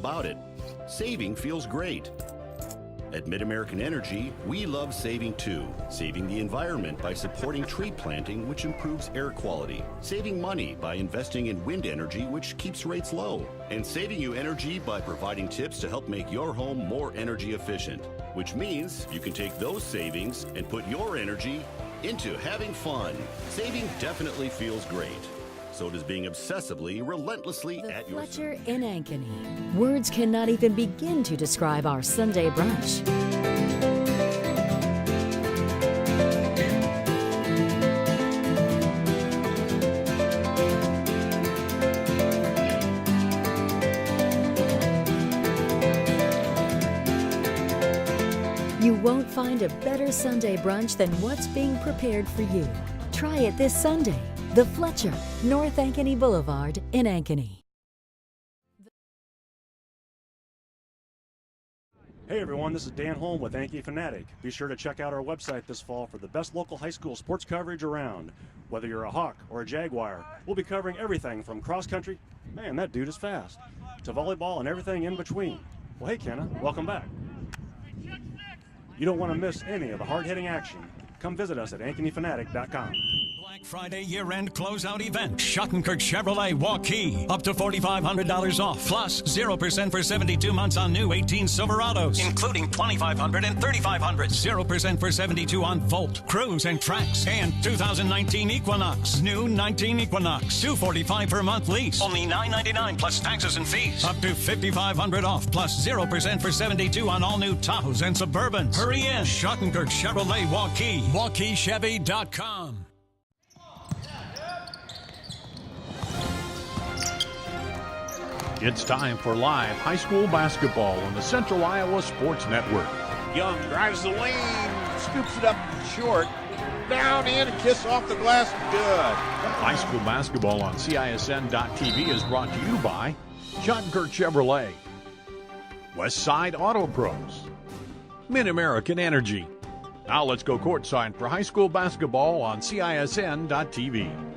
about it. Saving feels great. At Mid-American Energy, we love saving too. Saving the environment by supporting tree planting, which improves air quality. Saving money by investing in wind energy, which keeps rates low. And saving you energy by providing tips to help make your home more energy efficient. Which means you can take those savings and put your energy into having fun. Saving definitely feels great. So does being obsessively, relentlessly at your Fletcher in Ankeny. Words cannot even begin to describe our Sunday brunch. You won't find a better Sunday brunch than what's being prepared for you. Try it this Sunday. The Fletcher, North Ankeny Boulevard in Ankeny. Hey everyone, this is Dan Holm with Ankeny Fanatic. Be sure to check out our website this fall for the best local high school sports coverage around. Whether you're a Hawk or a Jaguar, we'll be covering everything from cross country, man that dude is fast, to volleyball and everything in between. Well hey Kenna, welcome back. You don't want to miss any of the hard-hitting action. Come visit us at AnkenyFanatic.com. Black Friday year-end closeout event. Schottenkirk Chevrolet Waukee. Up to $4,500 off. Plus 0% for 72 months on new 18 Silverados. Including $2,500 and $3,500. 0% for 72 on Volt, Cruise, and Trax. And 2019 Equinox. New 19 Equinox. $245 per month lease. Only $999 plus taxes and fees. Up to $5,500 off. Plus 0% for 72 on all new Tahoes and Suburbans. Hurry in. Schottenkirk Chevrolet Waukee. WaukeeChevy.com. It's time for live high school basketball on the Central Iowa Sports Network. Young drives the lane, scoops it up short, down in, a kiss off the glass, good. High school basketball on CISN.TV is brought to you by Schottenkirk Chevrolet, West Side Auto Pros, Mid-American Energy. Now let's go courtside for high school basketball on CISN.TV.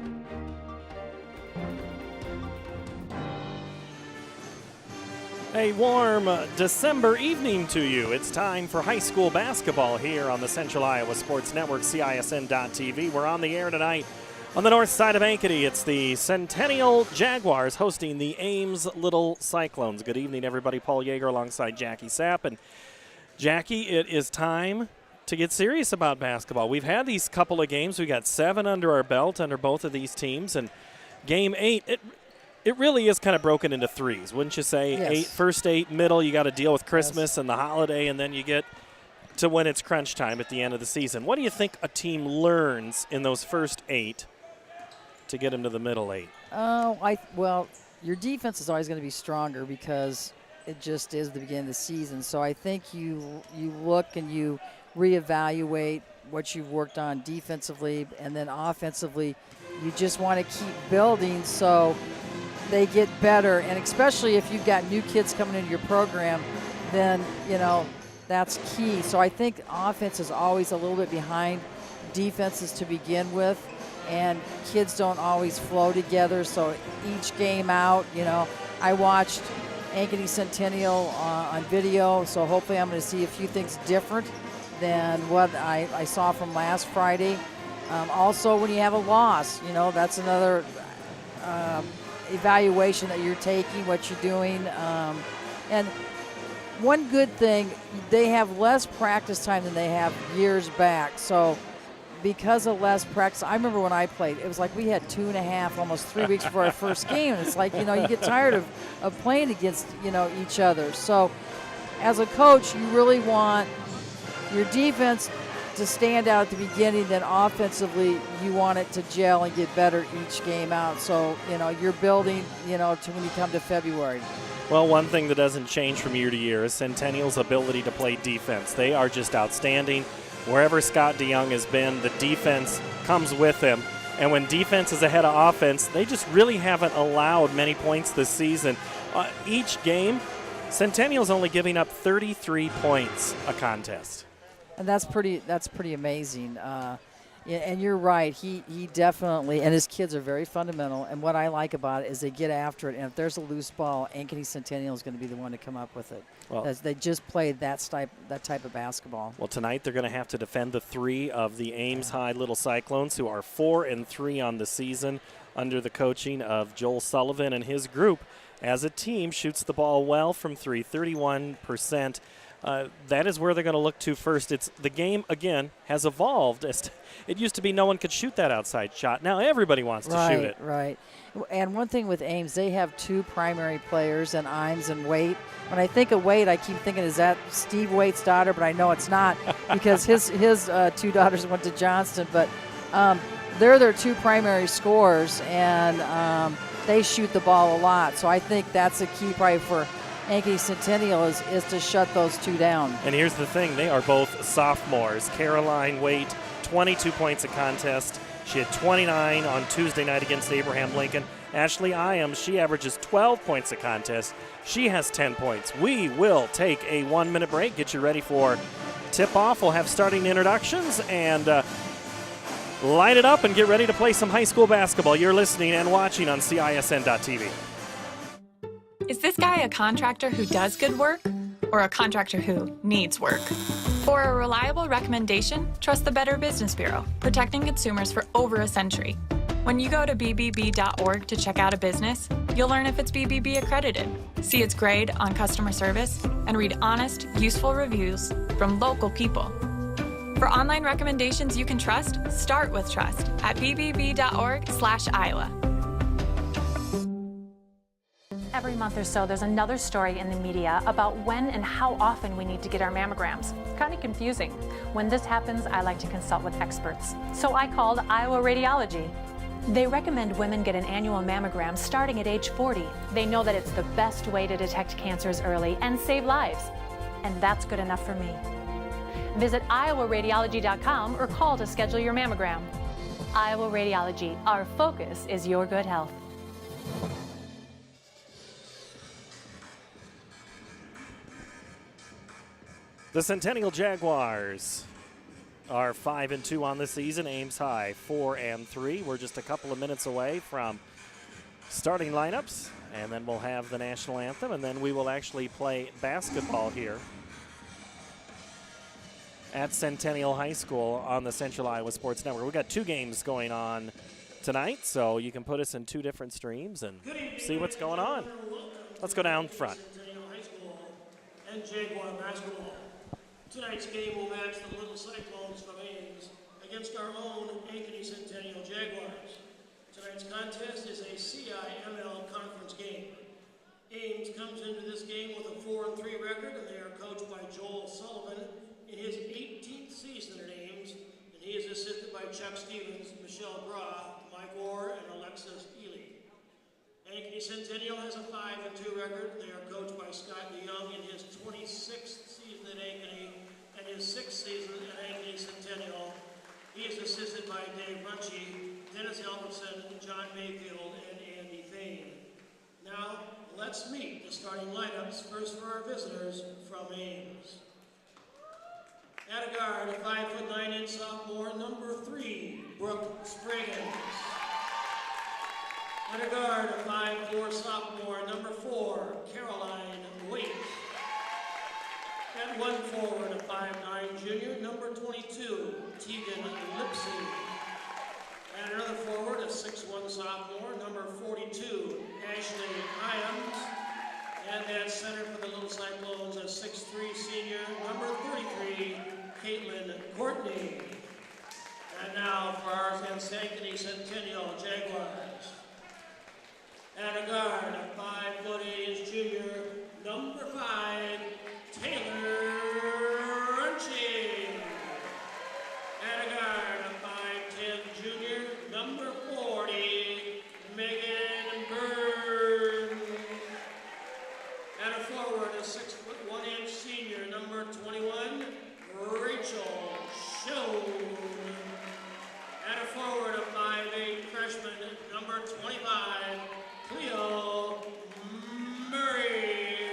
A warm December evening to you. It's time for high school basketball here on the Central Iowa Sports Network, CISN.TV. We're on the air tonight on the north side of Ankeny. It's the Centennial Jaguars hosting the Ames Little Cyclones. Good evening, everybody. Paul Yeager alongside Jackie Sapp. And Jackie, it is time to get serious about basketball. We've had these couple of games. We got 7 under our belt under both of these teams. And game 8, it really is kind of broken into threes, wouldn't you say? Yes. First 8, middle, you got to deal with Christmas and the holiday, and then you get to when it's crunch time at the end of the season. What do you think a team learns in those first 8 to get them to the middle 8? Well, your defense is always going to be stronger because it just is the beginning of the season. So I think you look and you reevaluate what you've worked on defensively, and then offensively, you just want to keep building so they get better. And especially if you've got new kids coming into your program, then, that's key. So I think offense is always a little bit behind defenses to begin with, and kids don't always flow together. So each game out, I watched Ankeny Centennial on video, so hopefully I'm going to see a few things different than what I saw from last Friday. Also, when you have a loss, that's another evaluation that you're taking, what you're doing. And one good thing, they have less practice time than they have years back. So because of less practice, I remember when I played, it was like we had 2.5, almost 3 weeks before our first game. And it's like, you get tired of playing against, each other. So as a coach, you really want your defense to stand out at the beginning, then offensively you want it to gel and get better each game out. So, you're building, to when you come to February. Well, one thing that doesn't change from year to year is Centennial's ability to play defense. They are just outstanding. Wherever Scott DeYoung has been, the defense comes with him. And when defense is ahead of offense, they just really haven't allowed many points this season. Each game, Centennial's only giving up 33 points a contest. And that's pretty amazing. Yeah, and you're right. He definitely, and his kids are very fundamental. And what I like about it is they get after it. And if there's a loose ball, Ankeny Centennial is going to be the one to come up with it. Well, they just played that type of basketball. Well, tonight they're going to have to defend the 3 of the Ames High Little Cyclones, who are 4-3 on the season under the coaching of Joel Sullivan, and his group as a team shoots the ball well from 3, 31%. That is where they're going to look to first. The game, again, has evolved. It used to be no one could shoot that outside shot. Now everybody wants to shoot it. Right. And one thing with Ames, they have 2 primary players, in Ames and Waite. When I think of Waite, I keep thinking, is that Steve Waite's daughter? But I know it's not because his 2 daughters went to Johnston. But they're their 2 primary scorers, and they shoot the ball a lot. So I think that's a key probably for Ankeny Centennial is to shut those 2 down. And here's the thing. They are both sophomores. Caroline Waite, 22 points a contest. She had 29 on Tuesday night against Abraham Lincoln. Ashley Iams, she averages 12 points a contest. She has 10 points. We will take a 1-minute break. Get you ready for tip-off. We'll have starting introductions and light it up and get ready to play some high school basketball. You're listening and watching on CISN.TV. Is this guy a contractor who does good work or a contractor who needs work? For a reliable recommendation, trust the Better Business Bureau, protecting consumers for over a century. When you go to bbb.org to check out a business, you'll learn if it's BBB accredited, see its grade on customer service, and read honest, useful reviews from local people. For online recommendations you can trust, start with trust at bbb.org/Iowa. Every month or so, there's another story in the media about when and how often we need to get our mammograms. It's kind of confusing. When this happens, I like to consult with experts. So I called Iowa Radiology. They recommend women get an annual mammogram starting at age 40. They know that it's the best way to detect cancers early and save lives. And that's good enough for me. Visit iowaradiology.com or call to schedule your mammogram. Iowa Radiology, our focus is your good health. The Centennial Jaguars are 5-2 on the season. Ames High 4-3. We're just a couple of minutes away from starting lineups, and then we'll have the national anthem, and then we will actually play basketball here at Centennial High School on the Central Iowa Sports Network. We've got 2 games going on tonight, so you can put us in 2 different streams and see what's going on. Let's go down front. Centennial High School and Jaguar basketball. Tonight's game will match the Little Cyclones from Ames against our own Ankeny Centennial Jaguars. Tonight's contest is a CIML conference game. Ames comes into this game with a 4-3 record, and they are coached by Joel Sullivan in his 18th season at Ames, and he is assisted by Chuck Stevens, Michelle Bra, Mike Orr, and Alexis Ely. Ankeny Centennial has a 5-2 record. They are coached by Scott DeYoung in his 26th season at Ankeny and his 6th season at Ankeny Centennial. He is assisted by Dave Runchy, Dennis Elberson, John Mayfield, and Andy Thane. Now, let's meet the starting lineups. First for our visitors from Ames. At a guard, a 5'9" sophomore, number 3, Brooke Spriggins. At a guard, a 5'4" sophomore, number 4, Caroline Waite. At 1 forward, a 5'9" junior, number 22, Tegan Lipsy. And another forward, a 6'1" sophomore, number 42, Ashley Iams. And at center for the Little Cyclones, a 6'3" senior, number 33, Caitlin Courtney. And now for our Ankeny Centennial Jaguars. At a guard, a 5'8" junior, number 5, Taylor Runchy. At a guard, a 5'10" junior, number 40, Megan Byrne. At a forward, a 6'1" senior, number 21, Rachel Schoen. At a forward, a 5'8" freshman, number 25, Cleo Murray.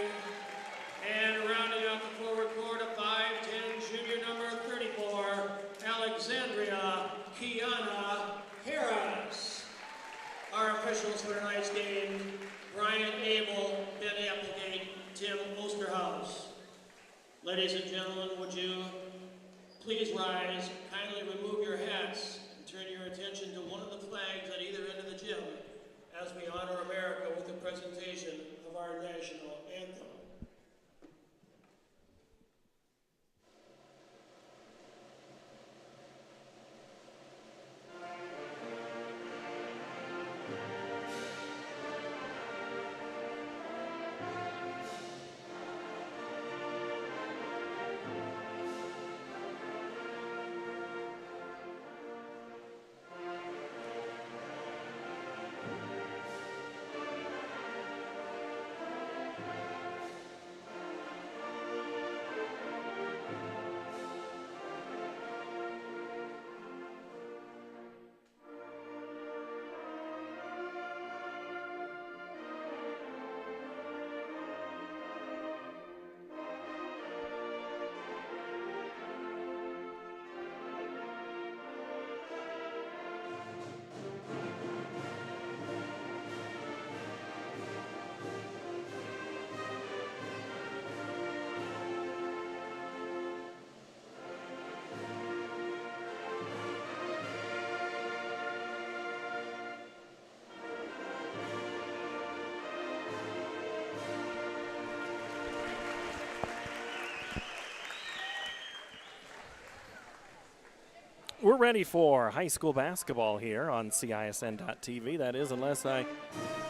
And rounding out the forward court, a 5'10" junior, number 34, Alexandria Kiana Harris. Our officials for tonight's game, Brian Abel, Ben Applegate, Tim Osterhaus. Ladies and gentlemen, would you please rise, kindly remove your hats, and turn your attention to one of the flags at either end of the gym as we honor America with the presentation of our national anthem. We're ready for high school basketball here on CISN.TV. That is, unless I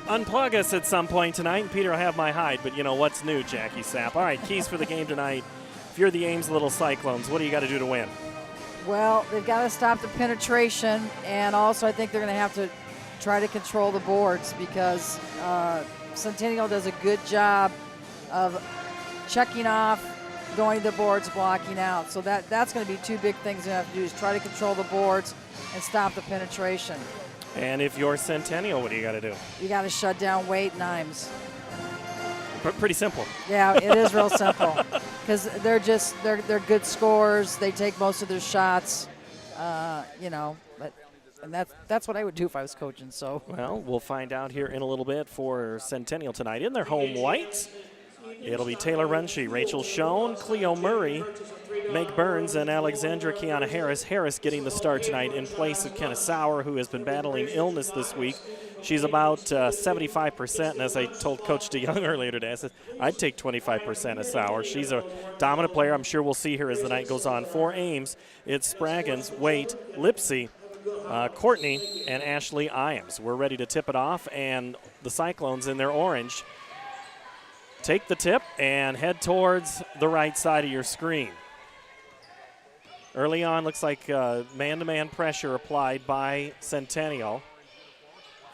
unplug us at some point tonight. Peter will have my hide, but you know what's new, Jackie Sapp. All right, keys for the game tonight. If you're the Ames Little Cyclones, what do you got to do to win? Well, they've got to stop the penetration, and also I think they're going to have to try to control the boards because Centennial does a good job of checking off, going to the boards, blocking out. So that's going to be two big things they have to do is try to control the boards and stop the penetration. And if you're Centennial, what do you got to do? You got to shut down Waite and Ames. Pretty simple. Yeah, it is real simple because they're good scorers. They take most of their shots, and that's what I would do if I was coaching. So well, we'll find out here in a little bit for Centennial tonight in their home whites. It'll be Taylor Runshie, Rachel Schoen, Cleo Murray, Meg Burns, and Alexandra Kiana Harris. Harris getting the start tonight in place of Kenna Sauer, who has been battling illness this week. She's about 75%, and as I told Coach DeYoung earlier today, I said, I'd take 25% of Sauer. She's a dominant player. I'm sure we'll see her as the night goes on. For Ames, it's Spraggins, Waite, Lipsy, Courtney, and Ashley Iams. We're ready to tip it off, and the Cyclones in their orange take the tip and head towards the right side of your screen. Early on, looks like man-to-man pressure applied by Centennial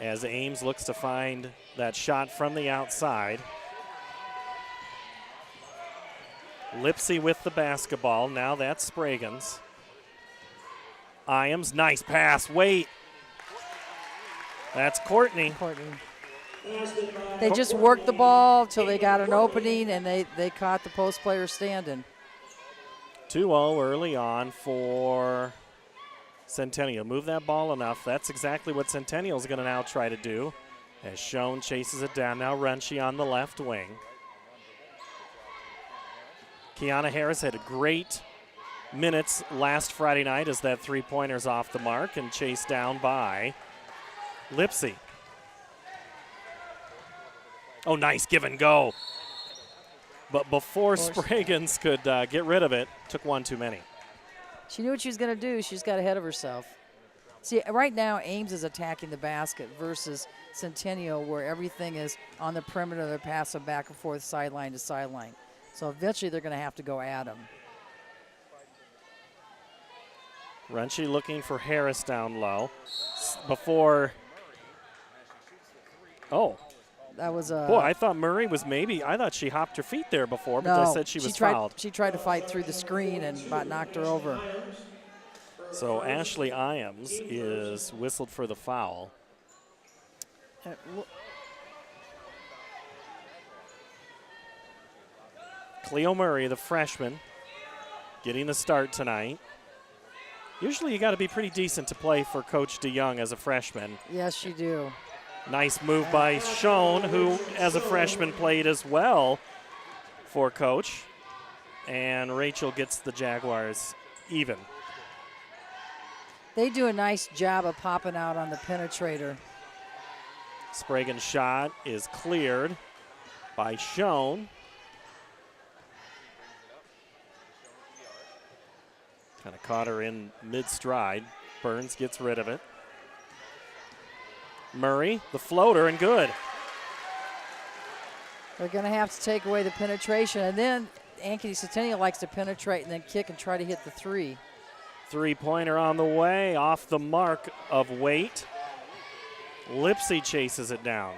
as Ames looks to find that shot from the outside. Lipsy with the basketball. Now that's Spraggins. Iams, nice pass. Wait. That's Courtney. They just worked the ball till they got an opening, and they caught the post player standing. 2-0 early on for Centennial. Move that ball enough. That's exactly what Centennial is going to now try to do. As Schoen chases it down. Now Runshie on the left wing. Kiana Harris had a great minutes last Friday night as that three-pointer's off the mark and chased down by Lipsy. Oh, nice give and go. But before Spraggins could get rid of it, took one too many. She knew what she was going to do. She's got ahead of herself. See, right now, Ames is attacking the basket versus Centennial, where everything is on the perimeter. They're passing back and forth, sideline to sideline. So eventually they're going to have to go at them. Runshie looking for Harris down low. Before, that was a. Boy, I thought Murray was I thought she hopped her feet there before, but they said she was fouled. She tried to fight through the screen and about knocked her over. So Ashley Iams is whistled for the foul. Cleo Murray, the freshman, getting the start tonight. Usually you got to be pretty decent to play for Coach DeYoung as a freshman. Yes, you do. Nice move by Schoen, who as a freshman played as well for Coach. And Rachel gets the Jaguars even. They do a nice job of popping out on the penetrator. Sprague's shot is cleared by Schoen. Kind of caught her in mid-stride. Burns gets rid of it. Murray, the floater, and good. They're going to have to take away the penetration. And then Ankeny Centennial likes to penetrate and then kick and try to hit the three. Three-pointer on the way, off the mark of Waite. Lipsy chases it down.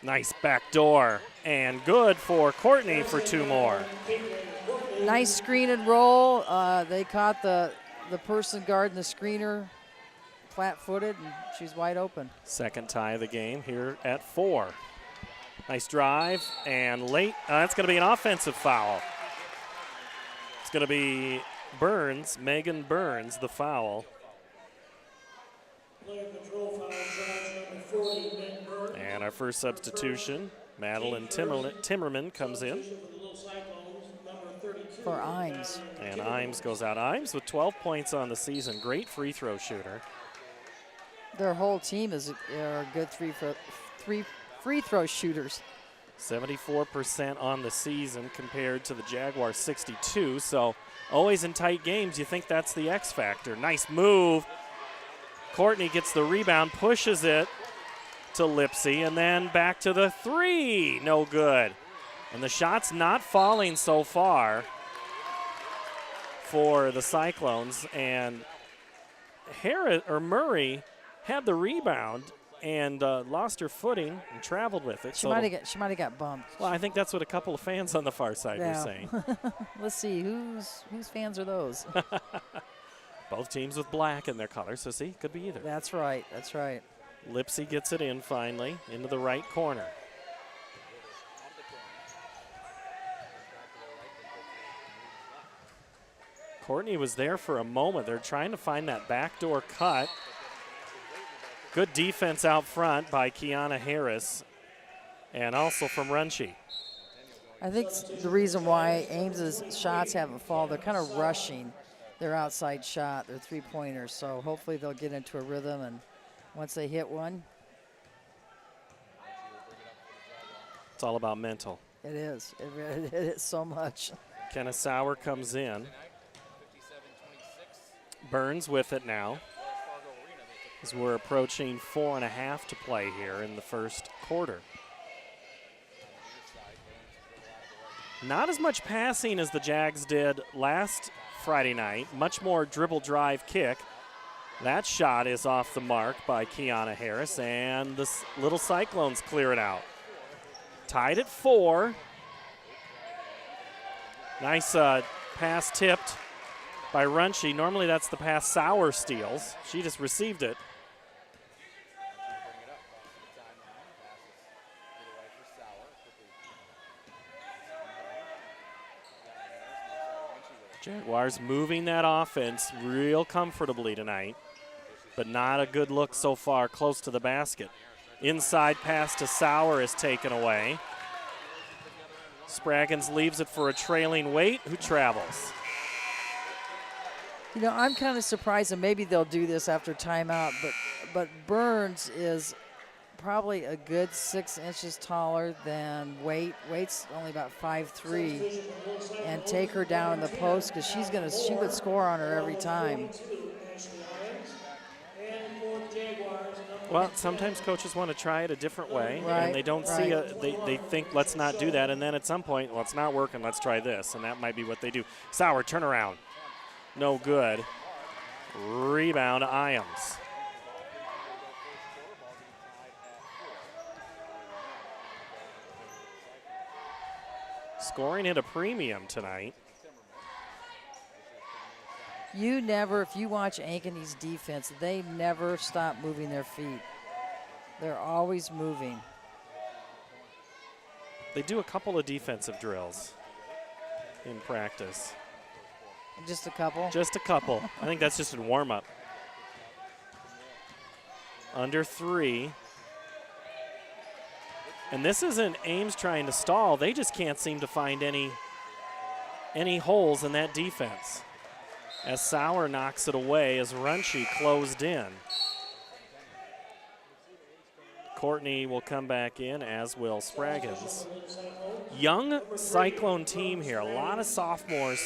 Nice backdoor, and good for Courtney for two more. Nice screen and roll. They caught the person guarding the screener flat-footed, and she's wide open. Second tie of the game here at 4. Nice drive, and late. That's going to be an offensive foul. It's going to be Burns, Megan Burns, the foul. And our first substitution, Madeline Timmerman comes in. For Ames. And Ames goes out. Ames with 12 points on the season. Great free throw shooter. Their whole team are good free throw shooters. 74% on the season compared to the Jaguars' 62. So always in tight games, you think that's the X factor. Nice move. Courtney gets the rebound, pushes it to Lipsy, and then back to the three. No good. And the shot's not falling so far for the Cyclones. And Murray had the rebound and lost her footing and traveled with it. She might have got bumped. Well, I think that's what a couple of fans on the far side were saying. Let's see, whose fans are those? Both teams with black in their colors, so see, could be either. That's right, that's right. Lipsy gets it in finally into the right corner. Courtney was there for a moment. They're trying to find that backdoor cut. Good defense out front by Kiana Harris and also from Runchi. I think the reason why Ames's shots haven't fallen, they're kind of rushing their outside shot, their three-pointers. So hopefully they'll get into a rhythm, and once they hit one. It's all about mental. It is. It is so much. Kenna Sauer comes in. Burns with it now, as we're approaching 4.5 to play here in the first quarter. Not as much passing as the Jags did last Friday night. Much more dribble drive kick. That shot is off the mark by Kiana Harris, and the Little Cyclones clear it out. Tied at 4. Nice pass tipped by Runchi. Normally that's the pass Sauer steals. She just received it. Jaguars moving that offense real comfortably tonight, but not a good look so far close to the basket. Inside pass to Sauer is taken away. Spraggins leaves it for a trailing Waite, who travels. You know, I'm kind of surprised, and maybe they'll do this after timeout, but Burns is probably a good 6 inches taller than Waite. Waite's only about 5'3", and take her down in the post because she would score on her every time. Well, sometimes coaches want to try it a different way, right, and they don't see they think, let's not do that, and then at some point, well, it's not working, let's try this, and that might be what they do. Sauer, turnaround. No good. Rebound, Iams. Scoring at a premium tonight. You never, if you watch Ankeny's defense, they never stop moving their feet. They're always moving. They do a couple of defensive drills in practice. Just a couple? Just a couple. I think that's just a warm-up. Under 3. And this isn't Ames trying to stall. They just can't seem to find any holes in that defense. As Sauer knocks it away as Runche closed in. Courtney will come back in, as will Spraggins. Young Cyclone team here. A lot of sophomores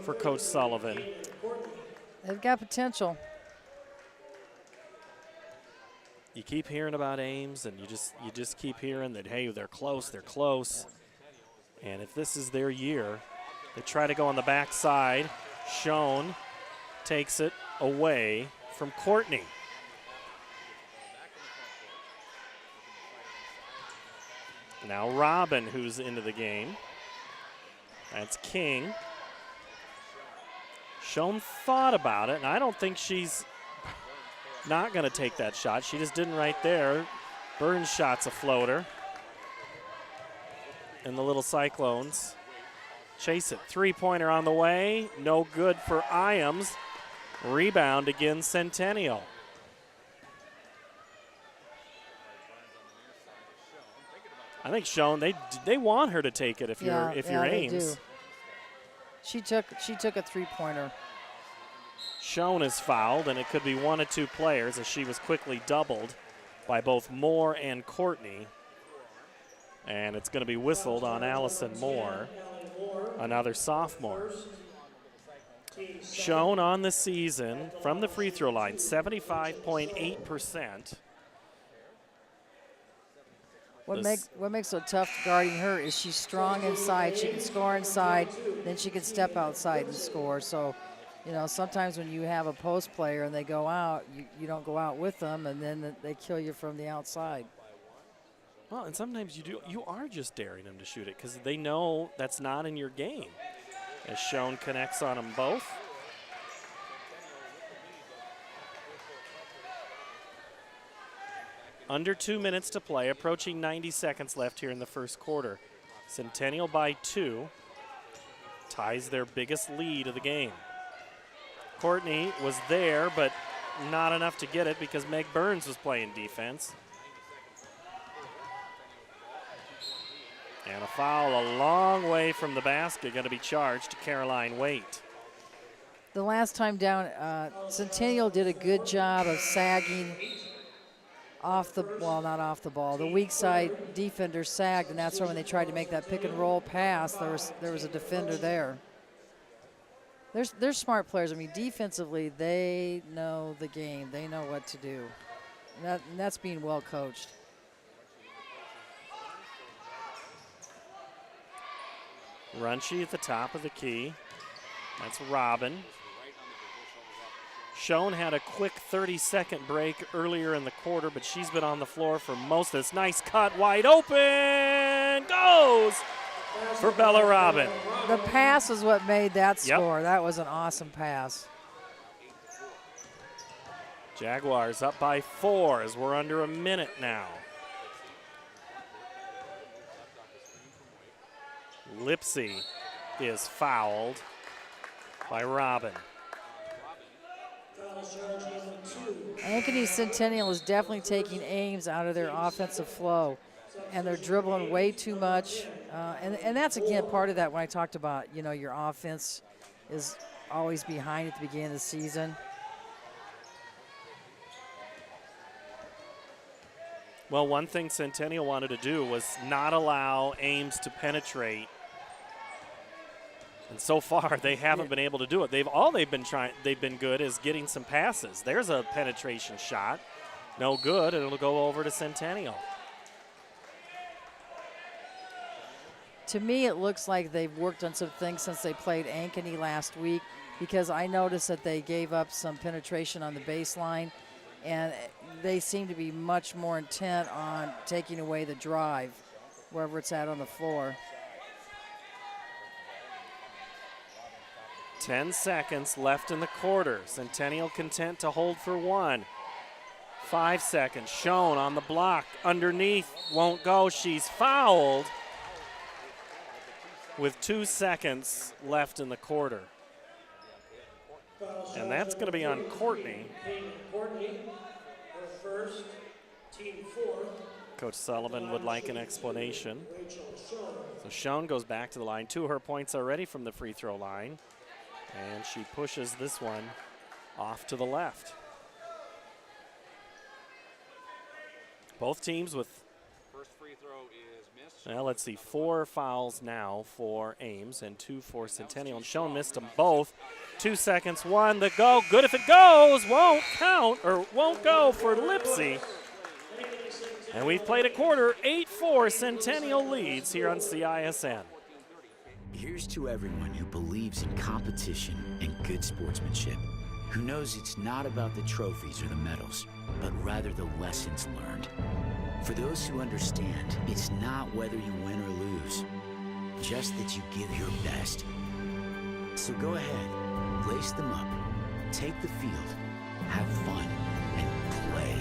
for Coach Sullivan. They've got potential. You keep hearing about Ames, and you just keep hearing that, hey, they're close, they're close. And if this is their year, they try to go on the backside. Schoen takes it away from Courtney. Now Robin, who's into the game. That's King. Schoen thought about it, and I don't think she's not going to take that shot. She just didn't right there. Burns shot's a floater. And the little Cyclones chase it. Three-pointer on the way. No good for Ames. Rebound again, Centennial. I think Schoen, they want her to take it if you're Ames. They do. She took a three-pointer. Schoen is fouled, and it could be one of two players as she was quickly doubled by both Moore and Courtney. And it's going to be whistled on Allison Moore, another sophomore. Schoen on the season from the free throw line, 75.8%. What makes so tough guarding her is she's strong inside. She can score inside, then she can step outside and score. So, you know, sometimes when you have a post player and they go out, you don't go out with them, and then they kill you from the outside. Well, and sometimes you are just daring them to shoot it because they know that's not in your game. As Schoen connects on them both. Under 2 minutes to play, approaching 90 seconds left here in the first quarter. Centennial by 2, ties their biggest lead of the game. Courtney was there, but not enough to get it because Meg Burns was playing defense. And a foul a long way from the basket, going to be charged to Caroline Waite. The last time down, Centennial did a good job of sagging not off the ball. The weak side defender sagged, and that's when they tried to make that pick and roll pass. There was a defender there. They're smart players. I mean, defensively, they know the game. They know what to do. And that's being well coached. Runche at the top of the key. That's Robin. Schoen had a quick 30-second break earlier in the quarter, but she's been on the floor for most of this. Nice cut, wide open, goes for Bella Robin. The pass is what made that score. That was an awesome pass. Jaguars up by 4 as we're under a minute now. Lipsy is fouled by Robin. Ankeny Centennial is definitely taking Ames out of their offensive flow, and they're dribbling way too much. And that's, again, part of that when I talked about, you know, your offense is always behind at the beginning of the season. Well, one thing Centennial wanted to do was not allow Ames to penetrate. And so far, they haven't been able to do it. They've been good is getting some passes. There's a penetration shot. No good, and it'll go over to Centennial. To me, it looks like they've worked on some things since they played Ankeny last week, because I noticed that they gave up some penetration on the baseline, and they seem to be much more intent on taking away the drive, wherever it's at on the floor. 10 seconds left in the quarter. Centennial content to hold for 1. 5 seconds. Schoen on the block. Underneath. Won't go. She's fouled. with 2 seconds left in the quarter. And that's going to be on Courtney. Courtney, her first, team fourth. Coach Sullivan would like an explanation. So Schoen goes back to the line. 2 of her points already from the free throw line. And she pushes this one off to the left. Both teams with, first free throw is missed. well, let's see, 4 fouls now for Ames and 2 for Centennial. And Schoen missed them both. 2 seconds, 1 to go. Good if it goes. Won't count, or won't go for Lipsy. And we've played a quarter. 8-4 Centennial leads here on CISN. Here's to everyone who believes in competition and good sportsmanship, who knows it's not about the trophies or the medals, but rather the lessons learned. For those who understand, it's not whether you win or lose, just that you give your best. So go ahead, lace them up, take the field, have fun, and play.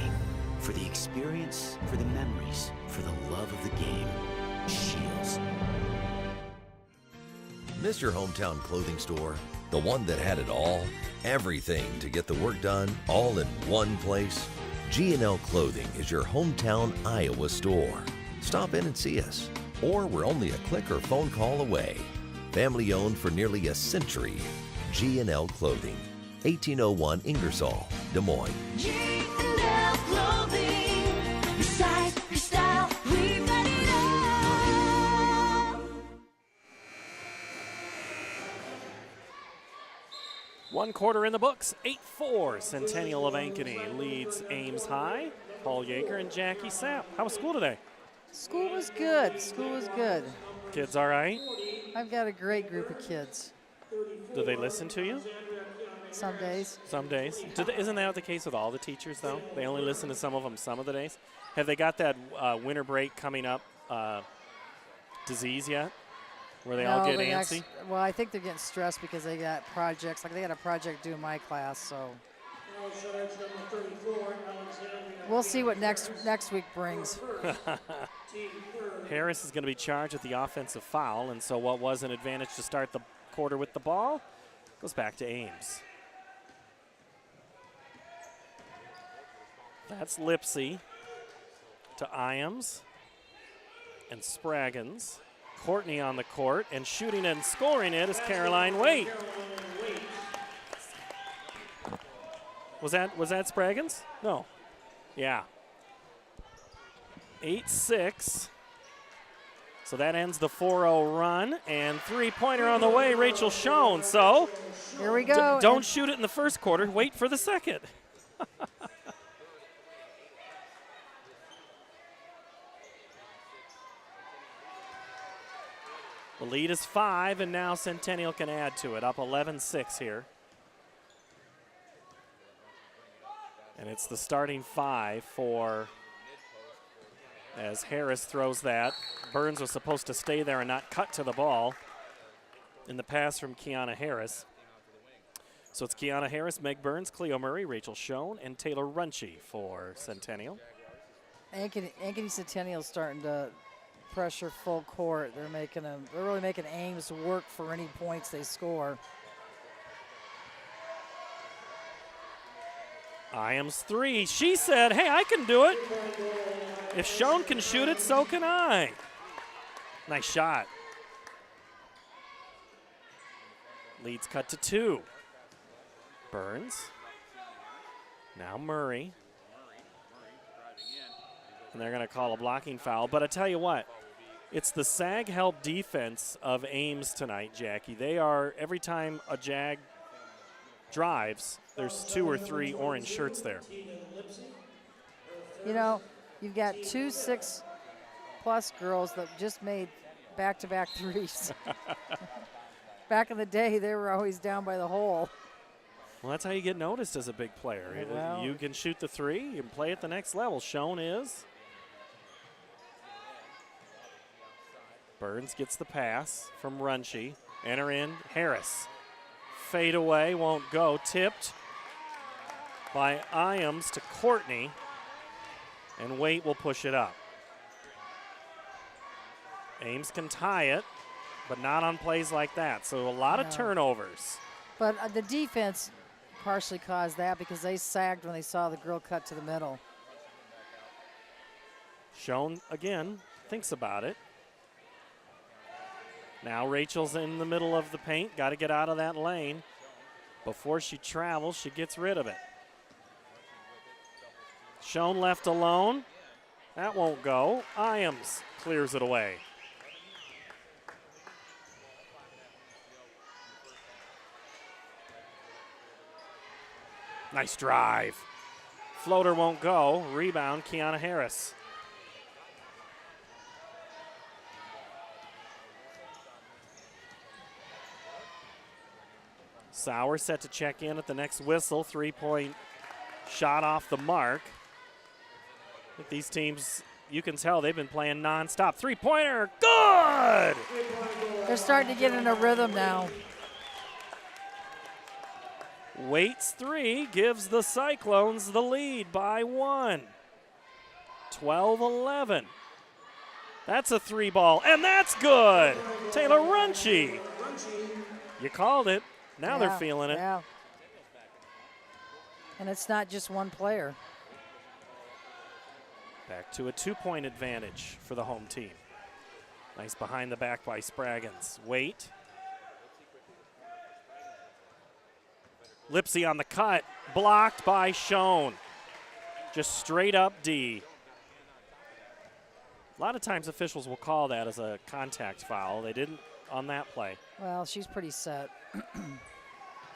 For the experience, for the memories, for the love of the game. Shields. Miss your hometown clothing store? The one that had it all? Everything to get the work done, all in one place? G&L Clothing is your hometown Iowa store. Stop in and see us. Or we're only a click or phone call away. Family owned for nearly a century. G&L Clothing. 1801 Ingersoll, Des Moines. G&L Clothing. Your size, your style, we've got it all. 1 quarter in the books. 8-4 Centennial of Ankeny leads Ames High. Paul Yeager and Jackie Sapp. How was school today? School was good. School was good. Kids all right? I've got a great group of kids. Do they listen to you? Some days. Some days. Isn't that the case with all the teachers, though? They only listen to some of them some of the days. Have they got that winter break coming up disease yet, where they all get antsy? Well, I think they're getting stressed because they got projects. Like they got a project due in my class, so we'll see what next week brings. Harris is going to be charged with the offensive foul, and so what was an advantage to start the quarter with the ball goes back to Ames. That's Lipsy to Iams and Spraggins. Courtney on the court, and shooting and scoring it is Caroline Waite. Was that Spraggins? No. Yeah. 8-6. So that ends the 4-0 run, and 3-pointer on the way, Rachel Schoen. So here we go. Don't shoot it in the first quarter. Wait for the second. The lead is 5, and now Centennial can add to it, up 11-6 here. And it's the starting 5 for, as Harris throws that. Burns was supposed to stay there and not cut to the ball in the pass from Kiana Harris. So it's Kiana Harris, Meg Burns, Cleo Murray, Rachel Schoen, and Taylor Runchie for Centennial. Ankeny Centennial's starting to pressure full court. They're really making Ames work for any points they score. Iams 3. She said, hey, I can do it. If Schoen can shoot it, so can I. Nice shot. Leads cut to 2. Burns. Now Murray. And they're going to call a blocking foul. But I tell you what, it's the sag help defense of Ames tonight, Jackie. They are, every time a Jag drives, there's 2 or 3 orange shirts there. You know, you've got 2 6+ girls that just made back-to-back threes. Back in the day, they were always down by the hole. Well, that's how you get noticed as a big player. Well, you can shoot the 3, you can play at the next level. Schoen is. Burns gets the pass from Runchie. Enter in Harris. Fade away, won't go. Tipped by Iams to Courtney. And Waite will push it up. Ames can tie it. but not on plays like that. So a lot of turnovers. But the defense partially caused that because they sagged when they saw the girl cut to the middle. Schoen, again, thinks about it. Now Rachel's in the middle of the paint. Got to get out of that lane. Before she travels, she gets rid of it. Schoen left alone. That won't go. Ames clears it away. Nice drive. Floater won't go. Rebound, Kiana Harris. Sauer set to check in at the next whistle. 3-point shot off the mark. I think these teams, you can tell they've been playing nonstop. 3-pointer, good! They're starting to get in a rhythm now. Waits 3 gives the Cyclones the lead by 1. 12-11. That's a 3-ball, and that's good! Taylor Runchie. You called it. Now they're feeling it. Yeah. And it's not just one player. Back to a 2-point advantage for the home team. Nice behind the back by Spraggins. Wait. Lipsy on the cut. Blocked by Schoen. Just straight up D. A lot of times officials will call that as a contact foul. They didn't on that play. Well, she's pretty set.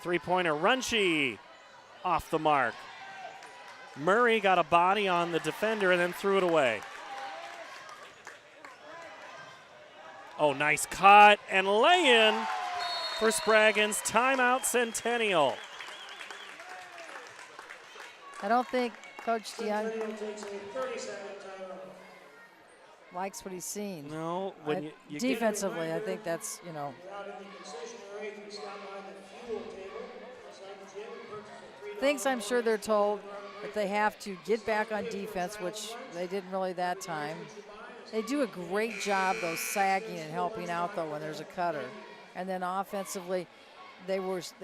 3-pointer, Runchie off the mark. Murray got a body on the defender and then threw it away. Oh, nice cut and lay-in for Spraggins. Timeout, Centennial. I don't think Coach DeYoung likes what he's seen. No, when you defensively, I think that's, you know. Things I'm sure they're told that they have to get back on defense, which they didn't really that time. They do a great job, though, sagging and helping out, though, when there's a cutter. And then offensively, they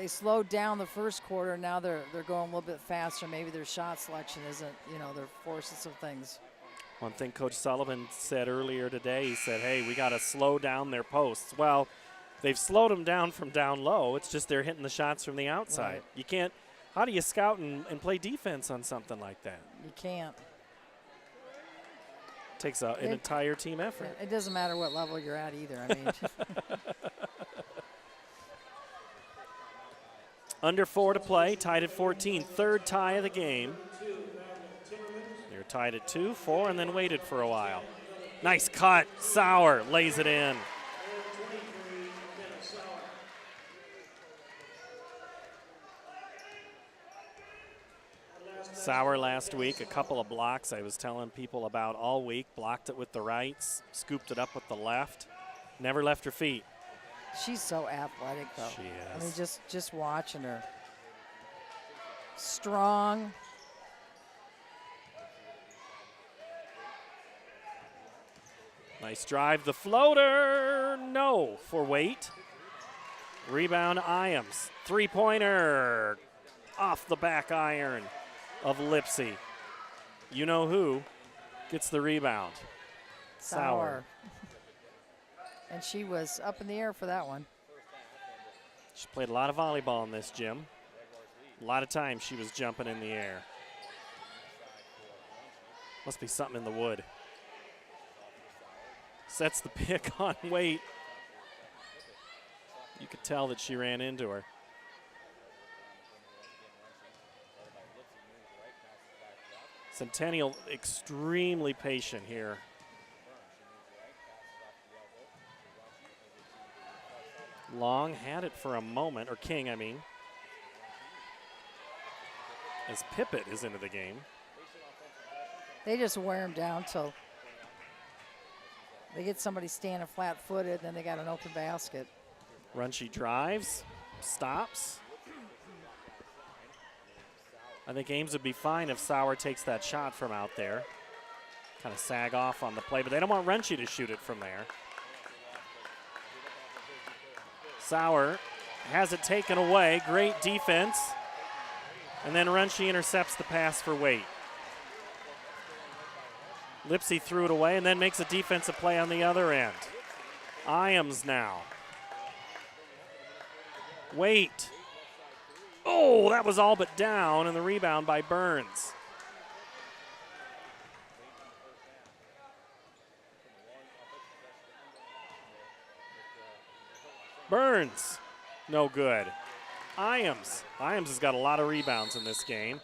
slowed down the first quarter. Now they're going a little bit faster. Maybe their shot selection isn't, you know, they're forcing some things. One thing Coach Sullivan said earlier today, he said, hey, we got to slow down their posts. Well, they've slowed them down from down low. It's just they're hitting the shots from the outside. Right. You can't. How do you scout and play defense on something like that? You can't. Takes an entire team effort. It doesn't matter what level you're at either. I mean. Under 4 to play, tied at 14. Third tie of the game. They're tied at 2, 4, and then waited for a while. Nice cut. Sauer lays it in. Sauer last week, a couple of blocks I was telling people about all week. Blocked it with the right, scooped it up with the left. Never left her feet. She's so athletic, though. She is. I mean, just watching her. Strong. Nice drive. The floater. No for Waite. Rebound, Iams. 3-pointer. Off the back iron of Lipsy. You know who gets the rebound. Sauer. And she was up in the air for that one. She played a lot of volleyball in this gym. A lot of times she was jumping in the air. Must be something in the wood. Sets the pick on Waite. You could tell that she ran into her. Centennial extremely patient here. Long had it for a moment, or King, I mean. As Pippett is into the game. They just wear him down till they get somebody standing flat-footed, then they got an open basket. Runchie drives, stops. I think Ames would be fine if Sauer takes that shot from out there. Kind of sag off on the play, but they don't want Runchie to shoot it from there. Sauer has it taken away. Great defense. And then Runche intercepts the pass for Waite. Lipsy threw it away and then makes a defensive play on the other end. Ames now. Waite. Oh, that was all but down, and the rebound by Burns. Burns, no good. Ames has got a lot of rebounds in this game.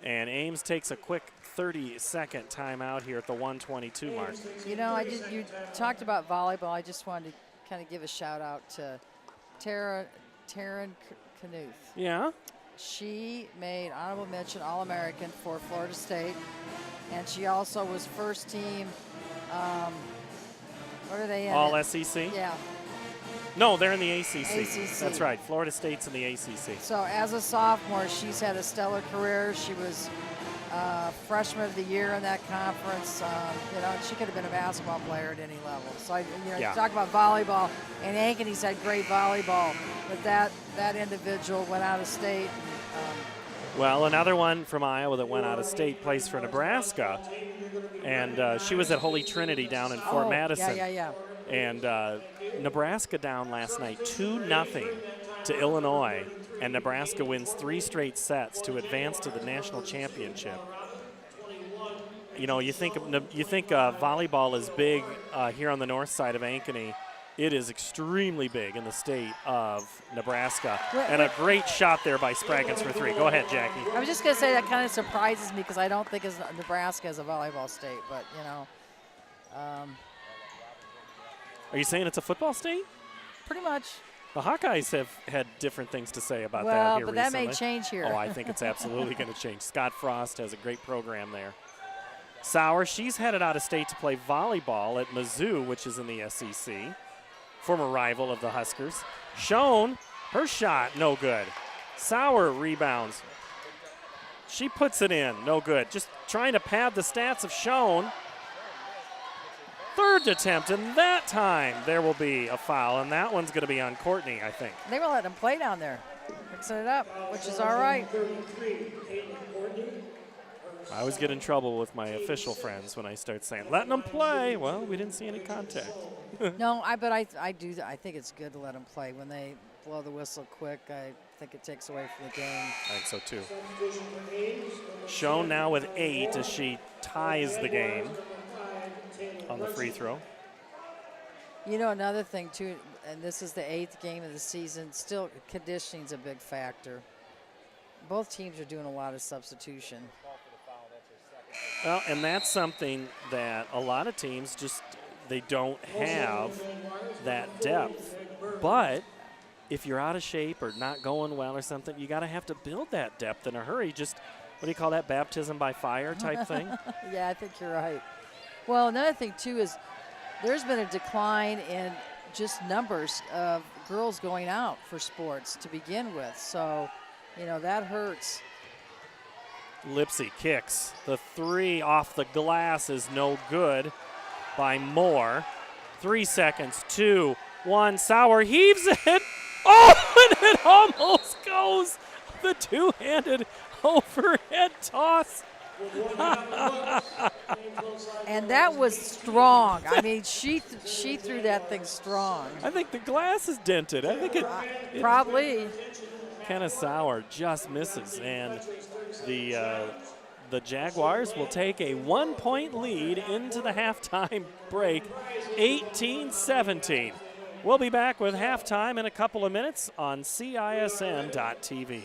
And Ames takes a quick 30-second timeout here at the 1:22 mark. You know, you talked about volleyball. I just wanted to kind of give a shout out to Taryn Knuth. Yeah? She made honorable mention All-American for Florida State, and she also was first team, what are they in? All SEC? Yeah. No, they're in the ACC. ACC. That's right. Florida State's in the ACC. So as a sophomore, she's had a stellar career. She was freshman of the year in that conference. You know, she could have been a basketball player at any level. So, you talk about volleyball, and Ankeny's had great volleyball, but that individual went out of state. Well, another one from Iowa that went out of state plays for Nebraska, and she was at Holy Trinity down in Fort Madison. Yeah. And Nebraska down last night 2-0 to Illinois, and Nebraska wins 3 straight sets to advance to the national championship. You know, you think volleyball is big here on the north side of Ankeny. It is extremely big in the state of Nebraska. And a great shot there by Spraggins for 3. Go ahead, Jackie. I was just going to say that kind of surprises me because I don't think Nebraska is a volleyball state, but, you know. Are you saying it's a football state? Pretty much. The Hawkeyes have had different things to say about that Well, here but recently. that may change here. Oh, I think it's absolutely going to change. Scott Frost has a great program there. Sauer, she's headed out of state to play volleyball at Mizzou, which is in the SEC. Former rival of the Huskers. Schoen, her shot, no good. Sauer rebounds. She puts it in, no good. Just trying to pad the stats of Schoen. Third attempt, and that time there will be a foul, and that one's going to be on Courtney, I think. They were letting them play down there, mixing it up, which is all right. I always get in trouble with my official friends when I start saying, letting them play. Well, we didn't see any contact. No, I think it's good to let them play. When they blow the whistle quick, I think it takes away from the game. I think so, too. Schoen now with 8 as she ties the game on the free throw. You know, another thing, too, and this is the 8th game of the season, still conditioning's a big factor. Both teams are doing a lot of substitution. Well, and that's something that a lot of teams just, they don't have that depth. But if you're out of shape or not going well or something, you got to have to build that depth in a hurry. Just, what do you call that, baptism by fire type thing? Yeah, I think you're right. Well, another thing, too, is there's been a decline in just numbers of girls going out for sports to begin with. So, you know, that hurts. Lipsy kicks. The 3 off the glass is no good by Moore. 3 seconds, 2, 1. Sauer heaves it. Oh, and it almost goes. The two-handed overhead toss. And that was strong. I mean, she threw that thing strong. I think the glass is dented. I think it probably. Kenna Sauer just misses, and the Jaguars will take a 1-point lead into the halftime break, 18-17. We'll be back with halftime in a couple of minutes on CISN.TV.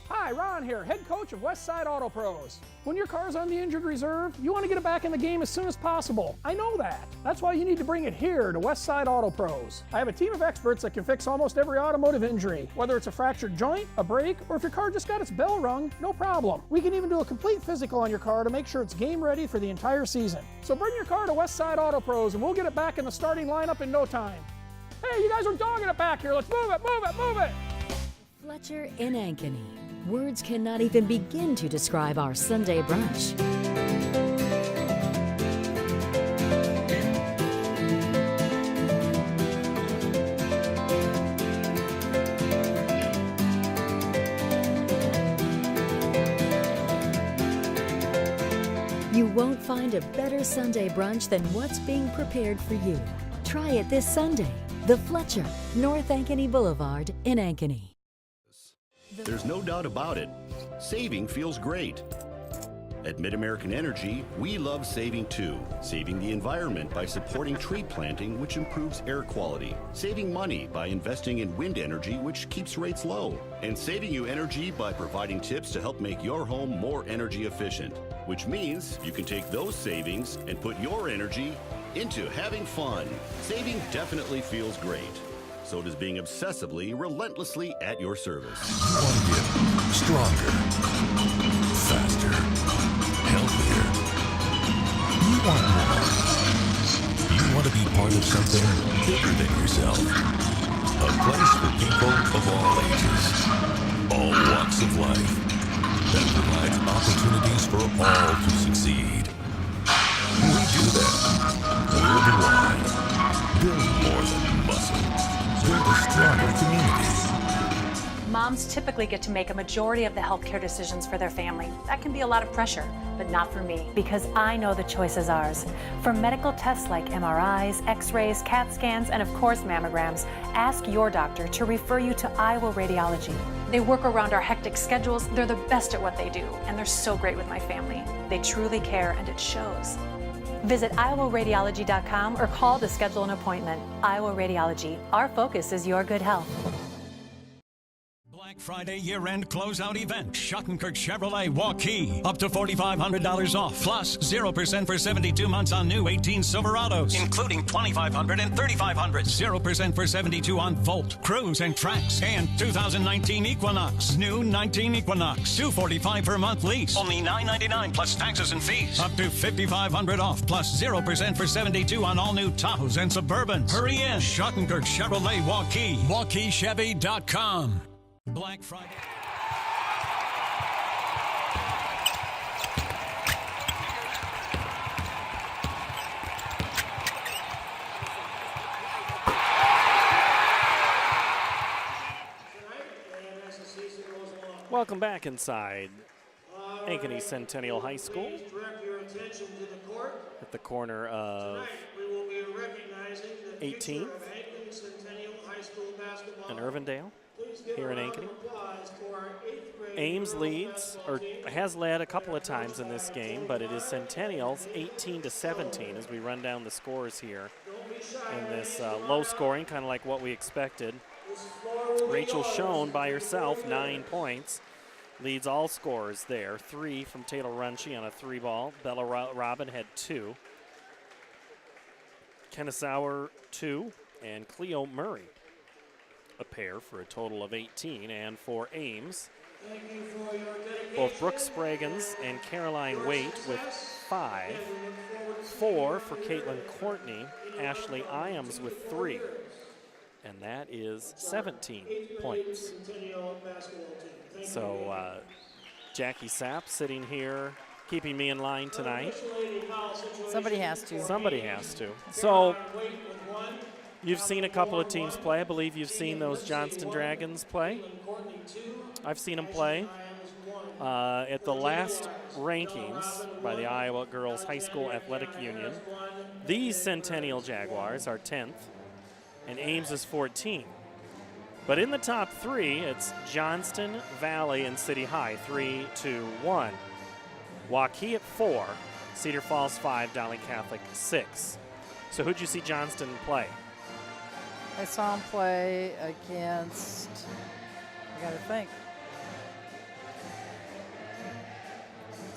Hi, Ron here. Fletcher, head coach of Westside Auto Pros. When your car's on the injured reserve, you want to get it back in the game as soon as possible. I know that. That's why you need to bring it here to Westside Auto Pros. I have a team of experts that can fix almost every automotive injury, whether it's a fractured joint, a brake, or if your car just got its bell rung, no problem. We can even do a complete physical on your car to make sure it's game ready for the entire season. So bring your car to Westside Auto Pros and we'll get it back in the starting lineup in no time. Hey, you guys are dogging it back here. Let's move it, move it, move it. Fletcher in Ankeny. Words cannot even begin to describe our Sunday brunch. You won't find a better Sunday brunch than what's being prepared for you. Try it this Sunday. The Fletcher, North Ankeny Boulevard in Ankeny. There's no doubt about it. Saving feels great. At Mid-American Energy, we love saving too. Saving the environment by supporting tree planting, which improves air quality. Saving money by investing in wind energy, which keeps rates low. And saving you energy by providing tips to help make your home more energy efficient. Which means you can take those savings and put your energy into having fun. Saving definitely feels great. So does being obsessively, relentlessly at your service. Stronger, faster, healthier. You want more. You want to be part of something bigger than yourself. A place for people of all ages, all walks of life, that provides opportunities for all to succeed. We do that. We're the why. Build more than muscle. Build a stronger community. Moms typically get to make a majority of the healthcare decisions for their family. That can be a lot of pressure, but not for me, because I know the choice is ours. For medical tests like MRIs, X-rays, CAT scans, and of course mammograms, ask your doctor to refer you to Iowa Radiology. They work around our hectic schedules, they're the best at what they do, and they're so great with my family. They truly care, and it shows. Visit iowaradiology.com or call to schedule an appointment. Iowa Radiology. Our focus is your good health. Black Friday year-end closeout event. Schottenkirk Chevrolet Waukee. Up to $4,500 off. Plus 0% for 72 months on new 18 Silverados. Including $2,500 and $3,500. 0% for 72 on Volt, Cruise, and Trax. And 2019 Equinox. New 19 Equinox. $245 per month lease. Only $999 plus taxes and fees. Up to $5,500 off. Plus 0% for 72 on all new Tahoes and Suburbans. Hurry in. Schottenkirk Chevrolet Waukee. WaukeeChevy.com. Black Friday. Welcome back inside Ankeny Centennial High School at the corner of 18th and Irvindale here in Ankeny. Ames leads, or has led a couple of times in this game, but it is Centennial's 18-17 as we run down the scores here in this low scoring, kind of like what we expected. Rachel Schoen by herself, 9 points, leads all scorers there. 3 from Taylor Runchie on a 3-ball. Bella Robin had 2. Kennesawer 2, and Cleo Murray a pair for a total of 18. And for Ames, both Brooke Spraggins and Caroline Waite with 5. 4 for Caitlin Courtney, Ashley Iams with 3. And that is 17 points. So Jackie Sapp sitting here, keeping me in line tonight. Somebody has to. Somebody has to. So you've seen a couple of teams play. I believe you've seen those Johnston Dragons play. I've seen them play. At the last rankings by the Iowa Girls High School Athletic Union, these Centennial Jaguars are 10th, and Ames is 14. But in the top 3, it's Johnston, Valley, and City High, 3, 2, 1. Waukee at 4, Cedar Falls 5, Dolly Catholic 6. So who'd you see Johnston play? I saw him play against, I gotta think.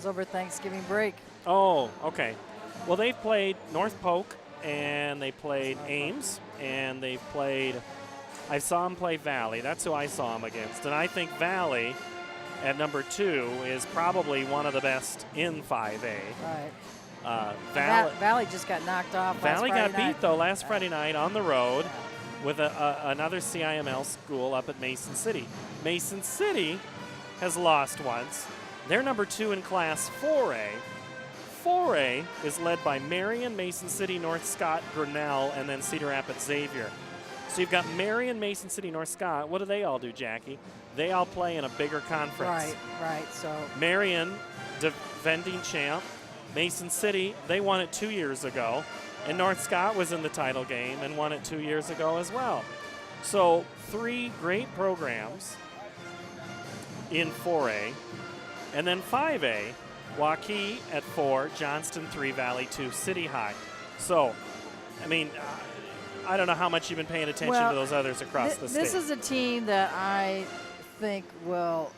was over Thanksgiving break. Oh, okay. Well, they've played North Polk, and they played Ames, and they've played, I saw them play Valley. That's who I saw them against. And I think Valley at number 2 is probably one of the best in 5A. Right. Valley, Valley just got knocked off. Valley got Friday night. beat, though, last Friday night on the road with another CIML school up at Mason City. Mason City has lost once. They're number 2 in Class 4A. 4A is led by Marion, Mason City, North Scott, Grinnell, and then Cedar Rapids Xavier. So you've got Marion, Mason City, North Scott. What do they all do, Jackie? They all play in a bigger conference. Right. So Marion, defending champ. Mason City, they won it 2 years ago. And North Scott was in the title game and won it 2 years ago as well. So 3 great programs in 4A. And then 5A, Waukee at 4, Johnston 3, Valley 2, City High. So, I mean, I don't know how much you've been paying attention to those others across the state. This is a team that I think will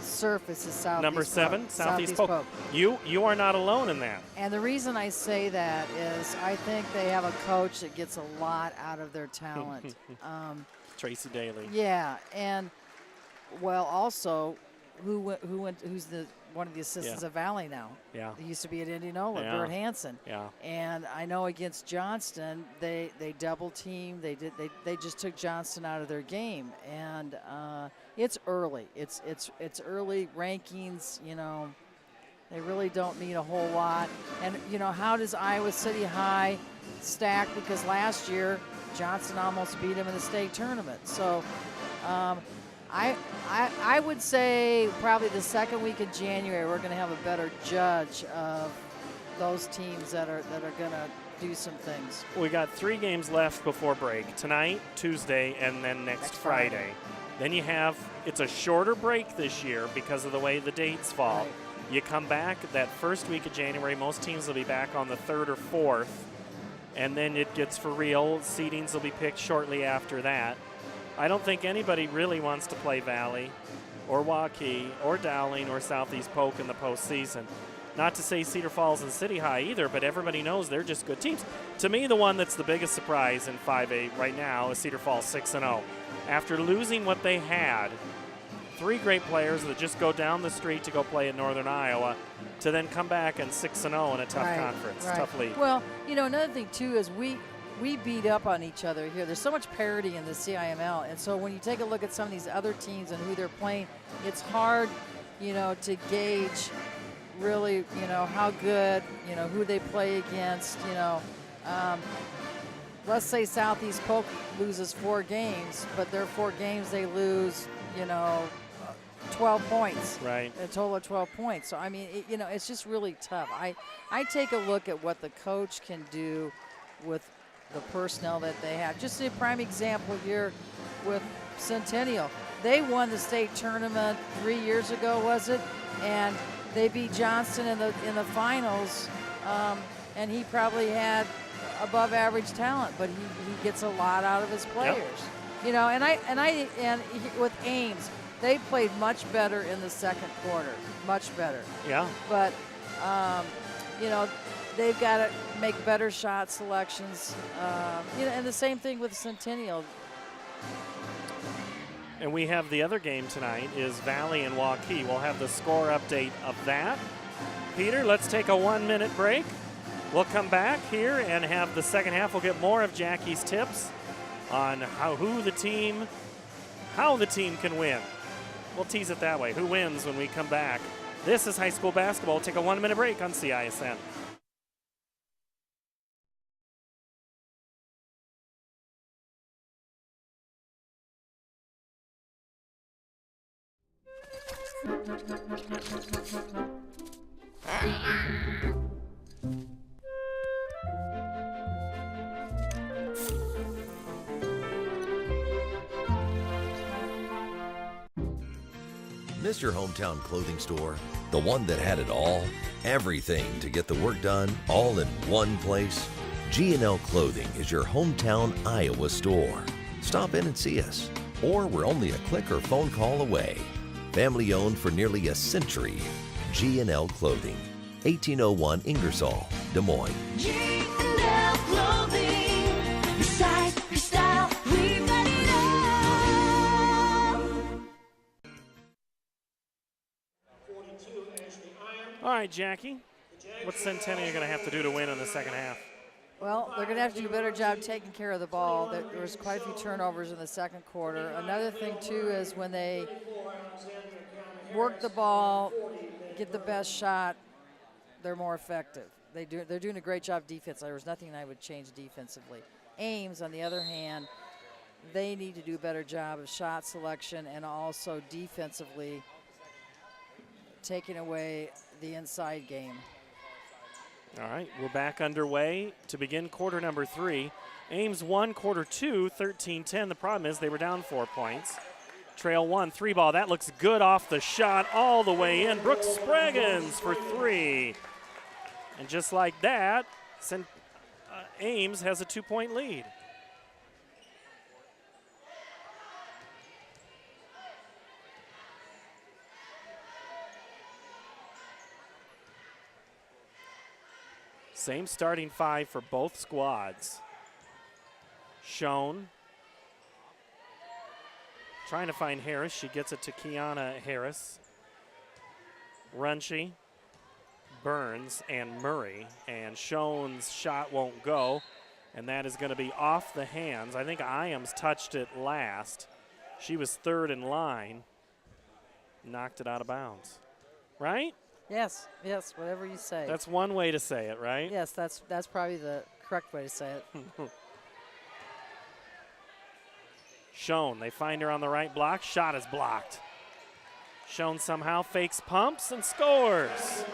surface as Southeast Number 7, Polk. Southeast Polk. You are not alone in that. And the reason I say that is I think they have a coach that gets a lot out of their talent. Tracy Daly. Yeah, and well, also, who's one of the assistants at Valley now? Yeah. He used to be at Indianola, Yeah. Bert Hansen. Yeah. And I know against Johnston, they double teamed. They just took Johnston out of their game, and it's early. It's early rankings. You know, they really don't mean a whole lot. And you know, how does Iowa City High stack? Because last year Johnston almost beat them in the state tournament. So. I would say probably the second week of January we're going to have a better judge of those teams that are going to do some things. We got 3 games left before break. Tonight, Tuesday, and then next Friday. Then you have, it's a shorter break this year because of the way the dates fall. Right. You come back that first week of January. Most teams will be back on the 3rd or 4th. And then it gets for real. Seedings will be picked shortly after that. I don't think anybody really wants to play Valley or Waukee or Dowling or Southeast Polk in the postseason. Not to say Cedar Falls and City High either, but everybody knows they're just good teams. To me, the one that's the biggest surprise in 5A right now is Cedar Falls 6-0. After losing what they had, 3 great players that just go down the street to go play in Northern Iowa, to then come back and 6-0 in a tough conference, tough league. Well, you know, another thing too is we beat up on each other here. There's so much parity in the CIML, and so when you take a look at some of these other teams and who they're playing, it's hard, you know, to gauge really, you know, how good, you know, who they play against, you know. Let's say Southeast Polk loses 4 games, but their 4 games they lose, you know, 12 points. Right. A total of 12 points. So, I mean, you know, it's just really tough. I take a look at what the coach can do with the personnel that they have. Just a prime example here with Centennial. They won the state tournament 3 years ago, was it? And they beat Johnston in the finals, and he probably had above average talent, but he gets a lot out of his players. Yep. You know, and with Ames, they played much better in the second quarter, much better. Yeah. But you know, they've got to make better shot selections. You know, and the same thing with Centennial. And we have the other game tonight is Valley and Waukee. We'll have the score update of that. Peter, let's take a 1-minute break. We'll come back here and have the second half. We'll get more of Jackie's tips on how the team can win. We'll tease it that way. Who wins when we come back? This is high school basketball. We'll take a 1-minute break on CISN. Miss your hometown clothing store? The one that had it all? Everything to get the work done, all in one place? G&L Clothing is your hometown Iowa store. Stop in and see us, or we're only a click or phone call away. Family owned for nearly a century. G&L Clothing, 1801 Ingersoll, Des Moines. G&L Clothing. Your size, your style, we've got it all. All right, Jackie, what's Centennial going to have to do to win in the second half? Well, they're going to have to do a better job taking care of the ball. There was quite a few turnovers in the second quarter. Another thing, too, is when they work the ball, get the best shot, they're more effective. They're doing a great job defense. There was nothing I would change defensively. Ames, on the other hand, they need to do a better job of shot selection and also defensively taking away the inside game. All right, we're back underway to begin quarter number 3. Ames won quarter 2, 13-10. The problem is they were down 4 points. Trail 1, 3 ball. That looks good off the shot all the way in. Brooks Spraggins for 3. And just like that, Ames has a 2-point lead. Same starting 5 for both squads. Schoen trying to find Harris. She gets it to Kiana Harris. Runchie, Burns, and Murray. And Schoen's shot won't go, and that is going to be off the hands. I think Iams touched it last. She was third in line. Knocked it out of bounds. Right? Yes, whatever you say. That's one way to say it, right? Yes, that's probably the correct way to say it. Schoen, they find her on the right block. Shot is blocked. Schoen somehow fakes pumps and scores.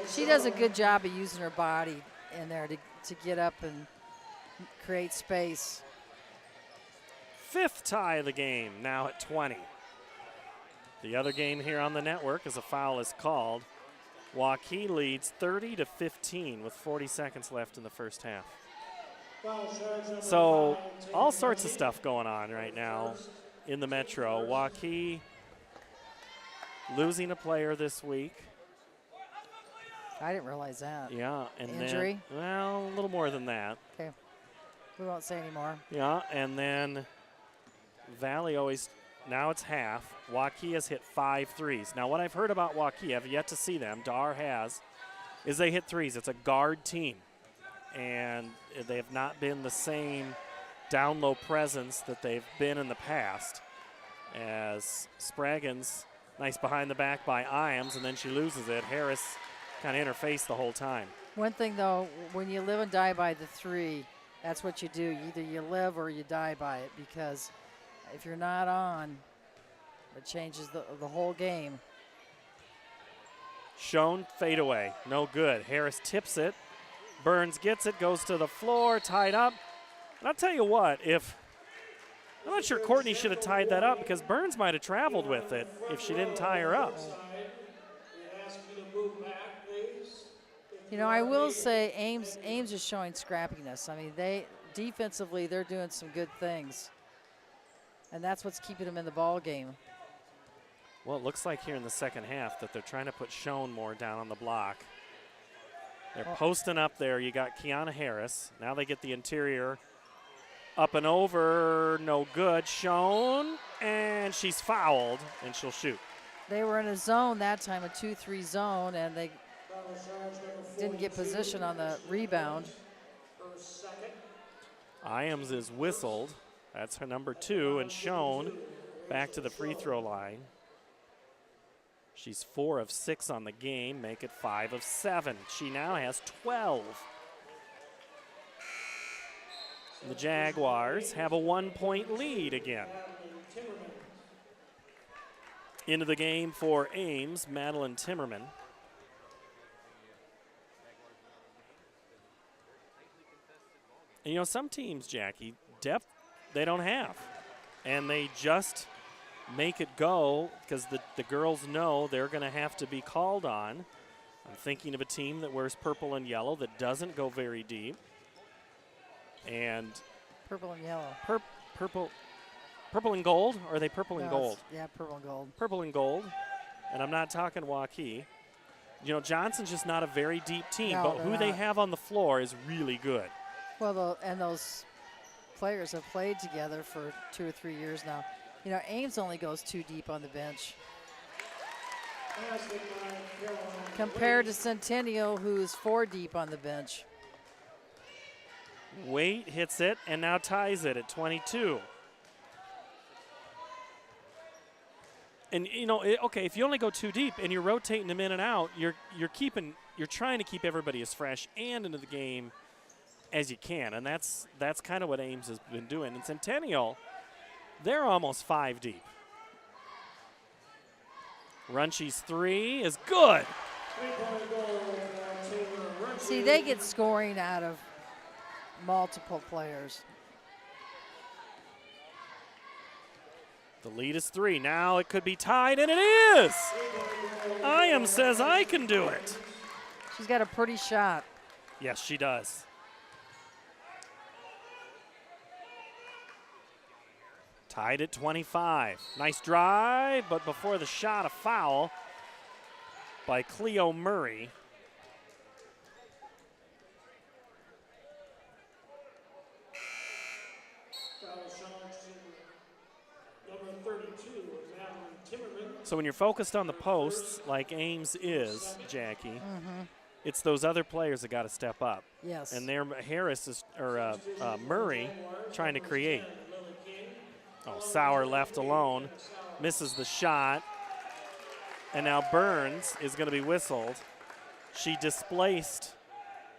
She does a good job of using her body in there to get up and create space. 5th tie of the game, now at 20. The other game here on the network as a foul is called. Waukee leads 30-15 with 40 seconds left in the first half. So all sorts of stuff going on right now in the Metro. Waukee losing a player this week. I didn't realize that. Yeah. And injury? Then, well, a little more than that. Okay. We won't say anymore. Yeah, and then Valley always, now it's half. Waukee has hit 5 threes. Now what I've heard about Waukee, I've yet to see them, Dar has, is they hit threes. It's a guard team. And they have not been the same down-low presence that they've been in the past. As Spraggins, nice behind the back by Iams, and then she loses it. Harris kind of interfaced the whole time. One thing, though, when you live and die by the 3, that's what you do. Either you live or you die by it, because if you're not on, it changes the whole game. Schoen fadeaway, no good. Harris tips it. Burns gets it, goes to the floor, tied up. And I'll tell you what, I'm not sure Courtney should have tied that up, because Burns might have traveled with it if she didn't tie her up. You know, I will say Ames is showing scrappiness. I mean, defensively, they're doing some good things. And that's what's keeping them in the ball game. Well, it looks like here in the second half that they're trying to put Schoen more down on the block. They're posting up there. You got Kiana Harris. Now they get the interior up and over. No good. Schoen, and she's fouled, and she'll shoot. They were in a zone that time, a 2-3 zone, and they didn't get position on the rebound. Iams is whistled. That's her number 2, and Schoen back to the free throw line. She's 4 of 6 on the game, make it 5 of 7. She now has 12. The Jaguars have a 1-point lead again. Into the game for Ames, Madeline Timmerman. And, you know, some teams, Jackie, depth they don't have. And they just make it go because the girls know they're going to have to be called on. I'm thinking of a team that wears purple and yellow that doesn't go very deep. And purple and yellow. Purple and gold? Or are they purple and No, gold? Yeah, purple and gold. Purple and gold. And I'm not talking Waukee. You know, Johnson's just not a very deep team, No, but they're who they not. have on the floor is really good. Well, and those players have played together for 2 or 3 years now. You know, Ames only goes 2 deep on the bench. Compared to Centennial, who's 4 deep on the bench. Waite hits it and now ties it at 22. And you know, okay, if you only go 2 deep and you're rotating them in and out, you're trying to keep everybody as fresh and into the game as you can, and that's kind of what Ames has been doing. And Centennial, they're almost 5 deep. Runchi's 3 is good. See, they get scoring out of multiple players. The lead is 3. Now it could be tied, and it is. Ames says I can do it. She's got a pretty shot. Yes, she does. Tied at 25. Nice drive, but before the shot, a foul by Cleo Murray. So when you're focused on the posts, like Ames is, Jackie, it's those other players that got to step up. Yes. And there, Harris is, or Murray, trying to create. Oh, Sauer left alone, misses the shot, and now Burns is going to be whistled. She displaced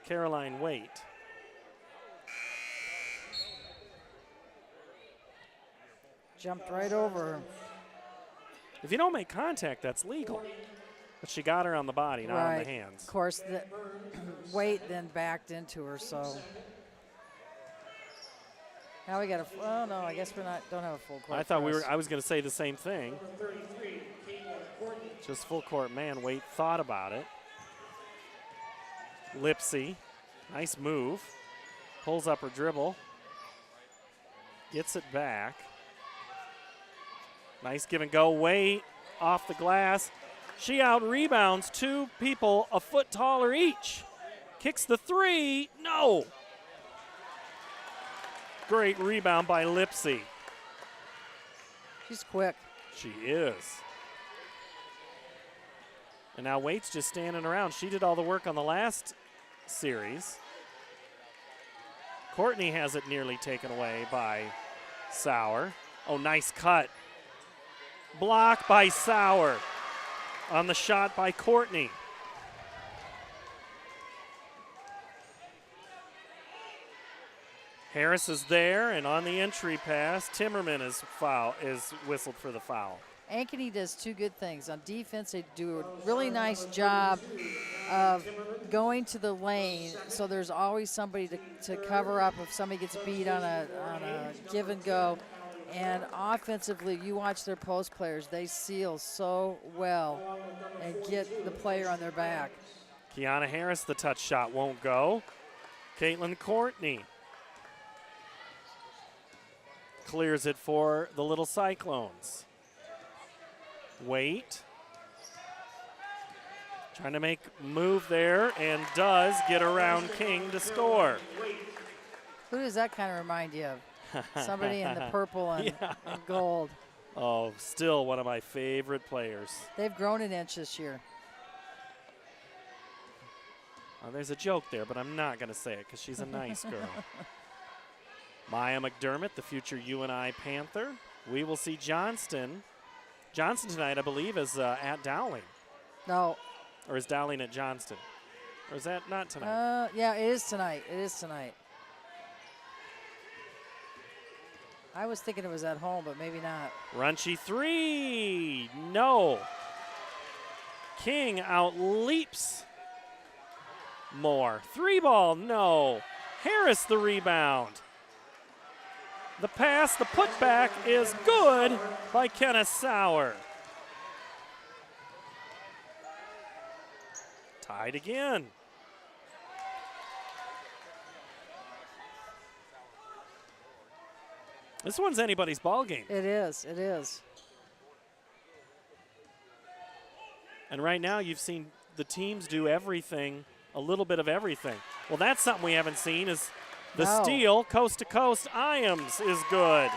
Caroline Waite. Jumped right over her. If you don't make contact, that's legal. But she got her on the body, not on the hands. Of course, the Waite then backed into her, so. Now we got a, oh no, I guess don't have a full court. I thought press. I was going to say the same thing. Just full court man. Waite thought about it. Lipsy, nice move. Pulls up her dribble. Gets it back. Nice give and go. Waite off the glass. She out rebounds 2 people a foot taller each. Kicks the 3. No. Great rebound by Lipsy. She's quick. She is. And now Waite's just standing around. She did all the work on the last series. Courtney has it nearly taken away by Sauer. Oh, nice cut. Block by Sauer on the shot by Courtney. Harris is there, and on the entry pass, Timmerman is whistled for the foul. Ankeny does 2 good things. On defense, they do a really nice job of going to the lane, so there's always somebody to cover up if somebody gets beat on a give and go. And offensively, you watch their post players, they seal so well and get the player on their back. Kiana Harris, the touch shot won't go. Caitlin Courtney clears it for the Little Cyclones. Waite trying to make move there and does get around King to score. Who does that kind of remind you of? Somebody in the purple and gold. Oh, still one of my favorite players. They've grown an inch this year. There's a joke there, but I'm not going to say it because she's a nice girl. Maya McDermott, the future UNI Panther. We will see Johnston. Johnston tonight, I believe, is at Dowling. No. Or is Dowling at Johnston? Or is that not tonight? Yeah, it is tonight. It is tonight. I was thinking it was at home, but maybe not. Runchi 3. No. King outleaps Moore. 3-ball, no. Harris the rebound. The pass, the putback is good by Kenneth Sauer. Tied again. This one's anybody's ball game. It is. It is. And right now you've seen the teams do everything, a little bit of everything. Well, that's something we haven't seen is the steal, coast to coast. Ames is good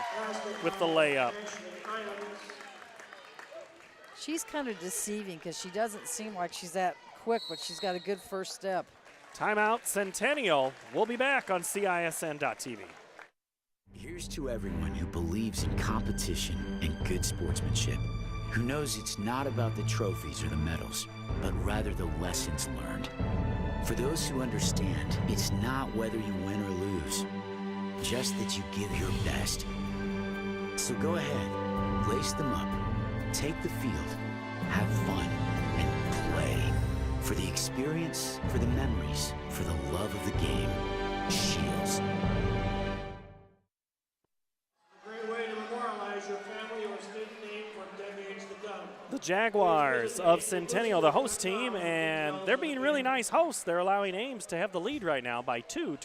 with the layup. She's kind of deceiving because she doesn't seem like she's that quick, but she's got a good first step. Timeout, Centennial. We'll be back on CISN.TV. Here's to everyone who believes in competition and good sportsmanship, who knows it's not about the trophies or the medals, but rather the lessons learned. For those who understand, it's not whether you win or lose, just that you give your best. So go ahead, lace them up, take the field, have fun, and play. For the experience, for the memories, for the love of the game. Shields. Great way to memorialize your family or state name for decades to come. The Jaguars of Centennial, the host team, and they're being really nice hosts. They're allowing Ames to have the lead right now by 2,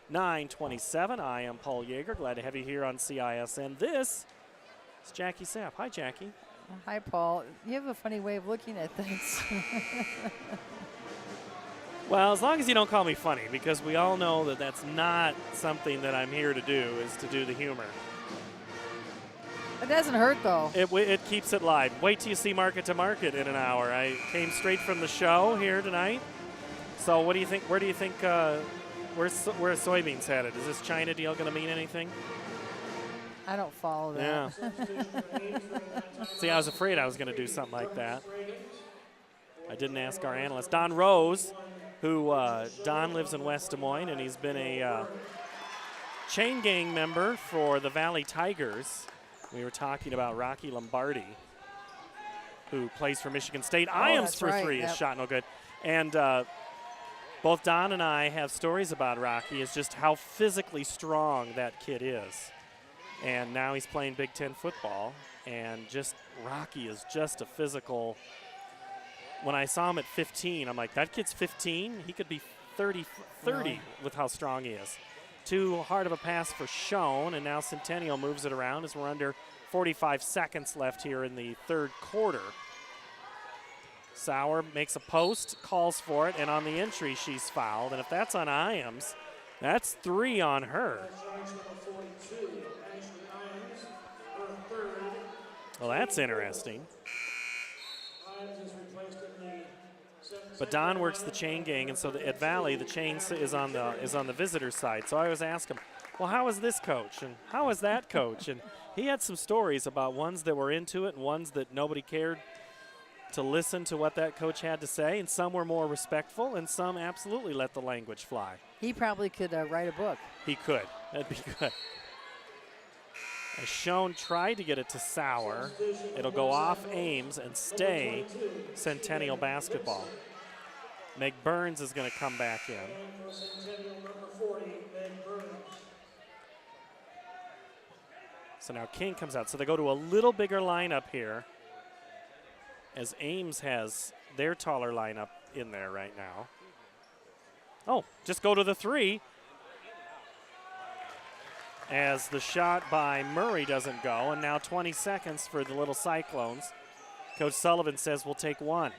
29-27. I am Paul Yeager. Glad to have you here on CISN. This is Jackie Sapp. Hi, Jackie. Hi, Paul. You have a funny way of looking at things. Well, as long as you don't call me funny, because we all know that that's not something that I'm here to do, is to do the humor. It doesn't hurt, though. It keeps it live. Wait till you see Market to Market in an hour. I came straight from the show here tonight. So what do you think? Where do you think where soybeans headed? Is this China deal going to mean anything? I don't follow that. Yeah. See, I was afraid I was going to do something like that. I didn't ask our analyst. Don Rose, who Don lives in West Des Moines, and he's been a chain gang member for the Valley Tigers. We were talking about Rocky Lombardi, who plays for Michigan State. Iams for three is shot no good. And both Don and I have stories about Rocky, is just how physically strong that kid is. And now he's playing Big Ten football, and just Rocky is just a physical. When I saw him at 15, I'm like, that kid's 15? He could be 30 with how strong he is. Too hard of a pass for Schoen, and now Centennial moves it around as we're under 45 seconds left here in the third quarter. Sauer makes a post, calls for it, and on the entry she's fouled. And if that's on Iams, that's 3 on her. Well, that's interesting. But Don works the chain gang, and so at Valley, the chain is on the visitor side. So I always ask him, well, how is this coach, and how is that coach? And he had some stories about ones that were into it and ones that nobody cared to listen to what that coach had to say, and some were more respectful, and some absolutely let the language fly. He probably could write a book. He could. That'd be good. As Schoen tried to get it to Sauer, it'll go off Ames and stay Centennial basketball. Meg Burns is going to come back in. So now King comes out. So they go to a little bigger lineup here, as Ames has their taller lineup in there right now. Oh, just go to the 3. As the shot by Murray doesn't go, and now 20 seconds for the Little Cyclones. Coach Sullivan says we'll take 1.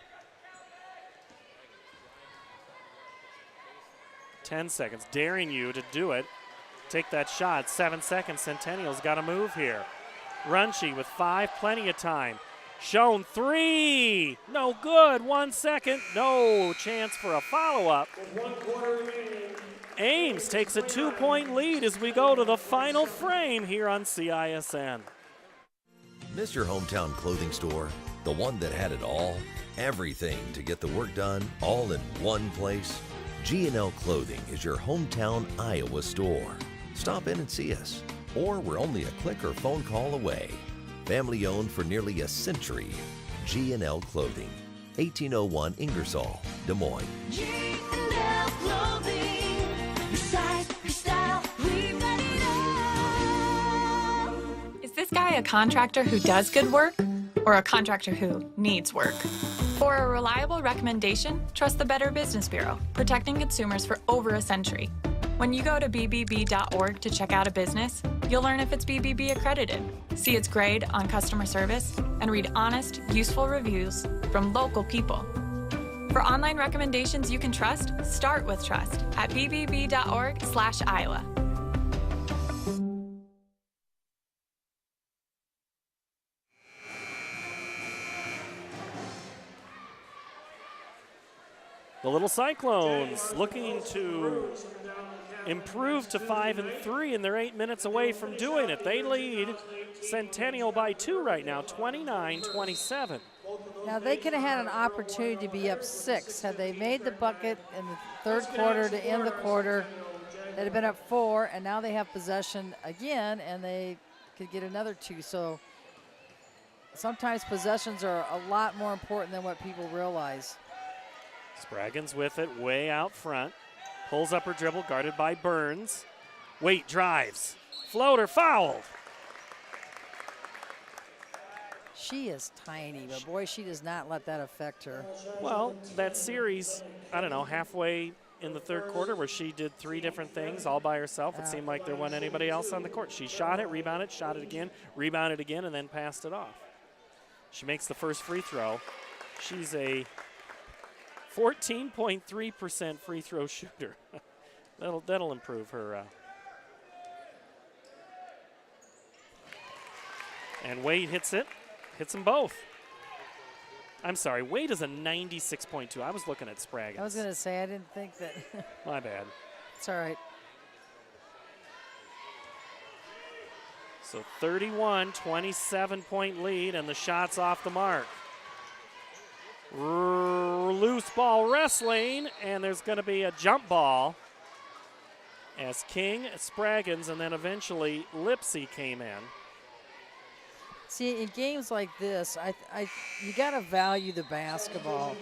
10 seconds, daring you to do it. Take that shot, 7 seconds. Centennial's got to move here. Runchi with 5, plenty of time. Schoen 3, no good, 1 second, no chance for a follow-up. Ames takes a 2-point lead as we go to the final frame here on CISN. Miss your hometown clothing store? The one that had it all? Everything to get the work done, all in one place? G&L Clothing is your hometown Iowa store. Stop in and see us, or we're only a click or phone call away. Family owned for nearly a century. G&L Clothing, 1801 Ingersoll, Des Moines. G&L Clothing, your size, your style, we've got it all. Is this guy a contractor who does good work or a contractor who needs work? For a reliable recommendation, trust the Better Business Bureau, protecting consumers for over a century. When you go to bbb.org to check out a business, you'll learn if it's BBB accredited, see its grade on customer service, and read honest, useful reviews from local people. For online recommendations you can trust, start with trust at bbb.org/Iowa. The Little Cyclones looking to improve to 5-3, and they're 8 minutes away from doing it. They lead Centennial by 2 right now, 29-27. Now, they could have had an opportunity to be up 6. Had they made the bucket in the third quarter to end the quarter, they'd have been up 4, and now they have possession again, and they could get another 2. So sometimes possessions are a lot more important than what people realize. Spraggins with it way out front. Pulls up her dribble, guarded by Burns. Waite drives. Floater fouled. She is tiny, but boy, she does not let that affect her. Well, that series, I don't know, halfway in the third quarter where she did 3 different things all by herself, it seemed like there wasn't anybody else on the court. She shot it, rebounded, shot it again, rebounded again, and then passed it off. She makes the first free throw. She's a 14.3% free throw shooter. that'll improve her. And Wade hits it. Hits them both. I'm sorry, Wade is a 96.2. I was looking at Spraggins. I was going to say, I didn't think that. My bad. It's all right. So 31, 27-point lead, and the shot's off the mark. Loose ball wrestling, and there's going to be a jump ball as King, Spraggins, and then eventually Lipsy came in. See, in games like this, you got to value the basketball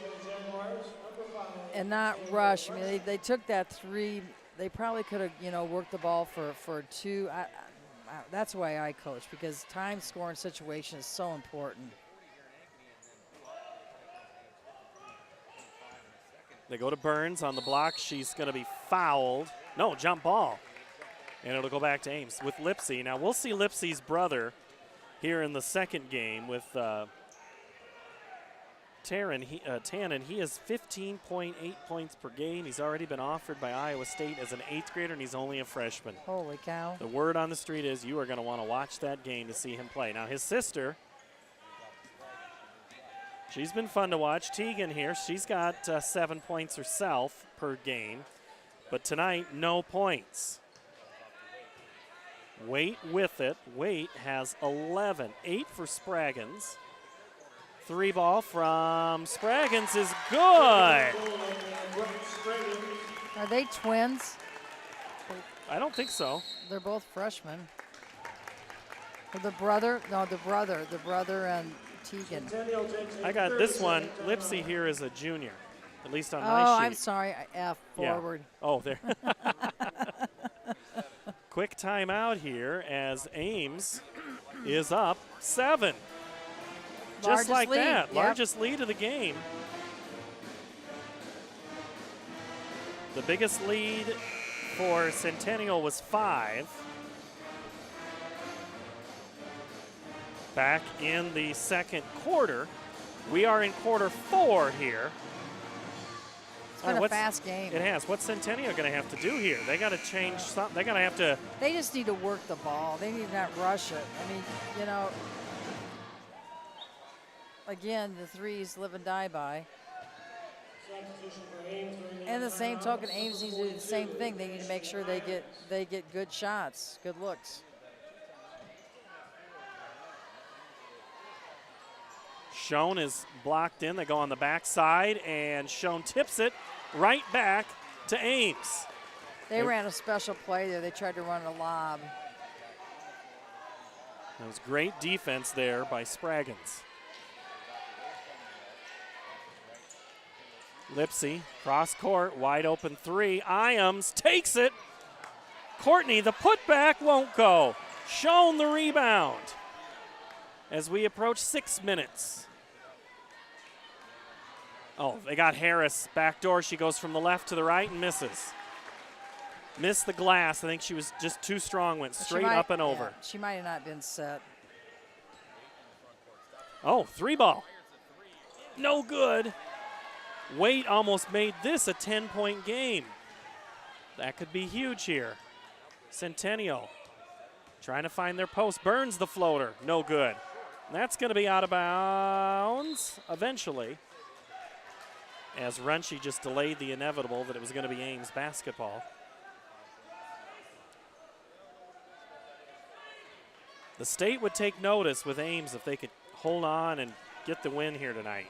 and not rush. I mean, they took that 3. They probably could have, worked the ball for 2. That's why I coach, because time scoring situation is so important. They go to Burns on the block. She's going to be fouled. No, jump ball. And it'll go back to Ames with Lipsy. Now, we'll see Lipsy's brother here in the second game with Tannen. He has 15.8 points per game. He's already been offered by Iowa State as an 8th grader, and he's only a freshman. Holy cow. The word on the street is you are going to want to watch that game to see him play. Now, his sister, she's been fun to watch. Tegan here, she's got 7 points herself per game. But tonight, no points. Waite with it. Waite has 11. 8 for Spraggins. 3 ball from Spraggins is good. Are they twins? I don't think so. They're both freshmen. Or the brother? No, the brother and Tegan. I got this one. Lipsy here is a junior, at least on my sheet. Oh, I'm sorry. F forward. Yeah. Oh, there. Quick timeout here as Ames is up 7. Just like that. Yep. Largest lead of the game. The biggest lead for Centennial was 5. Back in the second quarter. We are in quarter 4 here. It's been a fast game. It has. What's Centennial going to have to do here? They got to change something. They're going to have to. They just need to work the ball. They need to not rush it. I mean, again, the threes live and die by. And the same token, Ames needs to do the same thing. They need to make sure they get good shots, good looks. Schoen is blocked in. They go on the backside, and Schoen tips it right back to Ames. They ran a special play there. They tried to run a lob. That was great defense there by Spraggins. Lipsy, cross court, wide open 3. Iams takes it. Courtney, the putback won't go. Schoen the rebound as we approach 6 minutes. Oh, they got Harris backdoor. She goes from the left to the right and misses. Missed the glass. I think she was just too strong, went straight up and over. Yeah, she might have not been set. Oh, 3 ball. No good. Waite almost made this a 10-point game. That could be huge here. Centennial trying to find their post. Burns the floater. No good. That's going to be out of bounds eventually, as Runchie just delayed the inevitable that it was going to be Ames basketball. The state would take notice with Ames if they could hold on and get the win here tonight.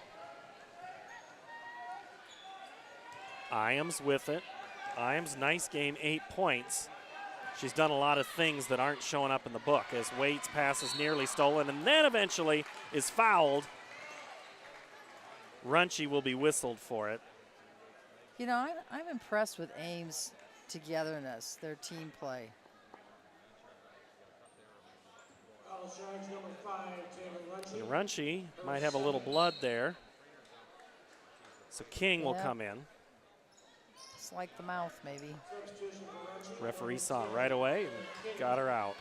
Iams with it. Iams, nice game, 8 points. She's done a lot of things that aren't showing up in the book, as Waite's pass is nearly stolen and then eventually is fouled. Runchie will be whistled for it. You know, I'm impressed with Ames' togetherness, their team play. And Runchie might have a little blood there. So King will come in. It's like the mouth, maybe. Referee saw it right away and got her out.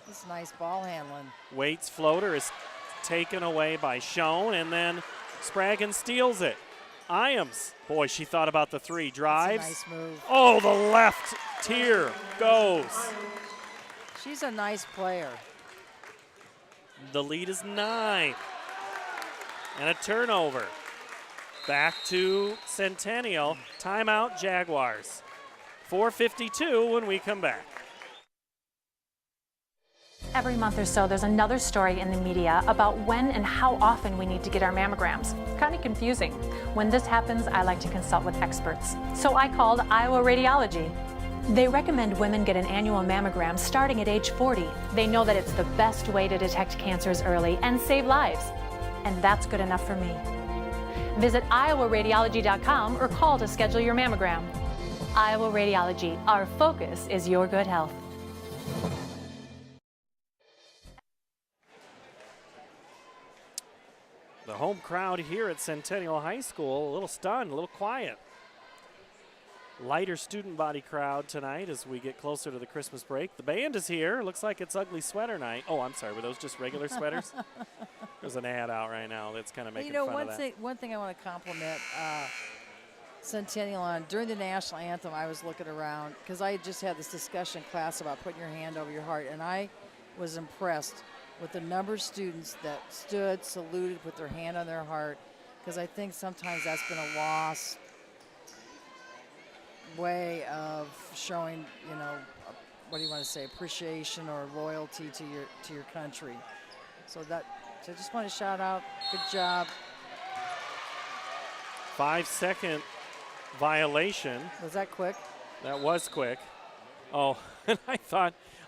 This nice ball handling. Waite's floater is taken away by Schoen, and then Spraggin steals it. Iams, boy, she thought about the three. Drives. That's a nice move. Oh, the left tier goes. She's a nice player. The lead is 9. And a turnover. Back to Centennial. Timeout, Jaguars. 4:52 when we come back. Every month or so, there's another story in the media about when and how often we need to get our mammograms. Kind of confusing. When this happens, I like to consult with experts. So I called Iowa Radiology. They recommend women get an annual mammogram starting at age 40. They know that it's the best way to detect cancers early and save lives. And that's good enough for me. Visit iowaradiology.com or call to schedule your mammogram. Iowa Radiology, our focus is your good health. The home crowd here at Centennial High School, a little stunned, a little quiet. Lighter student body crowd tonight as we get closer to the Christmas break. The band is here. Looks like it's ugly sweater night. Oh, I'm sorry. Were those just regular sweaters? There's an ad out right now that's kind of making fun of that. One thing I want to compliment Centennial on, during the national anthem, I was looking around because I just had this discussion class about putting your hand over your heart, and I was impressed with the number of students that stood, saluted, put their hand on their heart, because I think sometimes that's been a lost way of showing, you know, what do you want to say, appreciation or loyalty to your country. So I just want to shout out, good job. 5-second violation. Was that quick? That was quick. Oh, and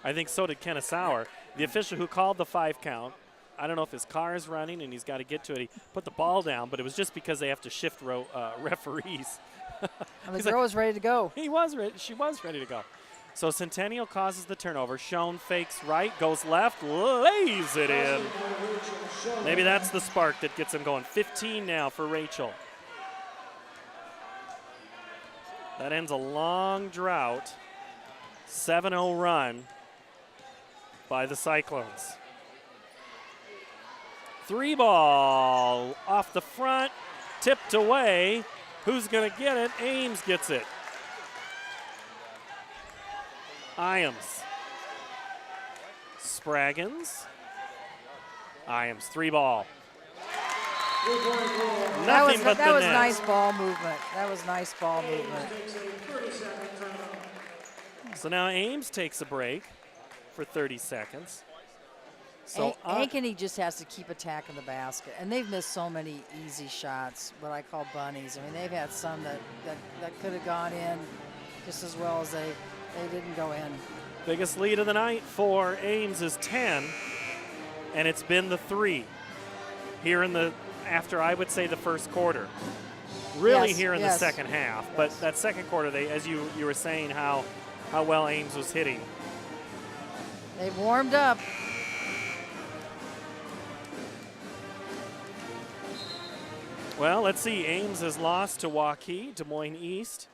I think so did Kennesaw. The official who called the 5 count, I don't know if his car is running and he's got to get to it. He put the ball down, but it was just because they have to shift referees. And the girl was ready to go. She was ready to go. So Centennial causes the turnover. Schoen fakes right, goes left, lays it in. Maybe that's the spark that gets him going. 15 now for Rachel. That ends a long drought. 7-0 run by the Cyclones. 3 ball off the front, tipped away. Who's going to get it? Ames gets it. Iams. Spraggins. Iams, 3 ball. Nothing but the that was net. nice ball movement. That was nice ball movement. So now Ames takes a break for 30 seconds. So Ankeny just has to keep attacking the basket, and they've missed so many easy shots, what I call bunnies. I mean, they've had some that could have gone in just as well as they didn't go in. Biggest lead of the night for Ames is 10, and it's been the 3 here after I would say the first quarter. Really here in the second half, but that second quarter, as you were saying how well Ames was hitting. They've warmed up. Well, let's see. Ames has lost to Waukee, Des Moines East,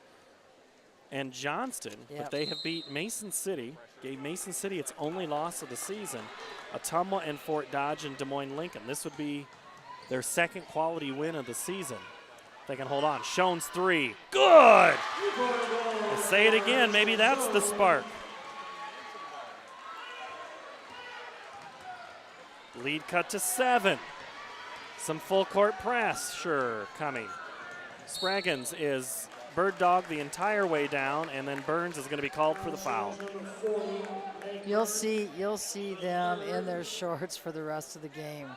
and Johnston, but they have beat Mason City. Gave Mason City its only loss of the season. Ottumwa and Fort Dodge and Des Moines Lincoln. This would be their second quality win of the season. They can hold on. Schoen's three. Good! I'll say it again. Maybe that's the spark. Lead cut to 7. Some full court press, sure, coming. Spraggins is bird dog the entire way down, and then Burns is going to be called for the foul. You'll see them in their shorts for the rest of the game.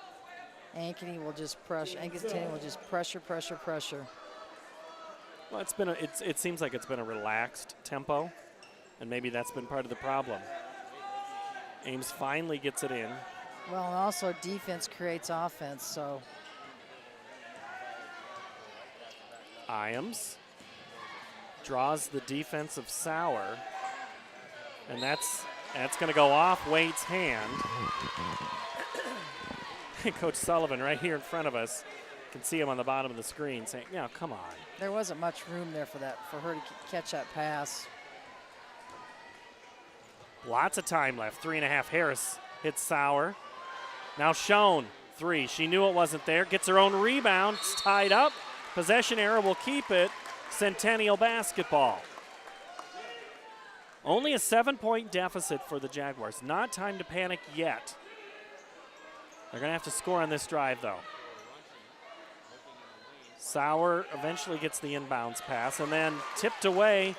Ankeny will just pressure. Ankeny will just pressure. Well, it seems like it's been a relaxed tempo, and maybe that's been part of the problem. Ames finally gets it in. Well, and also defense creates offense, so. Ames draws the defense of Sauer, and that's going to go off Waite's hand. Coach Sullivan right here in front of us, can see him on the bottom of the screen saying, "Yeah, come on." There wasn't much room there for her to catch that pass. Lots of time left. 3.5. Harris hits Sauer. Now Schoen, 3. She knew it wasn't there. Gets her own rebound. It's tied up. Possession error will keep it. Centennial basketball. Only a 7-point deficit for the Jaguars. Not time to panic yet. They're going to have to score on this drive, though. Sauer eventually gets the inbounds pass and then tipped away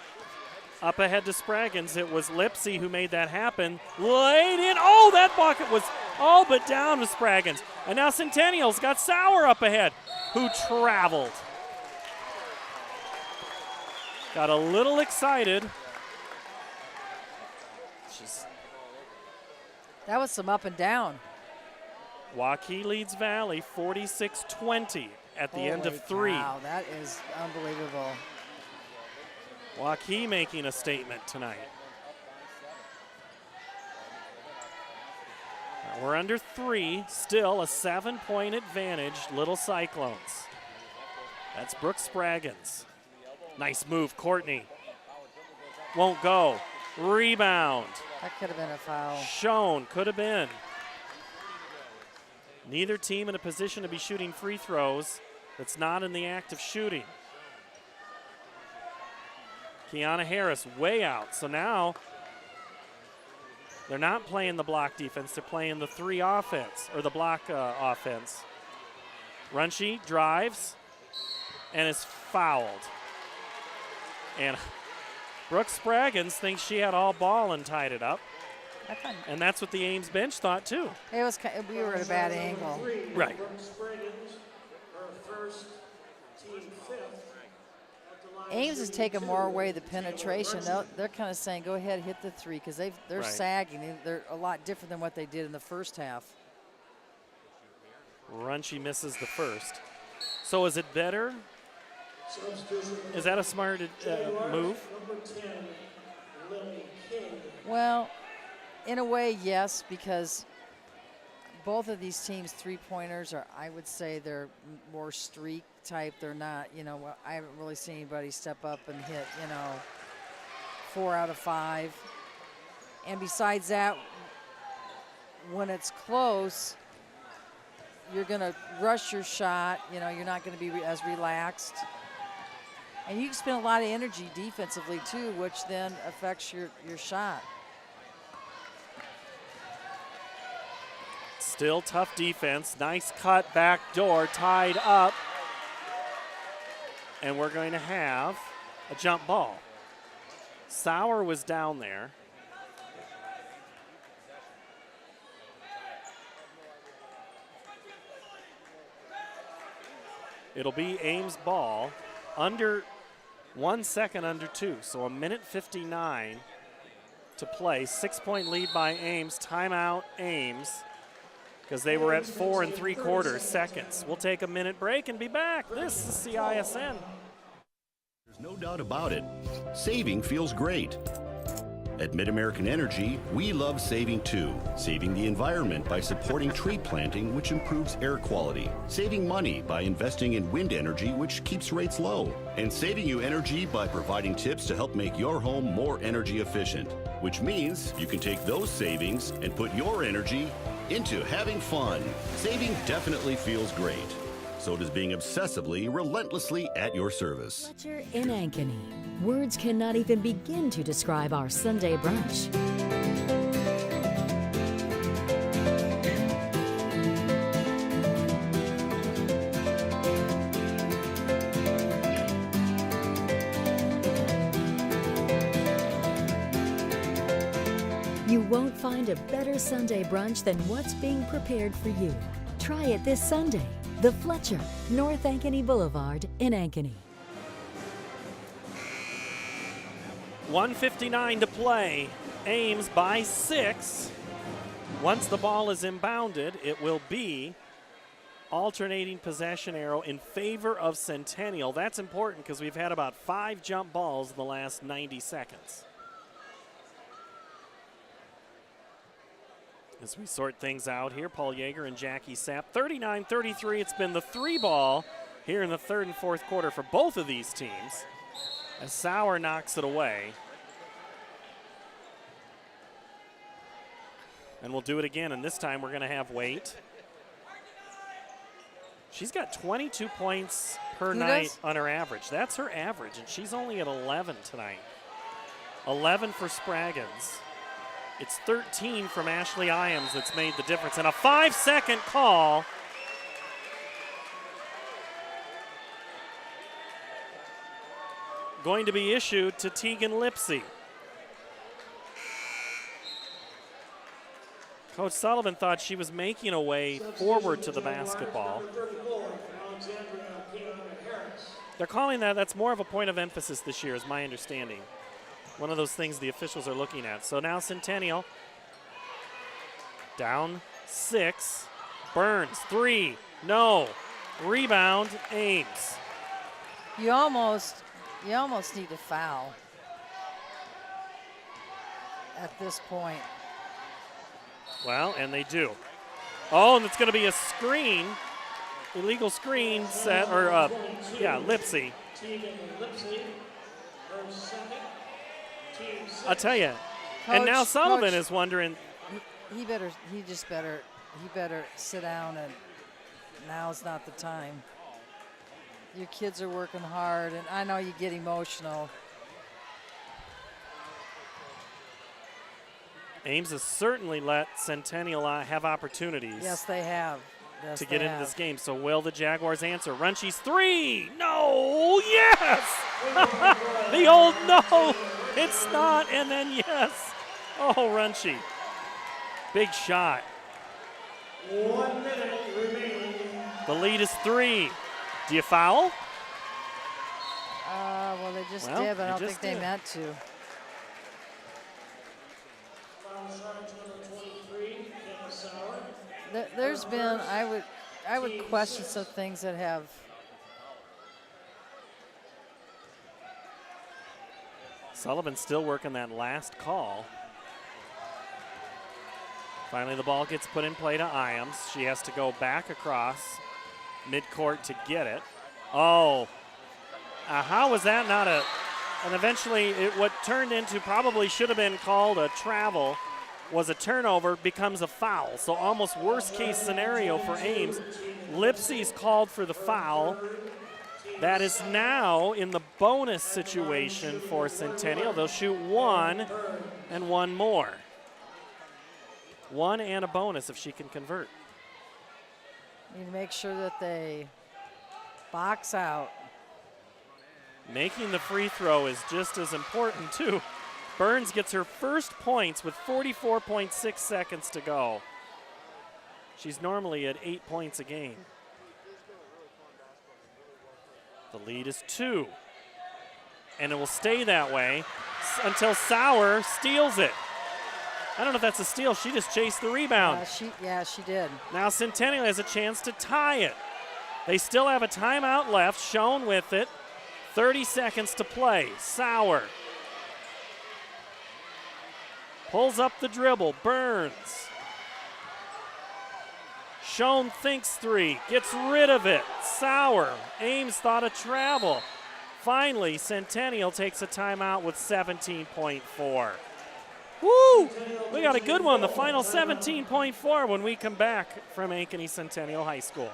up ahead to Spraggins. It was Lipsy who made that happen. Laid in. Oh, that bucket was all but down with Spraggins. And now Centennial's got Sauer up ahead, who traveled. Got a little excited. That was some up and down. Waukee leads Valley 46-20 at the end of 3. Wow, that is unbelievable. Waukee making a statement tonight. We're under 3, still a 7-point advantage, Little Cyclones. That's Brooke Spraggins. Nice move, Courtney. Won't go. Rebound. That could have been a foul. Schoen, could have been. Neither team in a position to be shooting free throws that's not in the act of shooting. Kiana Harris way out. So now they're not playing the block defense. They're playing the 3 offense, or the block offense. Runchie drives and is fouled. And Brooke Spraggins thinks she had all ball and tied it up. And that's what the Ames bench thought too. It was. We were at a bad angle. Right. Ames is taking more away the penetration. They're kind of saying, go ahead, hit the 3, because they're Right. sagging. They're a lot different than what they did in the first half. Runchie misses the first. So is it better? Is that a smart move? Well, in a way, yes, because both of these teams' 3-pointers are, I would say, they're more streak type. They're not, I haven't really seen anybody step up and hit, 4 out of 5. And besides that, when it's close, you're going to rush your shot. You're not going to be as relaxed. And you can spend a lot of energy defensively, too, which then affects your shot. Still tough defense. Nice cut back door, tied up. And we're going to have a jump ball. Sauer was down there. It'll be Ames ball under 1 second under 2. So a minute 59 to play. 6-point lead by Ames. Timeout Ames, because they were at 4 3/4 seconds. We'll take a minute break and be back. This is CISN. There's no doubt about it. Saving feels great. At Mid-American Energy, we love saving too. Saving the environment by supporting tree planting, which improves air quality. Saving money by investing in wind energy, which keeps rates low. And saving you energy by providing tips to help make your home more energy efficient. Which means you can take those savings and put your energy into having fun. Saving definitely feels great. So does being obsessively, relentlessly at your service. Fletcher in Ankeny. Words cannot even begin to describe our Sunday brunch. You won't find a better Sunday brunch than what's being prepared for you. Try it this Sunday. The Fletcher, North Ankeny Boulevard in Ankeny. 1:59 to play. Ames by 6. Once the ball is inbounded, it will be alternating possession arrow in favor of Centennial. That's important because we've had about 5 jump balls in the last 90 seconds. As we sort things out here, Paul Yeager and Jackie Sapp. 39-33, it's been the 3 ball here in the 3rd and 4th quarter for both of these teams, as Sauer knocks it away. And we'll do it again, and this time we're going to have Waite. She's got 22 points per night on her average. That's her average, and she's only at 11 tonight. 11 for Spraggins. It's 13 from Ashley Iams that's made the difference. And a 5-second call. Going to be issued to Tegan Lipsy. Coach Sullivan thought she was making a way forward to the basketball. They're calling that's more of a point of emphasis this year, is my understanding. One of those things the officials are looking at. So now Centennial down 6. Burns, 3, no. Rebound, Ames. You almost need to foul at this point. Well, and they do. Oh, and it's going to be a screen, illegal screen set, or Lipsy. I'll tell you. And now Sullivan is wondering. He better sit down, and now's not the time. Your kids are working hard, and I know you get emotional. Ames has certainly let Centennial have opportunities. Yes, they have. Yes, to get into this game. So will the Jaguars answer? Runchy's 3. No. Yes. The old no. It's not. And then yes. Oh, Runchy. Big shot. 1 minute remaining. The lead is 3. Do you foul? Well, they just did, but I don't think they meant to. There's been, I would question some things that have. Sullivan still working that last call. Finally, the ball gets put in play to Iams. She has to go back across midcourt to get it. Oh, how was that not a? And eventually, what turned into probably should have been called a travel was a turnover, becomes a foul. So almost worst case scenario for Ames. Lipsy's called for the foul. That is now in the bonus situation for Centennial. They'll shoot 1 and 1 more. 1 and a bonus if she can convert. You need to make sure that they box out. Making the free throw is just as important too. Burns gets her first points with 44.6 seconds to go. She's normally at 8 points a game. The lead is 2. And it will stay that way until Sauer steals it. I don't know if that's a steal. She just chased the rebound. She did. Now Centennial has a chance to tie it. They still have a timeout left. Schoen with it. 30 seconds to play. Sauer pulls up the dribble. Burns. Schoen thinks 3. Gets rid of it. Sauer. Ames thought a travel. Finally, Centennial takes a timeout with 17.4. Woo! We got a good one. The final 17.4 when we come back from Ankeny Centennial High School.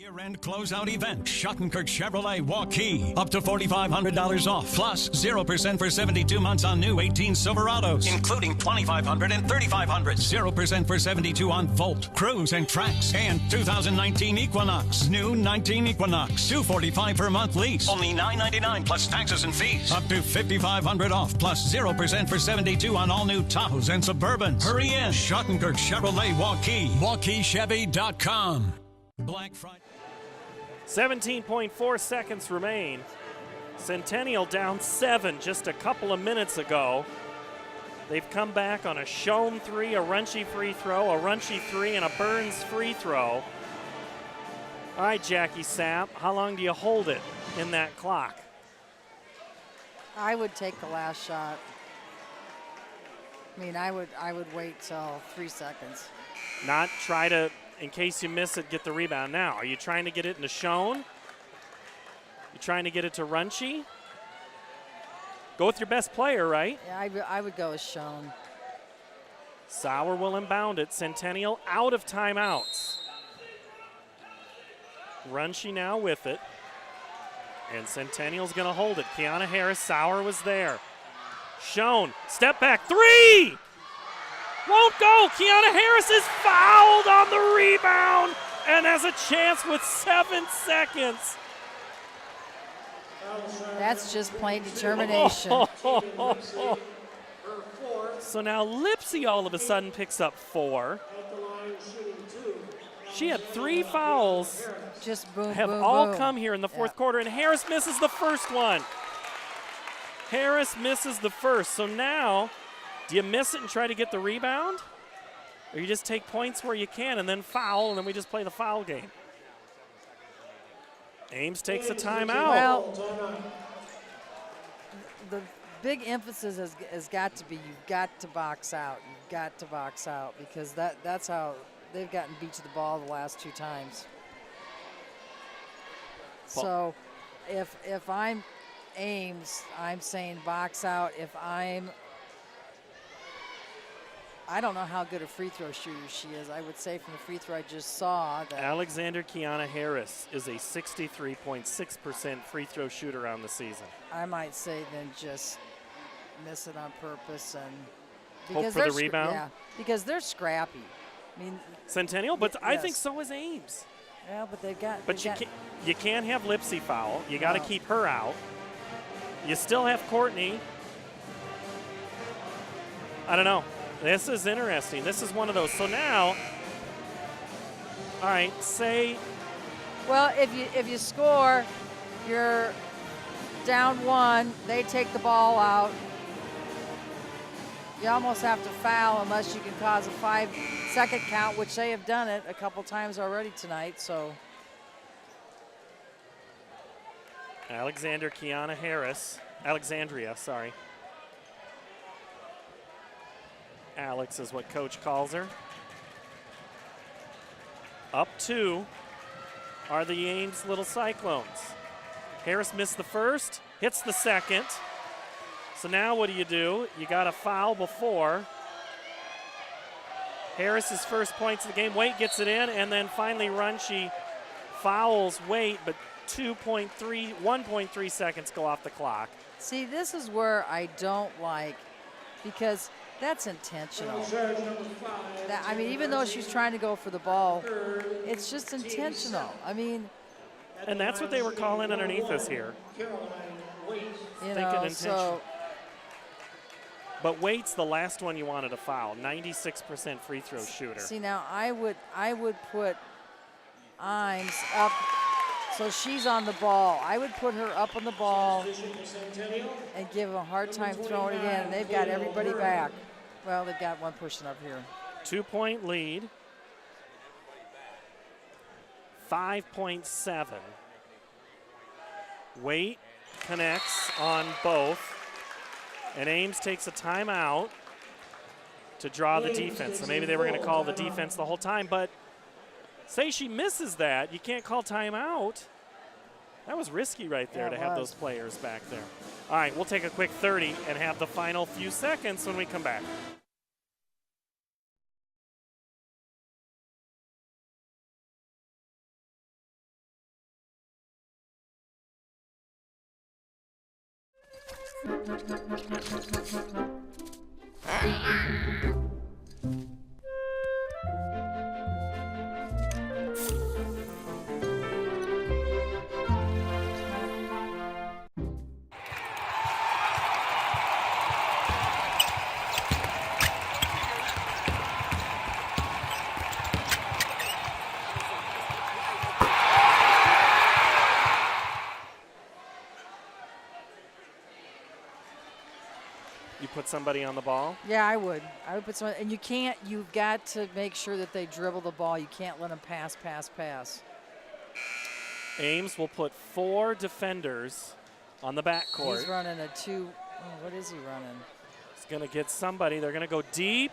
Year-end closeout event. Schottenkirk Chevrolet Waukee. Up to $4,500 off. Plus 0% for 72 months on new 18 Silverados. Including 2,500 and 3,500. 0% for 72 on Volt, Cruise, and Trax. And 2019 Equinox. New 19 Equinox. $245 per month lease. Only $999 plus taxes and fees. Up to $5,500 off. Plus 0% for 72 on all new Tahoes and Suburbans. Hurry in. Schottenkirk Chevrolet Waukee. WaukeeChevy.com. Black Friday. 17.4 seconds remain. Centennial down 7 just a couple of minutes ago. They've come back on a Schoen 3, a Runchie free throw, a Runchie 3, and a Burns free throw. All right, Jackie Sapp, how long do you hold it in that clock? I would take the last shot. I mean, I would wait till 3 seconds. Not try to, in case you miss it, get the rebound. Now, are you trying to get it into Schoen? You trying to get it to Runchie? Go with your best player, right? Yeah, I would go with Schoen. Sauer will inbound it. Centennial out of timeouts. Runchie now with it. And Centennial's going to hold it. Kiana Harris, Sauer was there. Schoen, step back, 3! Won't go. Kiana Harris is fouled on the rebound and has a chance with 7 seconds. That's just plain determination. So now Lipsy all of a sudden picks up 4. She had 3 fouls. Just boom, have boom, all boom. come here in the fourth quarter, and Harris misses the first one. Harris misses the first. So now, do you miss it and try to get the rebound? Or you just take points where you can and then foul, and then we just play the foul game? Ames takes a timeout. Well, the big emphasis has got to be you've got to box out. You've got to box out because that's how they've gotten beat to the ball the last 2 times. So if I'm Ames, I'm saying box out. If I don't know how good a free throw shooter she is. I would say from the free throw I just saw that Alexander Kiana Harris is a 63.6% free throw shooter on the season. I might say then just miss it on purpose and hope for the rebound. Yeah, because they're scrappy. I mean, Centennial, but I yes. think so is Ames. Yeah, but they've got. But you can't have Lipsy foul. You got to keep her out. You still have Courtney. I don't know. This is interesting. This is one of those. So now, all right, say. Well, if you score, you're down 1. They take the ball out. You almost have to foul unless you can cause a 5-second count, which they have done it a couple times already tonight. So. Alexandria, sorry. Alex is what coach calls her. Up 2 are the Ames Little Cyclones. Harris missed the first, hits the second. So now what do? You got a foul before. Harris's first points of the game. Waite gets it in, and then finally Runchie fouls Waite, but 1.3 seconds go off the clock. See, this is where I don't like, because that's intentional. I mean, even though she's trying to go for the ball, it's just intentional. I mean. And that's what they were calling underneath us here. You know, so. But Waite's the last one you wanted to foul, 96% free throw shooter. See, now I would put Ames up, so she's on the ball. I would put her up on the ball and give them a hard time throwing it in, and they've got everybody back. Well, they've got one person up here. 2-point lead. 5.7. Waite connects on both. And Ames takes a timeout to draw the defense. So maybe they were going to call the defense the whole time. But say she misses that, you can't call timeout. That was risky right there to have those players back there. All right, we'll take a quick 30 and have the final few seconds when we come back. You put somebody on the ball? Yeah, I would. I would put someone, and you've got to make sure that they dribble the ball. You can't let them pass. Ames will put 4 defenders on the backcourt. He's running a 2. Oh, what is he running? He's going to get somebody. They're going to go deep.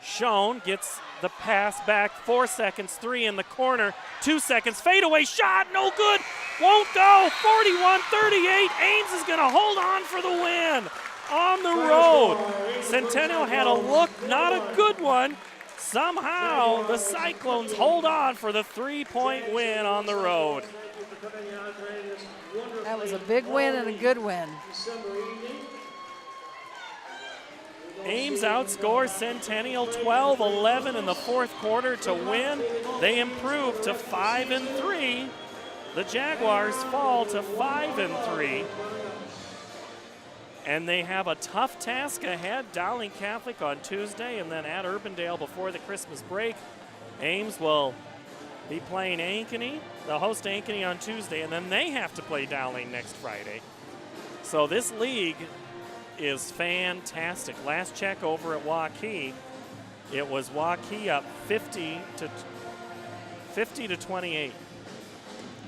Schoen gets the pass back. 4 seconds. 3 in the corner. 2 seconds. Fadeaway shot. No good. Won't go. 41-38. Ames is going to hold on for the win. On the road. Centennial had a look, not a good one. Somehow the Cyclones hold on for the 3-point win on the road. That was a big win and a good win. Ames outscores Centennial 12-11 in the fourth quarter to win. They improve to 5-3. The Jaguars fall to 5-3. And they have a tough task ahead. Dowling Catholic on Tuesday and then at Urbandale before the Christmas break. Ames will be playing Ankeny. They'll host Ankeny on Tuesday, and then they have to play Dowling next Friday. So this league is fantastic. Last check over at Waukee, it was Waukee up 50 to 28.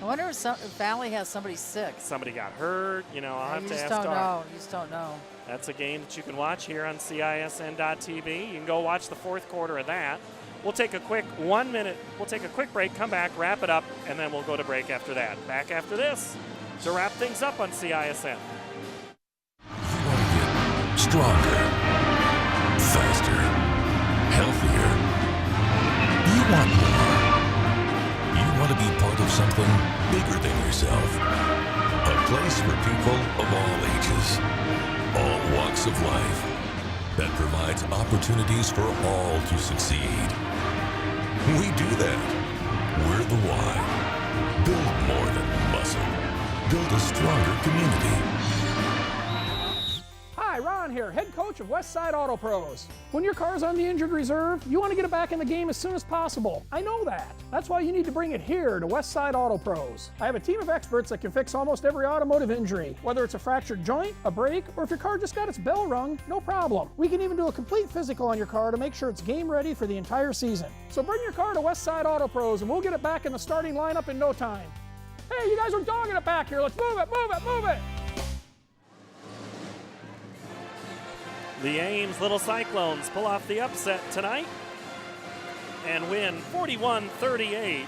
I wonder if Valley has somebody sick. Somebody got hurt. You know, I'll have to ask Doc. You just don't know. That's a game that you can watch here on CISN.tv. You can go watch the fourth quarter of that. We'll take a quick 1 minute. We'll take a quick break, come back, wrap it up, and then we'll go to break after that. Back after this to wrap things up on CISN. Stronger, faster, healthier. You want more. You want to be part of something bigger than yourself. A place for people of all ages, all walks of life, that provides opportunities for all to succeed. We do that. We're the why. Build more than muscle. Build a stronger community. Hi, Ron here, head coach of Westside Auto Pros. When your car's on the injured reserve, you want to get it back in the game as soon as possible. I know that. That's why you need to bring it here to Westside Auto Pros. I have a team of experts that can fix almost every automotive injury. Whether it's a fractured joint, a brake, or if your car just got its bell rung, no problem. We can even do a complete physical on your car to make sure it's game ready for the entire season. So bring your car to Westside Auto Pros and we'll get it back in the starting lineup in no time. Hey, you guys are dogging it back here. Let's move it, move it, move it. The Ames Little Cyclones pull off the upset tonight and win 41-38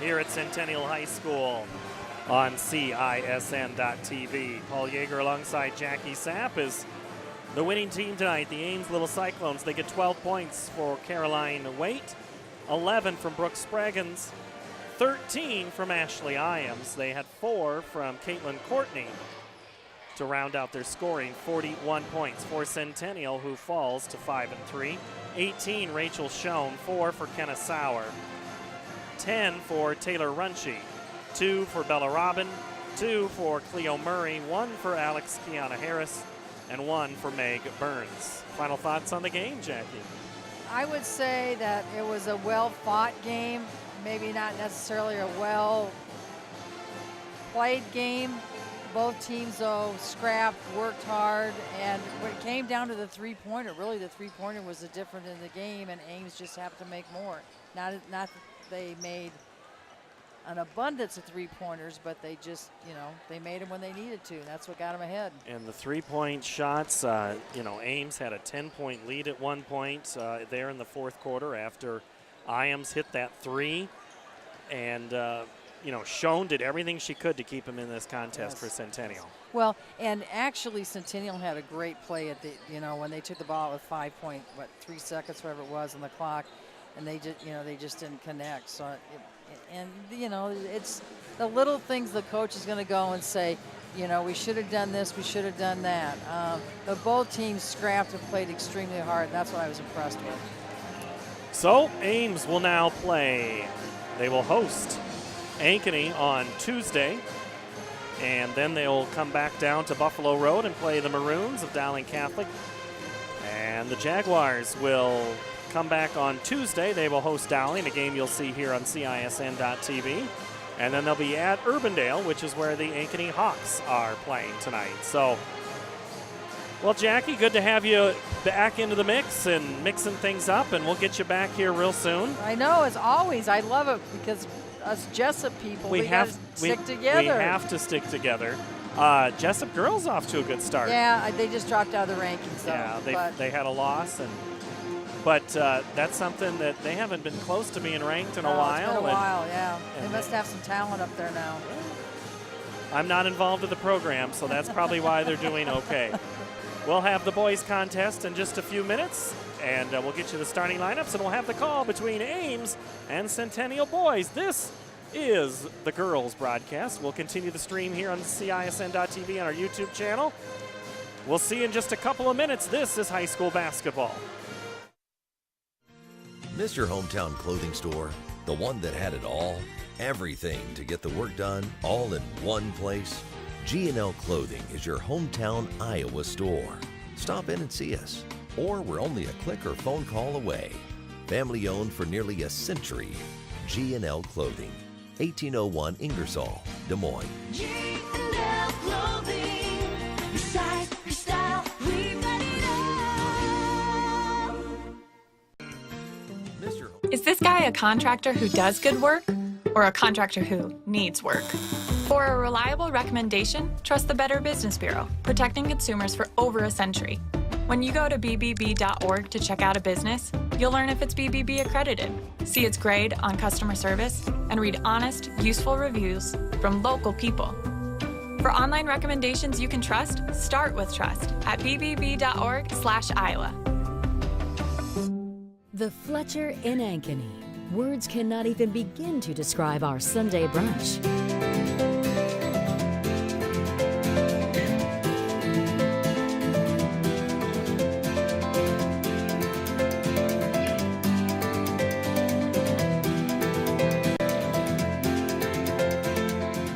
here at Centennial High School on CISN.tv. Paul Yeager alongside Jackie Sapp is the winning team tonight. The Ames Little Cyclones, they get 12 points for Caroline Waite, 11 from Brooke Spraggins, 13 from Ashley Iams. They had 4 from Caitlin Courtney to round out their scoring. 41 points for Centennial, who falls to 5-3. 18 Rachel Schoen, 4 for Kenna Sauer, 10 for Taylor Runchie, 2 for Bella Robin, 2 for Cleo Murray, 1 for Alex Kiana Harris, and 1 for Meg Burns. Final thoughts on the game, Jackie? I would say that it was a well-fought game, maybe not necessarily a well-played game. Both teams, though, scrapped, worked hard, and when it came down to the three-pointer, really the three-pointer was the difference in the game, and Ames just happened to make more. Not that they made an abundance of three-pointers, but they just, they made them when they needed to, and that's what got them ahead. And the three-point shots, Ames had a 10-point lead at one point there in the fourth quarter after Iams hit that three, and Schoen did everything she could to keep him in this contest for Centennial. Well, and actually Centennial had a great play at the, when they took the ball with 3 seconds, whatever it was on the clock, and they just didn't connect. So, it's the little things the coach is going to go and say, you know, we should have done this, we should have done that. But both teams scrapped and played extremely hard. And that's what I was impressed with. So Ames will now play. They will host Ankeny on Tuesday, and then they'll come back down to Buffalo Road and play the Maroons of Dowling Catholic. And the Jaguars will come back on Tuesday. They will host Dowling, a game you'll see here on CISN.TV. And then they'll be at Urbandale, which is where the Ankeny Hawks are playing tonight. So, well, Jackie, good to have you back into the mix and mixing things up, and we'll get you back here real soon. I know, as always. I love it because us Jessup people, we got to stick together. We have to stick together. Jessup girls off to a good start. Yeah, they just dropped out of the rankings, though. Yeah, they had a loss, but that's something that they haven't been close to being ranked in a while. It's been a while, yeah. They must have some talent up there now. I'm not involved in the program, so that's probably why they're doing okay. We'll have the boys contest in just a few minutes, and we'll get you the starting lineups, and we'll have the call between Ames and Centennial boys. This is the girls broadcast. We'll continue the stream here on CISN.TV on our YouTube channel. We'll see you in just a couple of minutes. This is high school basketball. Miss your hometown clothing store? The one that had it all? Everything to get the work done, all in one place? G&L Clothing is your hometown Iowa store. Stop in and see us. Or we're only a click or phone call away. Family owned for nearly a century. G&L Clothing, 1801 Ingersoll, Des Moines. G&L Clothing, your size, your style, we've got it all. Is this guy a contractor who does good work or a contractor who needs work? For a reliable recommendation, trust the Better Business Bureau, protecting consumers for over a century. When you go to bbb.org to check out a business, you'll learn if it's BBB accredited, see its grade on customer service, and read honest, useful reviews from local people. For online recommendations you can trust, start with trust at bbb.org/Iowa. The Fletcher in Ankeny. Words cannot even begin to describe our Sunday brunch.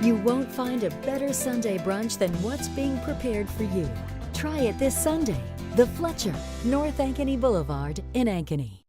You won't find a better Sunday brunch than what's being prepared for you. Try it this Sunday. The Fletcher, North Ankeny Boulevard in Ankeny.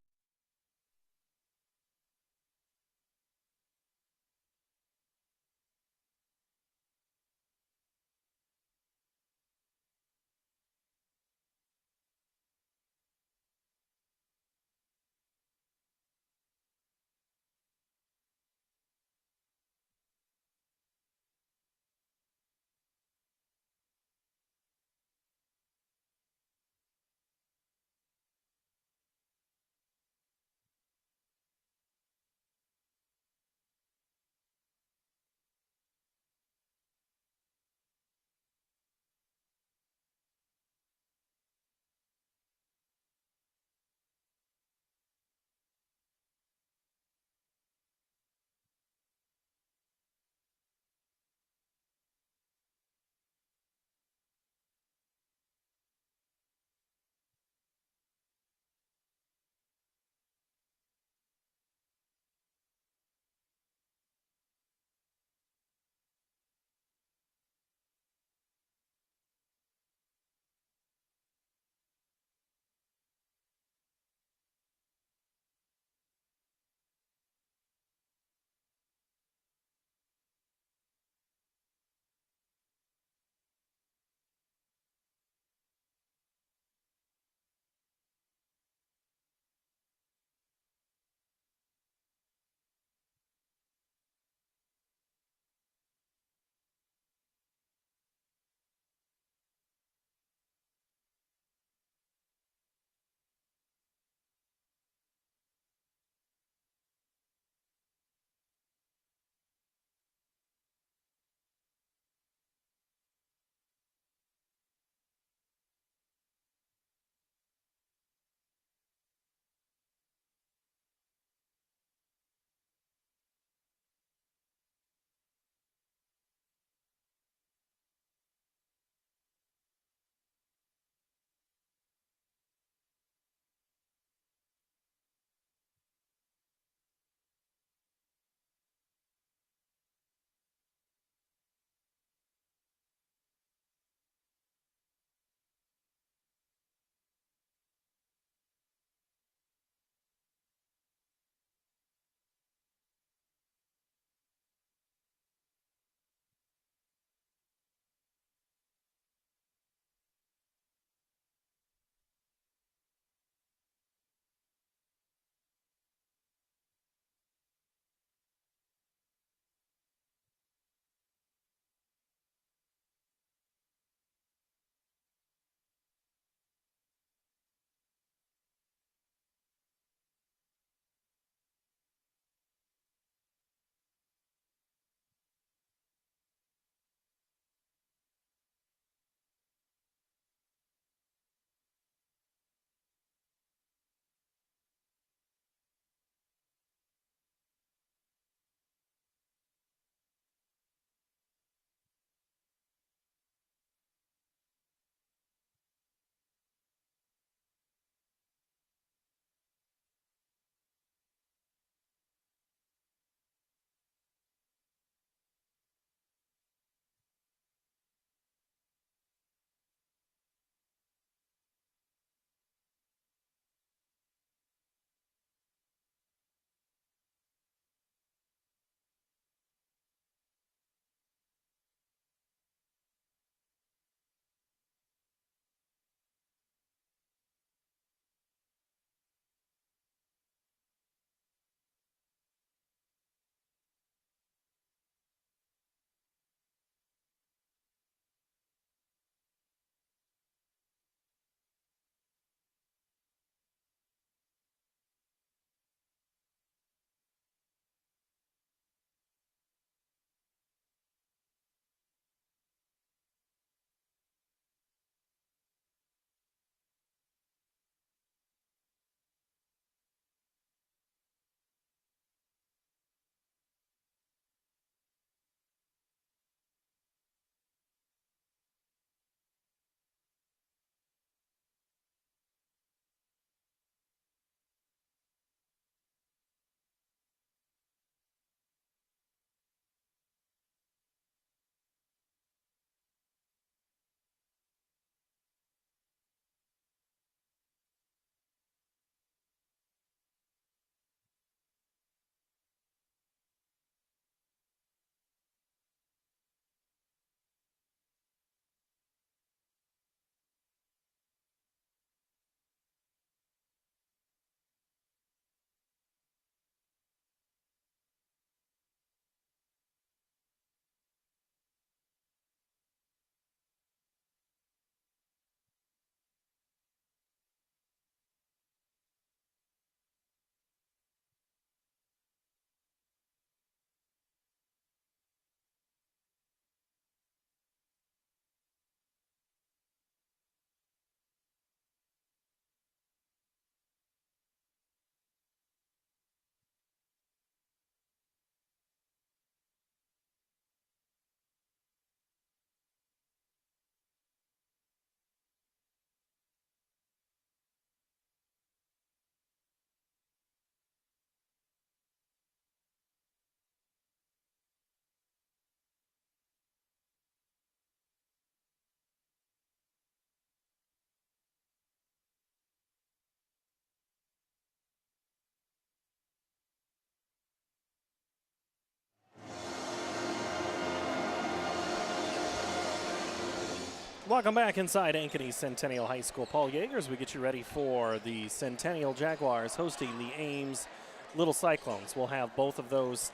Welcome back inside Ankeny Centennial High School. Paul Yeager, as we get you ready for the Centennial Jaguars hosting the Ames Little Cyclones. We'll have both of those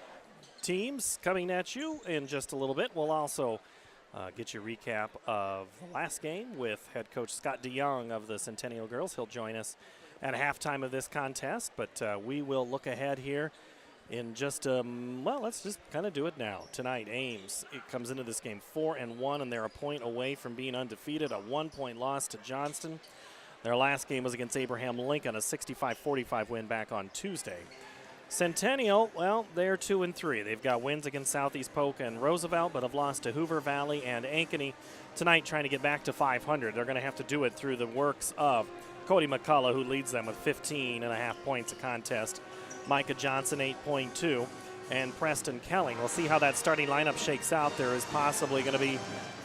teams coming at you in just a little bit. We'll also get you a recap of the last game with head coach Scott DeYoung of the Centennial Girls. He'll join us at halftime of this contest, but we will look ahead here in just, well, let's just kind of do it now. Tonight, Ames, it comes into this game 4-1, and they're a point away from being undefeated. A 1-point loss to Johnston. Their last game was against Abraham Lincoln, a 65-45 win back on Tuesday. Centennial, well, they're 2-3. They've got wins against Southeast Polk and Roosevelt, but have lost to Hoover Valley and Ankeny tonight, trying to get back to 500. They're going to have to do it through the works of Cody McCullough, who leads them with 15.5 points a contest. Micah Johnson, 8.2, and Preston Kelling. We'll see how that starting lineup shakes out. There is possibly going to be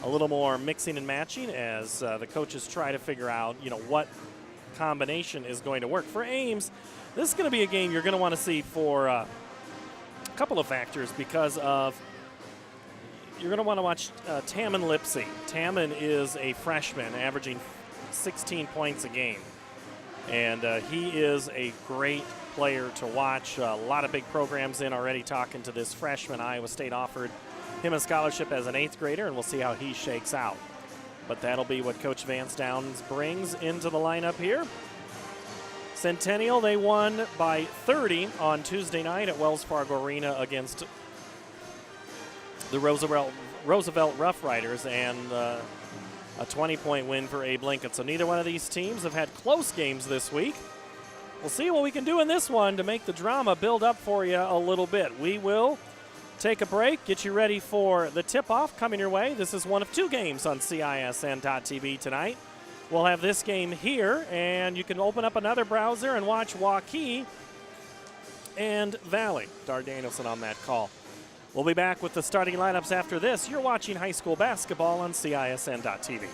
a little more mixing and matching as the coaches try to figure out, what combination is going to work. For Ames, this is going to be a game you're going to want to see for a couple of factors because of you're going to want to watch Tammon Lipsy. Tammon is a freshman averaging 16 points a game, and he is a great player to watch. A lot of big programs in already talking to this freshman. Iowa State offered him a scholarship as an 8th grader, and we'll see how he shakes out. But that'll be what Coach Vance Downs brings into the lineup here. Centennial, they won by 30 on Tuesday night at Wells Fargo Arena against the Roosevelt Rough Riders, and a 20-point win for Abe Lincoln. So neither one of these teams have had close games this week. We'll see what we can do in this one to make the drama build up for you a little bit. We will take a break, get you ready for the tip-off coming your way. This is one of 2 games on CISN.TV tonight. We'll have this game here, and you can open up another browser and watch Waukee and Valley. Dar Danielson on that call. We'll be back with the starting lineups after this. You're watching high school basketball on CISN.TV.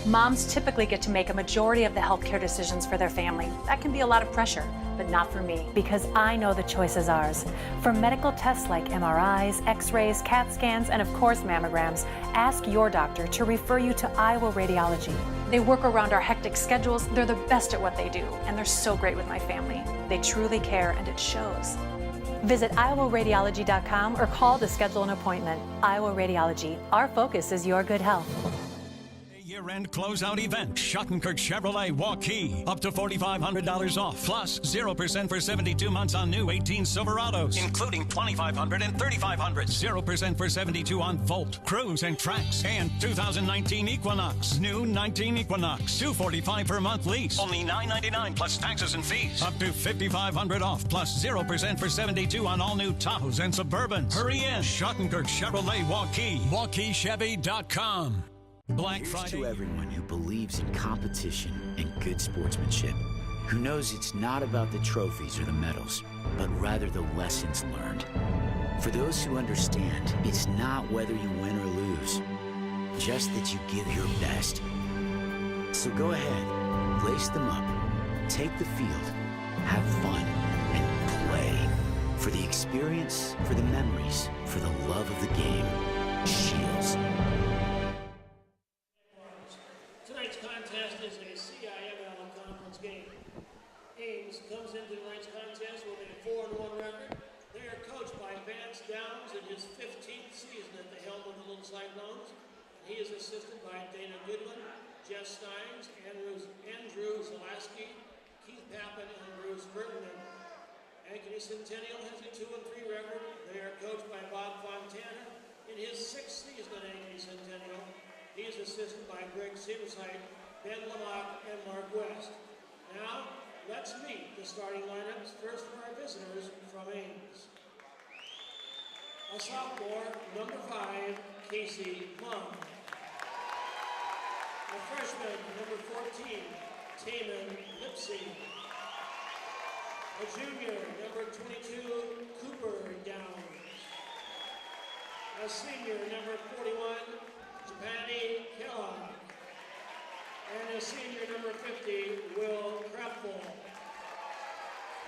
Moms typically get to make a majority of the healthcare decisions for their family. That can be a lot of pressure, but not for me, because I know the choice is ours. For medical tests like MRIs, X-rays, CAT scans, and of course mammograms, ask your doctor to refer you to Iowa Radiology. They work around our hectic schedules, they're the best at what they do, and they're so great with my family. They truly care, and it shows. Visit iowaradiology.com or call to schedule an appointment. Iowa Radiology, our focus is your good health. Year-end closeout event. Schottenkirk Chevrolet Waukee. Up to $4,500 off. Plus 0% for 72 months on new 18 Silverados. Including $2,500 and $3,500. 0% for 72 on Volt, Cruise, and Trax. And 2019 Equinox. New 19 Equinox. $245 per month lease. Only $999 plus taxes and fees. Up to $5,500 off. Plus 0% for 72 on all new Tahoes and Suburbans. Hurry in. Schottenkirk Chevrolet Waukee. WaukeeChevy.com. Black Friday. Here's to everyone who believes in competition and good sportsmanship, who knows it's not about the trophies or the medals, but rather the lessons learned. For those who understand, it's not whether you win or lose, just that you give your best. So go ahead, lace them up, take the field, have fun, and play. For the experience, for the memories, for the love of the game. Shields. Tonight's contest is a CIML conference game. Ames comes into tonight's contest with a 4-1 record. They are coached by Vance Downs in his 15th season at the helm of the Little Cyclones. And he is assisted by Dana Goodwin, Jess Steins, Andrew Zalaski, Keith Pappen, and Bruce Burton. Ankeny Centennial has a 2-3 record. They are coached by Bob Fontana in his 6th season at Ankeny Centennial. He is assisted by Greg Severside, Ben Lamont, and Mark West. Now, let's meet the starting lineups. First for our visitors from Ames. A sophomore, number 5, Casey Plum. A freshman, number 14, Taman Lipsy. A junior, number 22, Cooper Downs. A senior, number 41, Japani Kellogg. A and his senior number 50, Will Krapfel.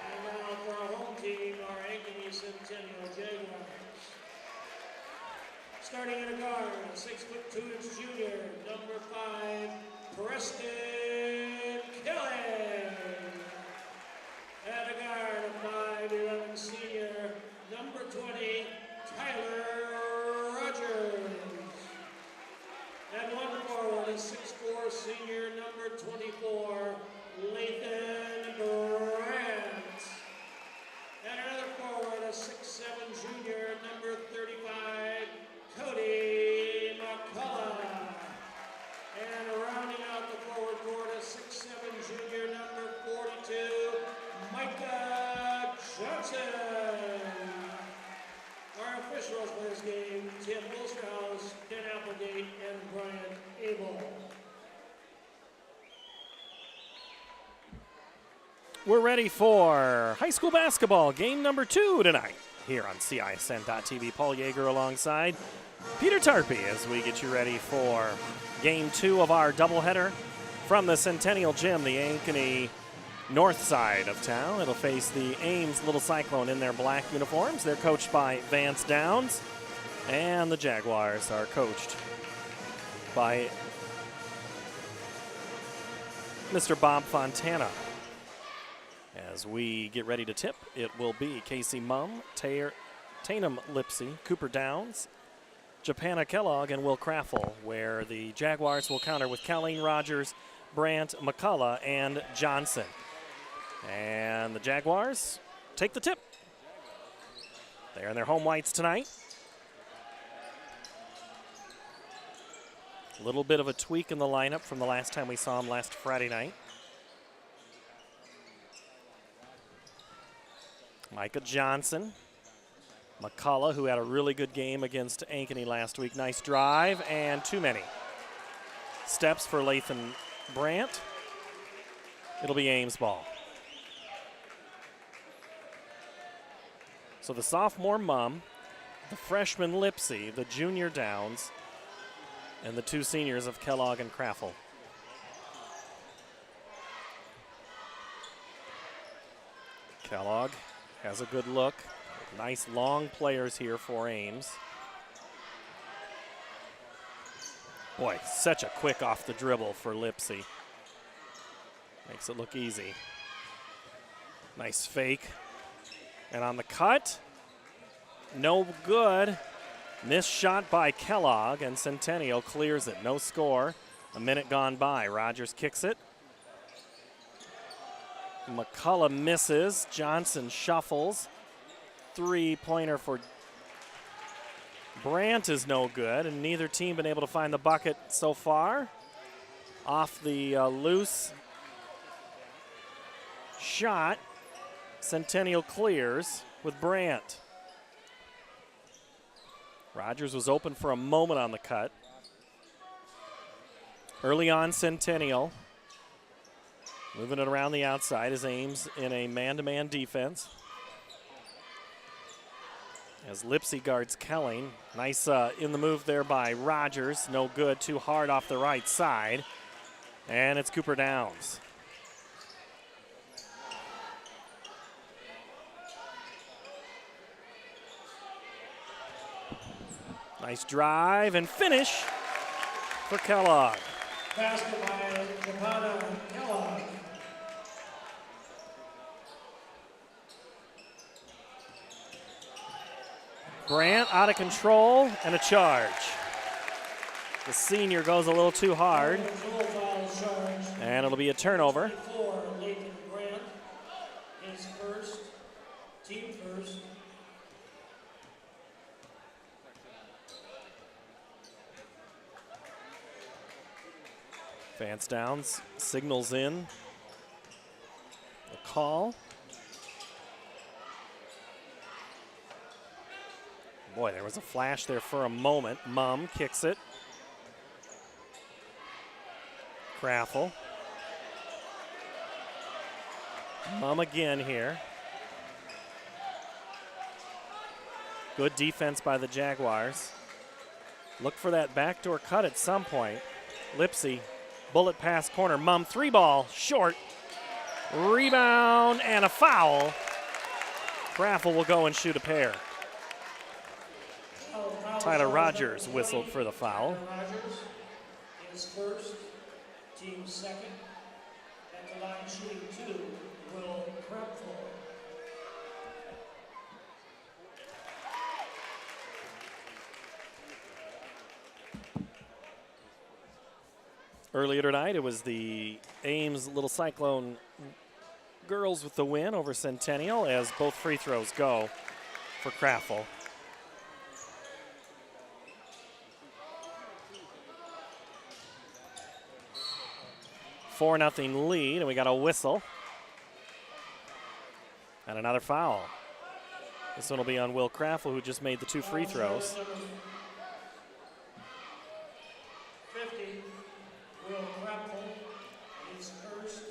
And now for our home team, our Ankeny Centennial Jaguars. Starting in a guard, 6'2" junior, number 5, Preston Kelly. At a guard, a 5'11" senior, number 20, Tyler Rogers. And one forward, a 6'4" senior, number 24, Lathan Brandt. And another forward, a 6'7" junior, number 35, Cody McCullough. And rounding out the forward court, a 6'7" junior, number 42, Micah Johnson. Our officials for this game, Tim Wilsterhouse, Ken Applegate, and Brian Abel. We're ready for high school basketball, game number 2 tonight here on CISN.TV. Paul Yeager alongside Peter Tarpey as we get you ready for game 2 of our doubleheader from the Centennial Gym, the Ankeny north side of town. It'll face the Ames Little Cyclone in their black uniforms. They're coached by Vance Downs, and the Jaguars are coached by Mr. Bob Fontana. As we get ready to tip, it will be Casey Mumm, Tatum Lipsey, Cooper Downs, Japana Kellogg, and Will Kraffel, where the Jaguars will counter with Colleen Rogers, Brandt, McCullough, and Johnson. And the Jaguars take the tip. They're in their home whites tonight. A little bit of a tweak in the lineup from the last time we saw them last Friday night. Micah Johnson, McCullough, who had a really good game against Ankeny last week. Nice drive, and too many steps for Lathan Brandt. It'll be Ames ball. So the sophomore Mumm, the freshman Lipsey, the junior Downs, and the 2 seniors of Kellogg and Kraffel. Kellogg has a good look. Nice long players here for Ames. Boy, such a quick off the dribble for Lipsey. Makes it look easy. Nice fake. And on the cut, no good. Missed shot by Kellogg, and Centennial clears it. No score. A minute gone by. Rogers kicks it. McCullough misses. Johnson shuffles. 3-pointer for Brandt is no good, and neither team been able to find the bucket so far. Off the loose shot, Centennial clears with Brandt. Rogers was open for a moment on the cut. Early on, Centennial moving it around the outside as Ames in a man-to-man defense. As Lipsey guards Kelling. Nice in the move there by Rogers. No good, too hard off the right side. And it's Cooper Downs. Nice drive and finish for Kellogg. Basket by Japana Kellogg. Brandt out of control and a charge. The senior goes a little too hard. And it'll be a turnover. Brandt, his first, team first. Vance Downs signals in the call. Boy, there was a flash there for a moment. Mumm kicks it. Kraffel. Mumm again here. Good defense by the Jaguars. Look for that backdoor cut at some point. Lipsey Bullet pass corner. Mum, 3-ball, short. Rebound and a foul. Graffel will go and shoot a pair. Tyler Rogers whistled for the foul. Rogers is first, team second. At the line shooting 2, Will Krepfel. Earlier tonight, it was the Ames Little Cyclone girls with the win over Centennial as both free throws go for Kraffel. "4-0 lead, and we got a whistle. And another foul. This one will be on Will Kraffel, who just made the 2 free throws. 50, Will Krepfel is first,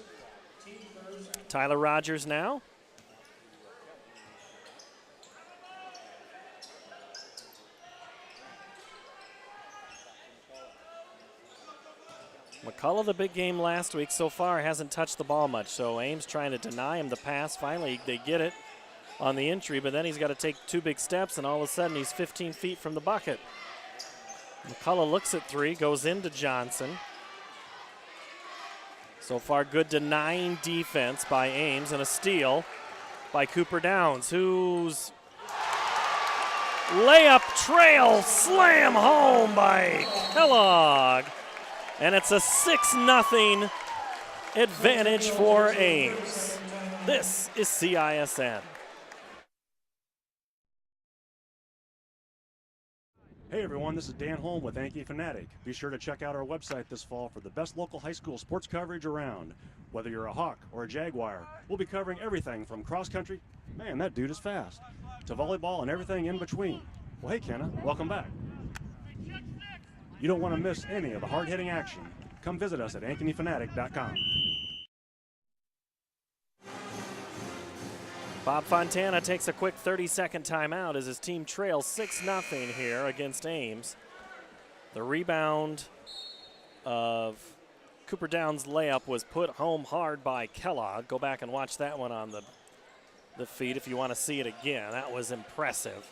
team first. Tyler Rogers now. McCullough, the big game last week so far, hasn't touched the ball much, so Ames trying to deny him the pass. Finally, they get it on the entry, but then he's got to take 2 big steps, and all of a sudden he's 15 feet from the bucket. McCullough looks at 3, goes into Johnson. So far, good denying defense by Ames, and a steal by Cooper Downs, whose layup trail slam home by Kellogg. And it's a 6-0 advantage for Ames. This is CISN. Hey everyone, this is Dan Holm with Ankeny Fanatic. Be sure to check out our website this fall for the best local high school sports coverage around. Whether you're a Hawk or a Jaguar, we'll be covering everything from cross country, man that dude is fast, to volleyball and everything in between. Well hey Kenna, welcome back. You don't want to miss any of the hard-hitting action. Come visit us at AnkenyFanatic.com. Bob Fontana takes a quick 30-second timeout as his team trails 6-0 here against Ames. The rebound of Cooper Downs' layup was put home hard by Kellogg. Go back and watch that one on the feed if you want to see it again. That was impressive.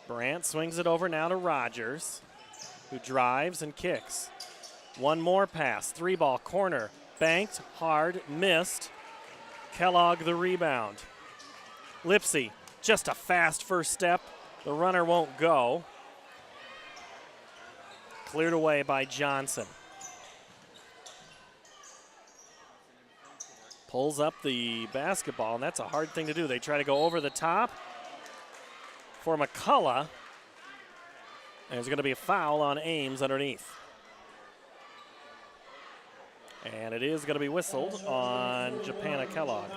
Brandt swings it over now to Rogers, who drives and kicks. One more pass, 3-ball corner, banked, hard, missed. Kellogg the rebound. Lipsy, just a fast first step. The runner won't go. Cleared away by Johnson. Pulls up the basketball, and that's a hard thing to do. They try to go over the top for McCullough. And there's going to be a foul on Ames underneath. And it is going to be whistled on Japana Kellogg.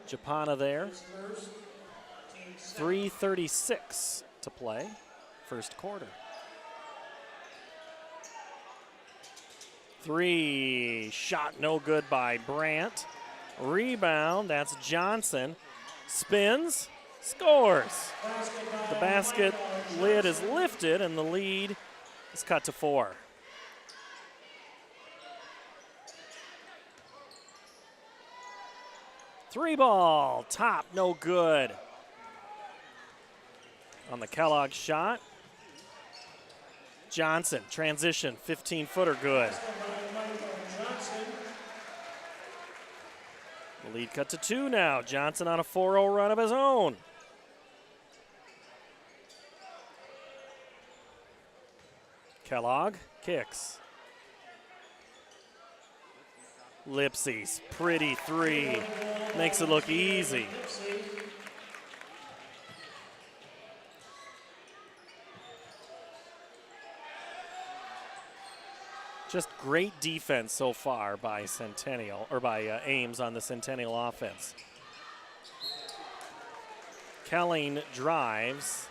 Japana there. 3:36 to play, first quarter. 3, shot no good by Brandt. Rebound, that's Johnson. Spins, scores. The basket lid is lifted and the lead is cut to 4. Three-ball, top, no good. On the Kellogg shot. Johnson, transition, 15-footer, good. The lead cut to 2 now. Johnson on a 4-0 run of his own. Kellogg kicks. Lipsy's pretty 3. Makes it look easy. Just great defense so far by Centennial, or by Ames on the Centennial offense. Kelling drives.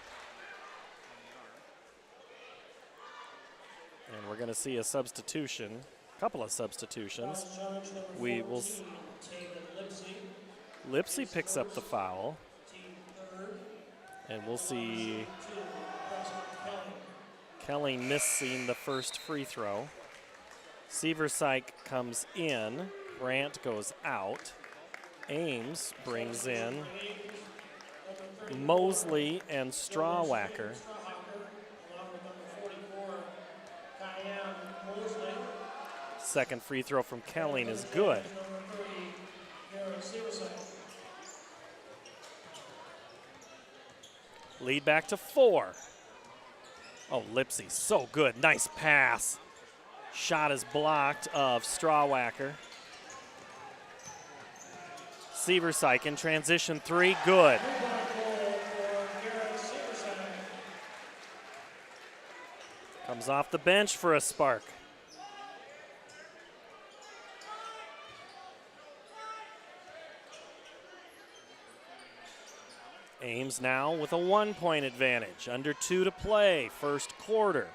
And we're going to see a substitution, a couple of substitutions. We will. Lipsy picks up the foul. And we'll see Kelly missing the first free throw. Seversyke comes in. Brandt goes out. Ames brings in Mosley and Strawwacker. Second free throw from Kelling is good. Lead back to 4. Oh, Lipsy, so good. Nice pass. Shot is blocked of Strawwacker. Seversyke in transition 3, good. Comes off the bench for a spark. Ames now with a 1-point advantage. Under 2 to play, first quarter.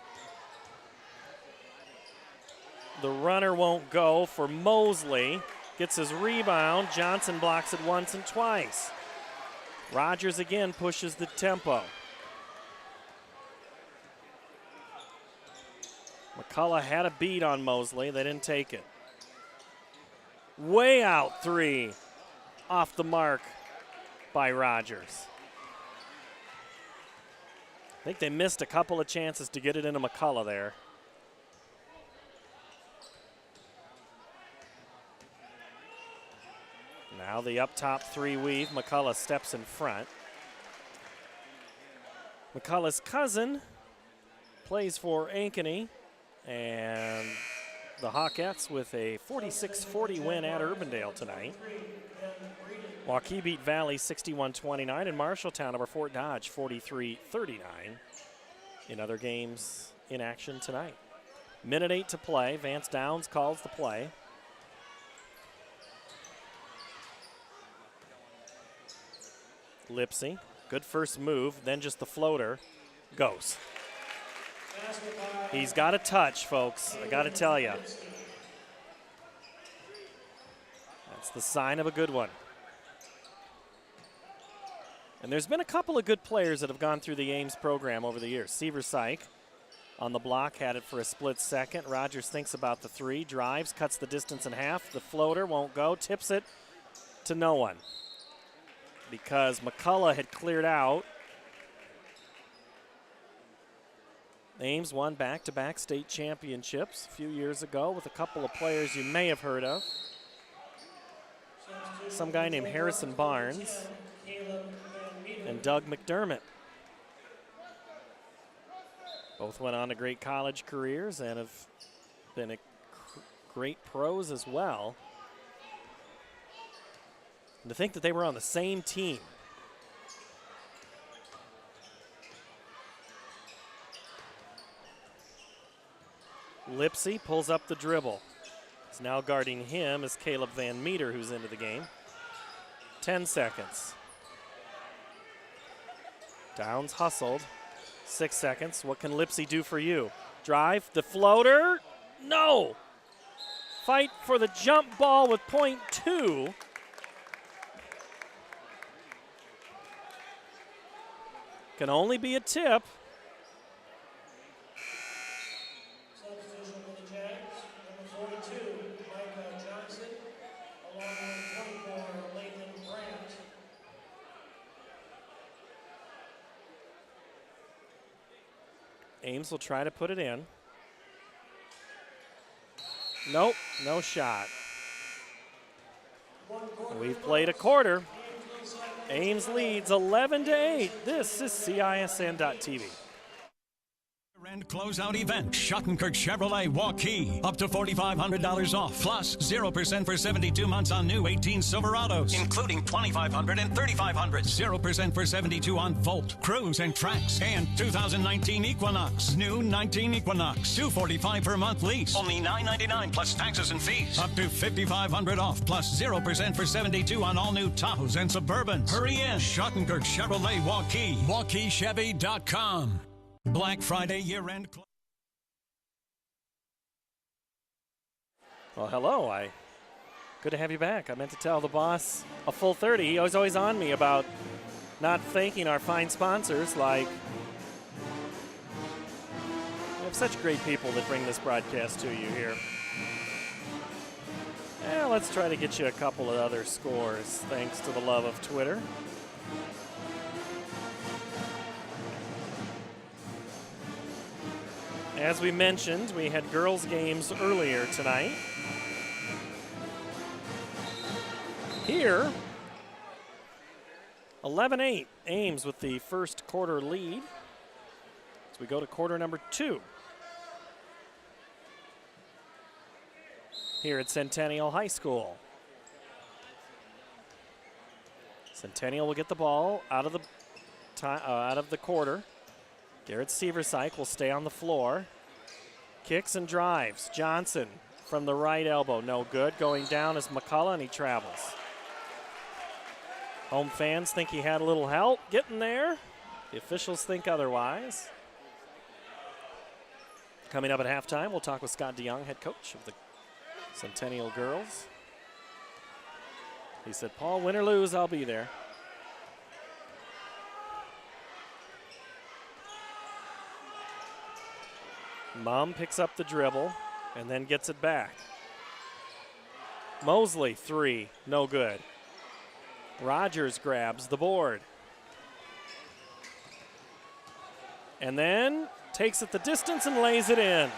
The runner won't go for Mosley. Gets his rebound. Johnson blocks it once and twice. Rogers again pushes the tempo. McCullough had a beat on Mosley. They didn't take it. Way out 3. Off the mark by Rogers. I think they missed a couple of chances to get it into McCullough there. Now the up top 3 weave. McCullough steps in front. McCullough's cousin plays for Ankeny, and the Hawkettes with a 46-40 win at Urbandale tonight. Waukee beat Valley 61-29, and Marshalltown over Fort Dodge 43-39 in other games in action tonight. Minute 8 to play. Vance Downs calls the play. Lipsy, good first move, then just the floater, goes. He's got a touch, folks, I gotta tell you. That's the sign of a good one. And there's been a couple of good players that have gone through the Ames program over the years. Seversyke on the block, had it for a split second. Rogers thinks about the 3, drives, cuts the distance in half. The floater won't go, tips it to no one, because McCullough had cleared out. Ames won back-to-back state championships a few years ago with a couple of players you may have heard of. Some guy named Harrison Barnes and Doug McDermott. Both went on to great college careers and have been great pros as well. And to think that they were on the same team. Lipsy pulls up the dribble. He's now guarding him is Caleb Van Meter, who's into the game. 10 seconds. Downs hustled. 6 seconds. What can Lipsy do for you? Drive, the floater. No! Fight for the jump ball with .2. Can only be a tip. Substitution for the Jags, number 42, Mike Johnson, along with 24, Lathan Brandt. Ames will try to put it in. Nope, no shot. We've played a quarter. Ames leads 11-8. This is CISN.TV. Year-end closeout event. Schottenkirk Chevrolet Waukee. Up to $4,500 off. Plus 0% for 72 months on new 18 Silverados. Including $2,500 and $3,500. 0% for 72 on Volt, Cruise, and Trax. And 2019 Equinox. New 19 Equinox. $245 per month lease. Only $999 plus taxes and fees. Up to $5,500 off. Plus 0% for 72 on all new Tahoes and Suburbans. Hurry in. Schottenkirk Chevrolet Waukee. WaukeeChevy.com. Black Friday year-end. Well, hello. Good to have you back. I meant to tell the boss a full 30. He was always on me about not thanking our fine sponsors like such great people that bring this broadcast to you here. Let's try to get you a couple of other scores, thanks to the love of Twitter. As we mentioned, we had girls' games earlier tonight. Here, 11-8, Ames with the first quarter lead as we go to quarter number 2. Here at Centennial High School. Centennial will get the ball out of the quarter. Garrett Seversyke will stay on the floor. Kicks and drives. Johnson from the right elbow, no good. Going down is McCullough, and he travels. Home fans think he had a little help getting there. The officials think otherwise. Coming up at halftime, we'll talk with Scott DeYoung, head coach of the Centennial girls. He said, Paul, win or lose, I'll be there. Mum picks up the dribble and then gets it back. Mosley, 3, no good. Rogers grabs the board. And then takes it the distance and lays it in.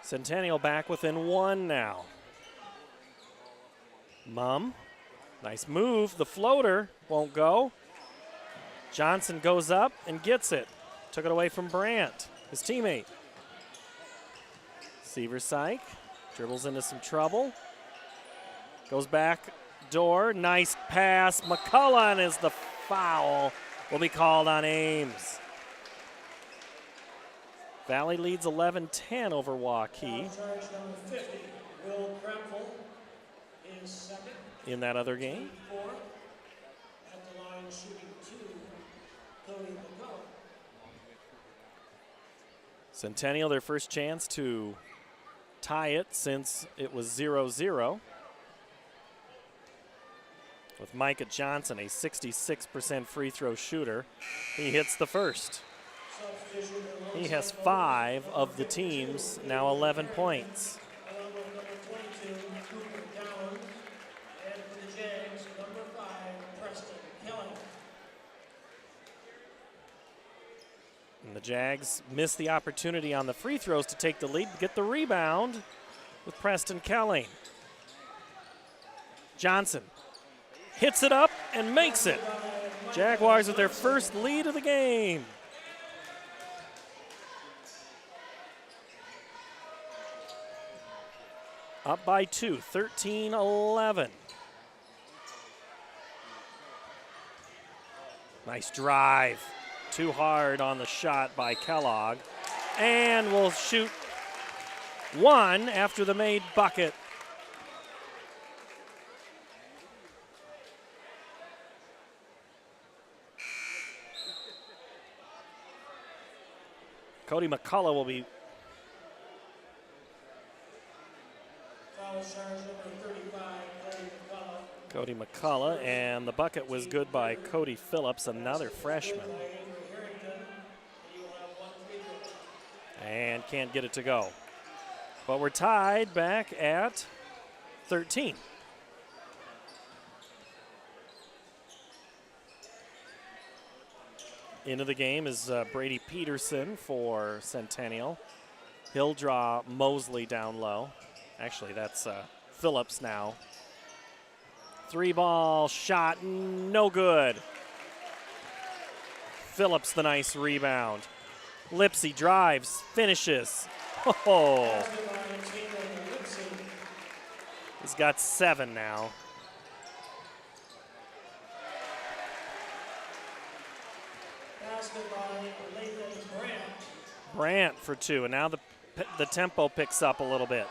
Centennial back within 1 now. Mum, nice move. The floater won't go. Johnson goes up and gets it. Took it away from Brandt, his teammate. Seversyke dribbles into some trouble. Goes back door. Nice pass. McCullough is the foul. Will be called on Ames. Valley leads 11-10 over Waukee. In that other game. Centennial, their first chance to tie it since it was 0-0. With Micah Johnson, a 66% free throw shooter. He hits the first. He has 5 of the team's now 11 points. And the Jags miss the opportunity on the free throws to take the lead, get the rebound with Preston Kelling. Johnson hits it up and makes it. Jaguars with their first lead of the game. Up by 2, 13-11. Nice drive. Too hard on the shot by Kellogg. And will shoot 1 after the made bucket. Cody McCullough will be Cody McCullough, and the bucket was good by Cody Phillips, another freshman. And can't get it to go. But we're tied back at 13. Into the game is Brady Peterson for Centennial. He'll draw Mosley down low. Actually, that's Phillips now. 3-ball shot, no good. Phillips the nice rebound. Lipsy drives, finishes. Oh. He's got 7 now. Brandt for 2, and now the tempo picks up a little bit.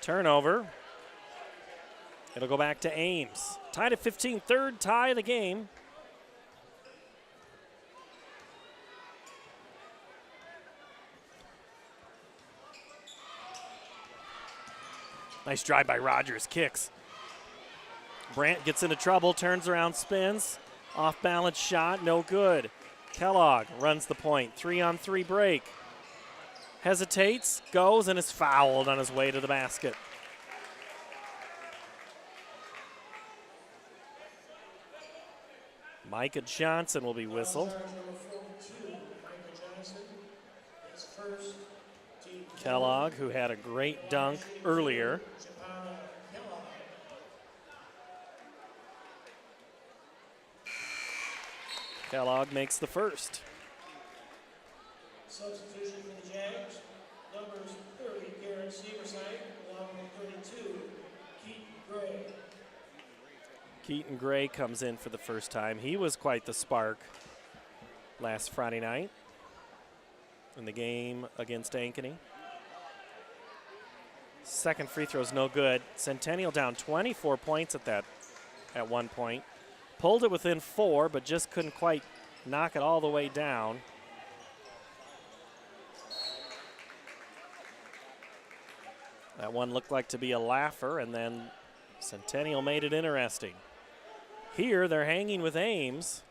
Turnover. It'll go back to Ames. Tied at 15, third tie of the game. Nice drive by Rogers, kicks. Brandt gets into trouble, turns around, spins. Off balance shot, no good. Kellogg runs the point, 3-on-3 break. Hesitates, goes, and is fouled on his way to the basket. Micah Johnson will be whistled. Kellogg, who had a great dunk earlier. Kellogg makes the first. Substitution for the Jags, numbers 30, Garrett Severside, along with 32, Keaton Gray. Keaton Gray comes in for the first time. He was quite the spark last Friday night in the game against Ankeny. Second free throw is no good. Centennial down 24 points at one point. Pulled it within 4, but just couldn't quite knock it all the way down. That one looked like to be a laugher, and then Centennial made it interesting. Here, they're hanging with Ames.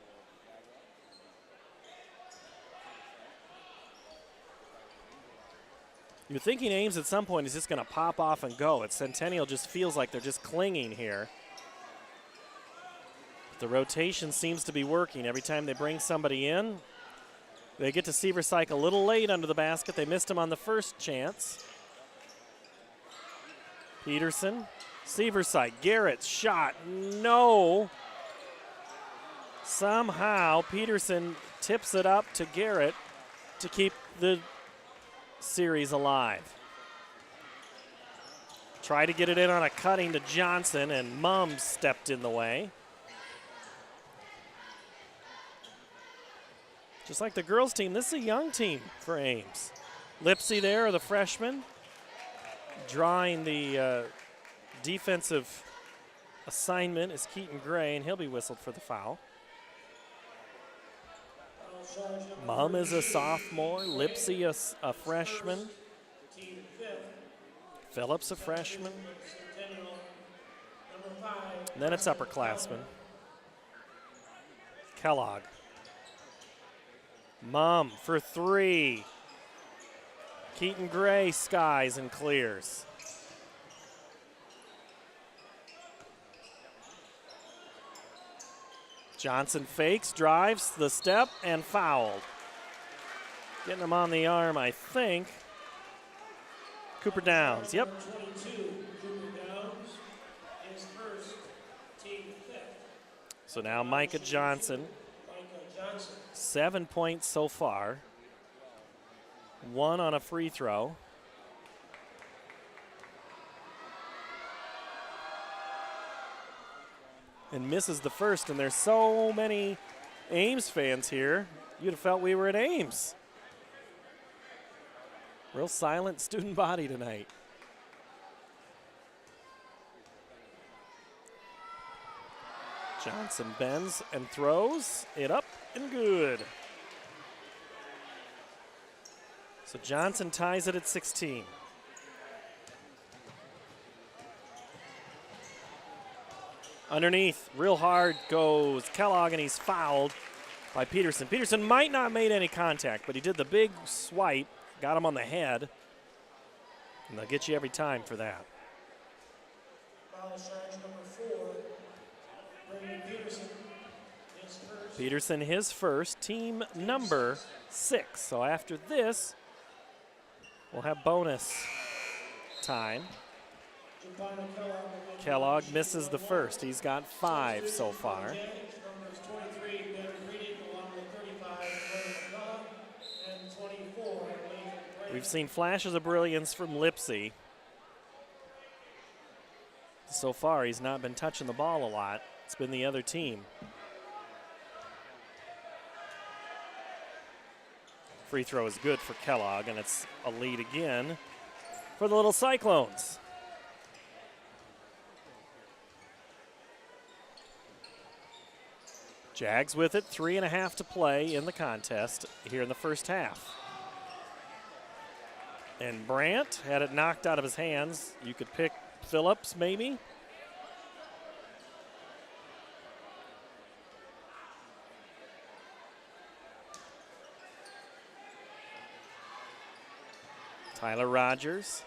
You're thinking Ames at some point is just going to pop off and go. At Centennial just feels like they're just clinging here. The rotation seems to be working. Every time they bring somebody in, they get to Severside a little late under the basket. They missed him on the first chance. Peterson, Severside, Garrett's shot, no. Somehow Peterson tips it up to Garrett to keep the series alive. Try to get it in on a cutting to Johnson, and Mum stepped in the way. Just like the girls' team, this is a young team for Ames. Lipsy there, the freshman, drawing the defensive assignment is Keaton Gray, and he'll be whistled for the foul. Mum is a sophomore, Lipsy a freshman, Phillips a freshman, and then it's upperclassmen. Kellogg. Mum for 3. Keaton Gray skies and clears. Johnson fakes, drives the step, and fouled. Getting him on the arm, I think. Cooper Downs, yep. So now Micah Johnson. 7 points so far. 1 on a free throw. And misses the first, and there's so many Ames fans here. You'd have felt we were at Ames. Real silent student body tonight. Johnson bends and throws it up and good. So Johnson ties it at 16. Underneath, real hard goes Kellogg, and he's fouled by Peterson. Peterson might not have made any contact, but he did the big swipe, got him on the head, and they'll get you every time for that. Foul charge number 4, Brandon Peterson, his first. Peterson, his first, team number 6. So after this, we'll have bonus time. Kellogg misses the first. He's got 5 so far. We've seen flashes of brilliance from Lipsy. So far, he's not been touching the ball a lot. It's been the other team. Free throw is good for Kellogg, and it's a lead again for the Little Cyclones. Jags with it, 3.5 to play in the contest here in the first half. And Brandt had it knocked out of his hands. You could pick Phillips, maybe. Tyler Rogers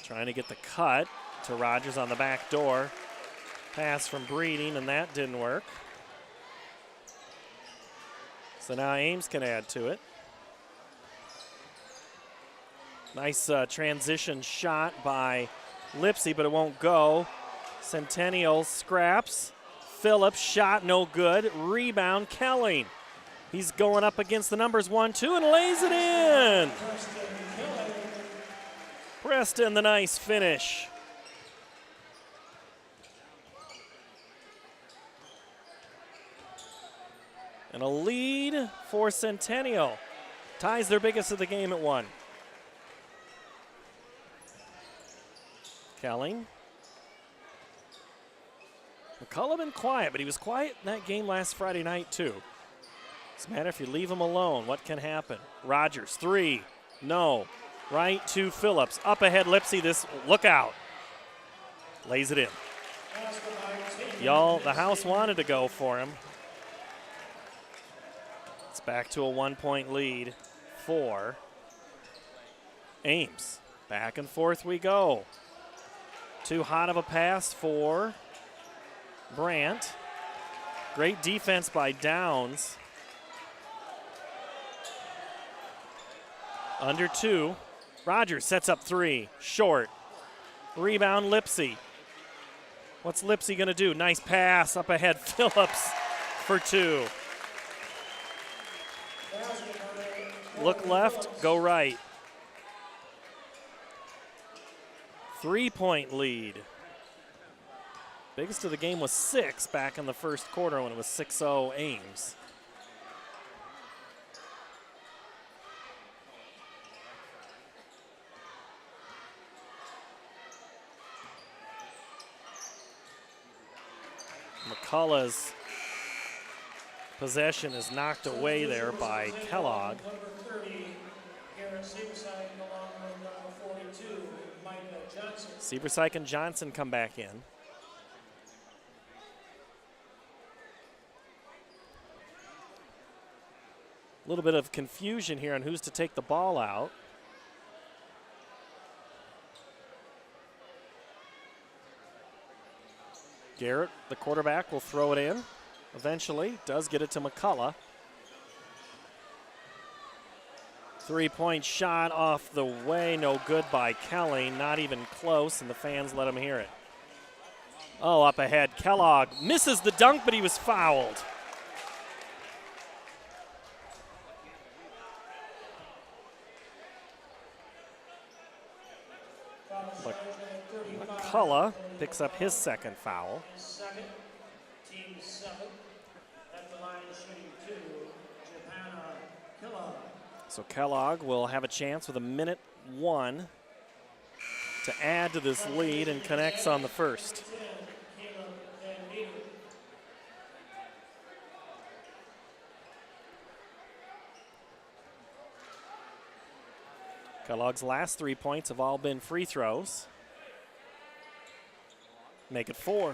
trying to get the cut to Rogers on the back door. Pass from Breeding, and that didn't work. So now Ames can add to it. Nice transition shot by Lipsy, but it won't go. Centennial scraps. Phillips shot no good. Rebound Kelly. He's going up against the numbers 1-2 and lays it in. Preston, the nice finish. And a lead for Centennial. Ties their biggest of the game at 1. Kelling. McCullough been quiet, but he was quiet in that game last Friday night too. Doesn't matter if you leave him alone, what can happen? Rogers, 3, no. Right to Phillips, up ahead Lipsy, this, look out. Lays it in. Y'all, the house wanted to go for him. It's back to a 1-point lead for Ames. Back and forth we go. Too hot of a pass for Brandt. Great defense by Downs. Under 2. Rogers sets up 3. Short. Rebound Lipsy. What's Lipsy going to do? Nice pass up ahead. Phillips for 2. Look left, go right. 3-point lead. Biggest of the game was 6 back in the first quarter when it was 6-0 Ames. McCullough's possession is knocked away there by Kellogg. Sebersyke and Johnson come back in. A little bit of confusion here on who's to take the ball out. Garrett, the quarterback, will throw it in. Eventually, does get it to McCullough. 3-point shot off the way, no good by Kelly, not even close, and the fans let him hear it. Oh, up ahead, Kellogg misses the dunk, but he was fouled. McCullough picks up his second foul. Team 7 at the line shooting 2, Johanna Kellogg. So Kellogg will have a chance with a minute 1 to add to this lead and connects on the first. Kellogg's last 3 points have all been free throws. Make it 4.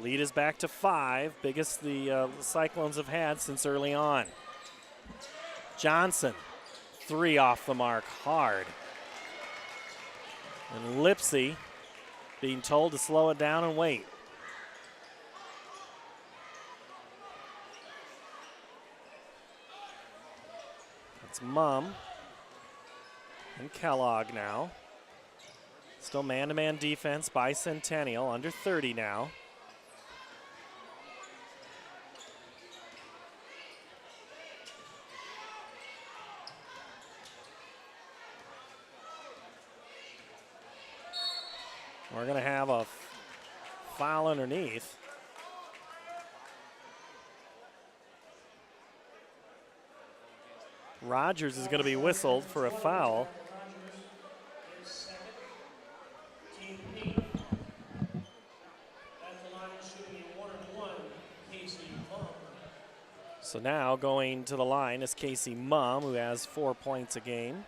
Lead is back to 5, biggest the Cyclones have had since early on. Johnson, 3 off the mark, hard. And Lipsy being told to slow it down and wait. It's Mum and Kellogg now. Still man-to-man defense by Centennial, under 30 now. We're going to have a foul underneath. Rogers is going to be whistled for a foul. So now going to the line is Casey Mumm, who has 4 points a game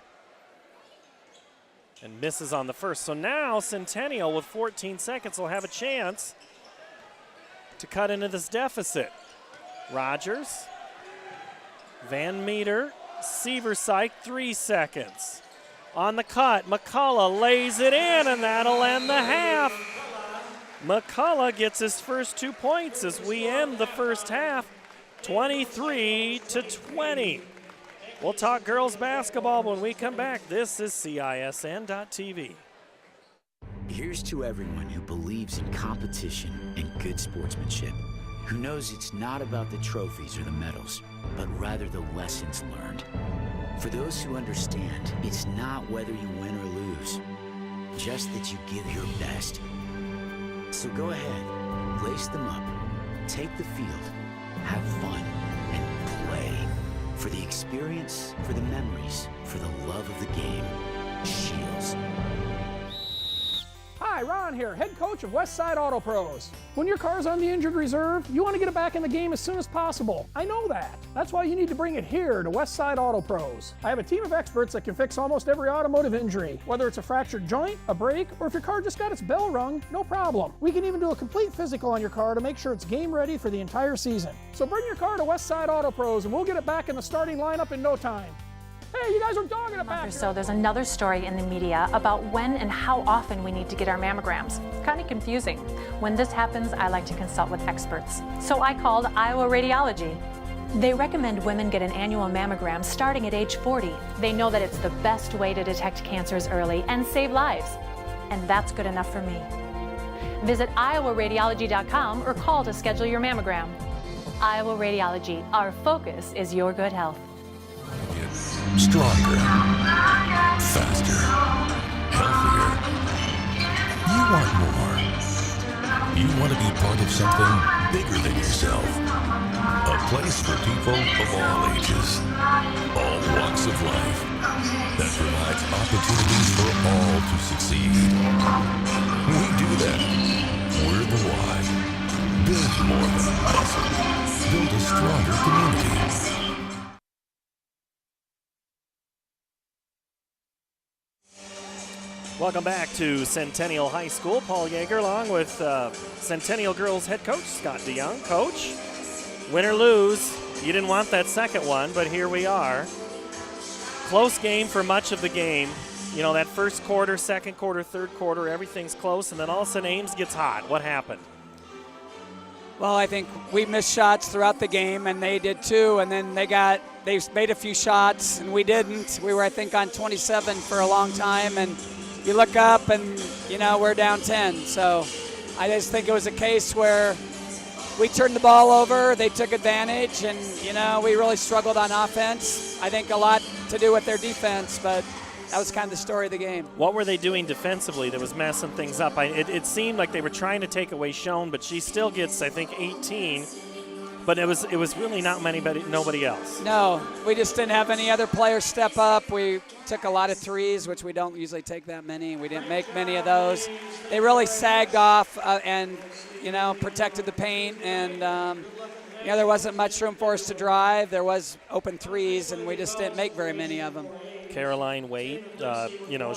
and misses on the first. So now Centennial with 14 seconds will have a chance to cut into this deficit. Rogers, Van Meter, Seversike, 3 seconds. On the cut, McCullough lays it in, and that'll end the half. McCullough gets his first 2 points as we end the first half, 23-20. We'll talk girls basketball when we come back. This is CISN.TV. Here's to everyone who believes in competition and good sportsmanship, who knows it's not about the trophies or the medals, but rather the lessons learned. For those who understand, it's not whether you win or lose, just that you give your best. So go ahead, lace them up, take the field, have fun, and play. For the experience, for the memories, for the love of the game. Shields. Hi, Ron here, head coach of Westside Auto Pros. When your car's on the injured reserve, you want to get it back in the game as soon as possible. I know that. That's why you need to bring it here to Westside Auto Pros. I have a team of experts that can fix almost every automotive injury. Whether it's a fractured joint, a brake, or if your car just got its bell rung, no problem. We can even do a complete physical on your car to make sure it's game ready for the entire season. So bring your car to Westside Auto Pros and we'll get it back in the starting lineup in no time. Hey, you guys are dogging it back. So there's another story in the media about when and how often we need to get our mammograms. Kind of confusing. When this happens, I like to consult with experts. So I called Iowa Radiology. They recommend women get an annual mammogram starting at age 40. They know that it's the best way to detect cancers early and save lives. And that's good enough for me. Visit iowaradiology.com or call to schedule your mammogram. Iowa Radiology, our focus is your good health. Stronger, faster, healthier. You want more. You want to be part of something bigger than yourself. A place for people of all ages, all walks of life, that provides opportunities for all to succeed. We do that. We're the why. Build more than hustle. Build a stronger community. Welcome back to Centennial High School. Paul Yeager along with Centennial girls head coach Scott DeYoung. Coach, win or lose, you didn't want that second one, but here we are. Close game for much of the game. You know, that first quarter, second quarter, third quarter, everything's close, and then all of a sudden Ames gets hot. What happened? Well, I think we missed shots throughout the game, and they did too, and then they made a few shots, and we didn't. We were, I think, on 27 for a long time, and you look up and, you know, we're down 10. So I just think it was a case where we turned the ball over, they took advantage, and, you know, we really struggled on offense. I think a lot to do with their defense, but that was kind of the story of the game. What were they doing defensively that was messing things up? It seemed like they were trying to take away Schoen, but she still gets, I think, 18. But it was really not nobody else. No, we just didn't have any other players step up. We took a lot of threes, which we don't usually take that many. We didn't make many of those. They really sagged off and, you know, protected the paint. And, you know, there wasn't much room for us to drive. There was open threes, and we just didn't make very many of them. Caroline Waite, you know,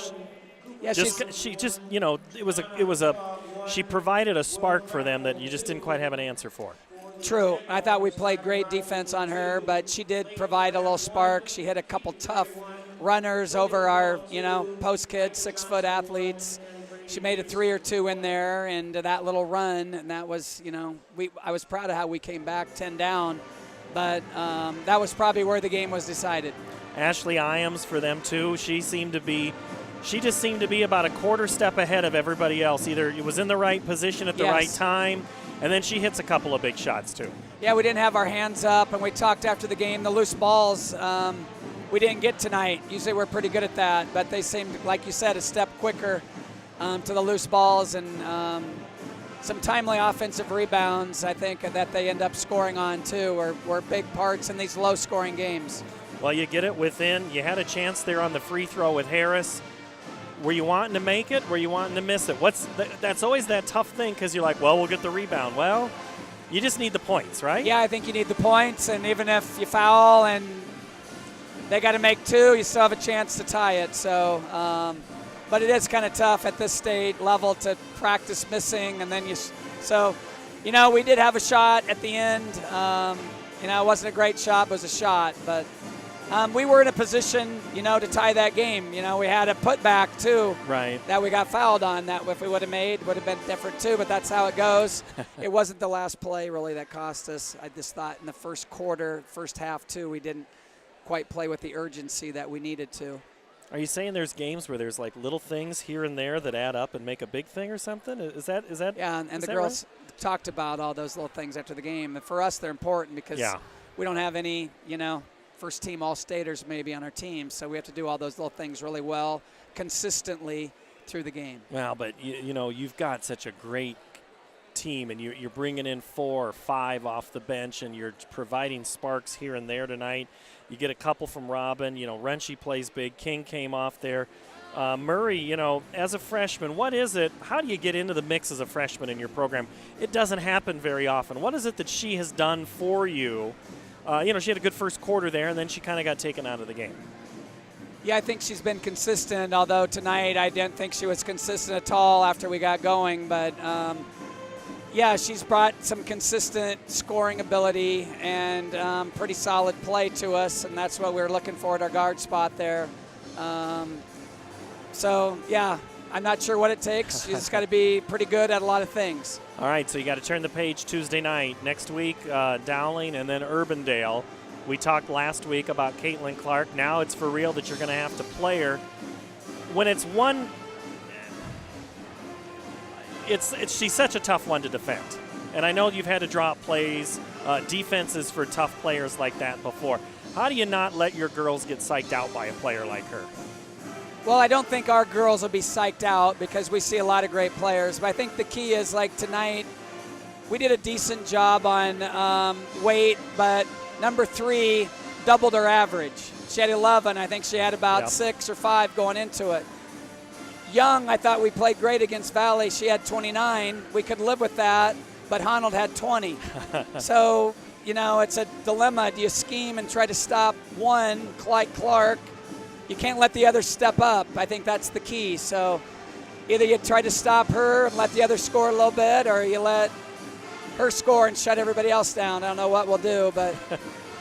yeah, she just, you know, she provided a spark for them that you just didn't quite have an answer for. True. I thought we played great defense on her, but she did provide a little spark. She hit a couple tough runners over our, you know, post kids, 6-foot athletes. She made a 3 or 2 in there, and that little run, and that was, you know, I was proud of how we came back 10 down, but that was probably where the game was decided. Ashley Iams for them too. She just seemed to be about a quarter step ahead of everybody else. Either it was in the right position at the right time, and then she hits a couple of big shots too. Yeah, we didn't have our hands up, and we talked after the game. The loose balls we didn't get tonight. Usually we're pretty good at that, but they seemed, like you said, a step quicker to the loose balls, and some timely offensive rebounds, I think, that they end up scoring on too, were big parts in these low-scoring games. Well, you get it within. You had a chance there on the free throw with Harris. Were you wanting to make it? Were you wanting to miss it? That's always that tough thing, because you're like, well, we'll get the rebound. Well, You just need the points, right? Yeah, I think you need the points, and even if you foul and they got to make 2, you still have a chance to tie it. So, but it is kind of tough at this state level to practice missing, and then we did have a shot at the end. It wasn't a great shot, but it was a shot. But we were in a position, to tie that game. We had a putback, too. Right. That we got fouled on. That if we would have made, would have been different, too. But that's how it goes. It wasn't the last play, really, that cost us. I just thought in the first quarter, first half, too, we didn't quite play with the urgency that we needed to. Are you saying there's games where there's like little things here and there that add up and make a big thing or something? Is that? Yeah, and the girls talked about all those little things after the game. And for us, they're important because we don't have any, first team All-Staters maybe on our team, so we have to do all those little things really well, consistently through the game. Well, but you've got such a great team, and you're bringing in 4 or 5 off the bench, and you're providing sparks here and there tonight. You get a couple from Robin. Renshie plays big. King came off there. Murray, as a freshman, what is it? How do you get into the mix as a freshman in your program? It doesn't happen very often. What is it that she has done for you? She had a good first quarter there, and then she kind of got taken out of the game. Yeah, I think she's been consistent, although tonight I didn't think she was consistent at all after we got going. But, she's brought some consistent scoring ability and pretty solid play to us, and that's what we were looking for at our guard spot there. I'm not sure what it takes. She's got to be pretty good at a lot of things. All right, so you got to turn the page Tuesday night. Next week, Dowling and then Urbandale. We talked last week about Caitlin Clark. Now it's for real that you're going to have to play her. When it's one, she's such a tough one to defend. And I know you've had to drop plays, defenses for tough players like that before. How do you not let your girls get psyched out by a player like her? Well, I don't think our girls will be psyched out because we see a lot of great players. But I think the key is, like tonight, we did a decent job on weight, but number 3 doubled her average. She had 11. I think she had about 6 or 5 going into it. Young, I thought we played great against Valley. She had 29. We could live with that, but Honnold had 20. So, it's a dilemma. Do you scheme and try to stop one, like Clark? You can't let the other step up. I think that's the key. So either you try to stop her and let the other score a little bit, or you let her score and shut everybody else down. I don't know what we'll do, but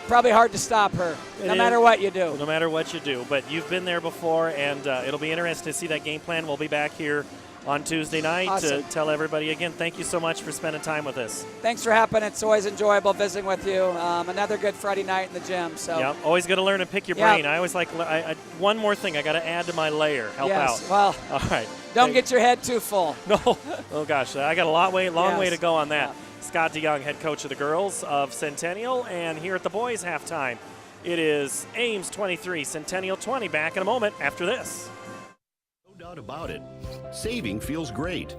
probably hard to stop her, no matter what you do. No matter what you do. But you've been there before, and it'll be interesting to see that game plan. We'll be back here on Tuesday night to tell everybody again, thank you so much for spending time with us. Thanks for having. It's always enjoyable visiting with you. Another good Friday night in the gym. So yeah, always got to learn and pick your brain. I always like one more thing I got to add to my layer. Help out. Well, all right. Don't get your head too full. No. Oh gosh, I got a long way to go on that. Yeah. Scott DeYoung, head coach of the girls of Centennial, and here at the boys halftime, it is Ames 23, Centennial 20. Back in a moment after this. No doubt about it. Saving feels great.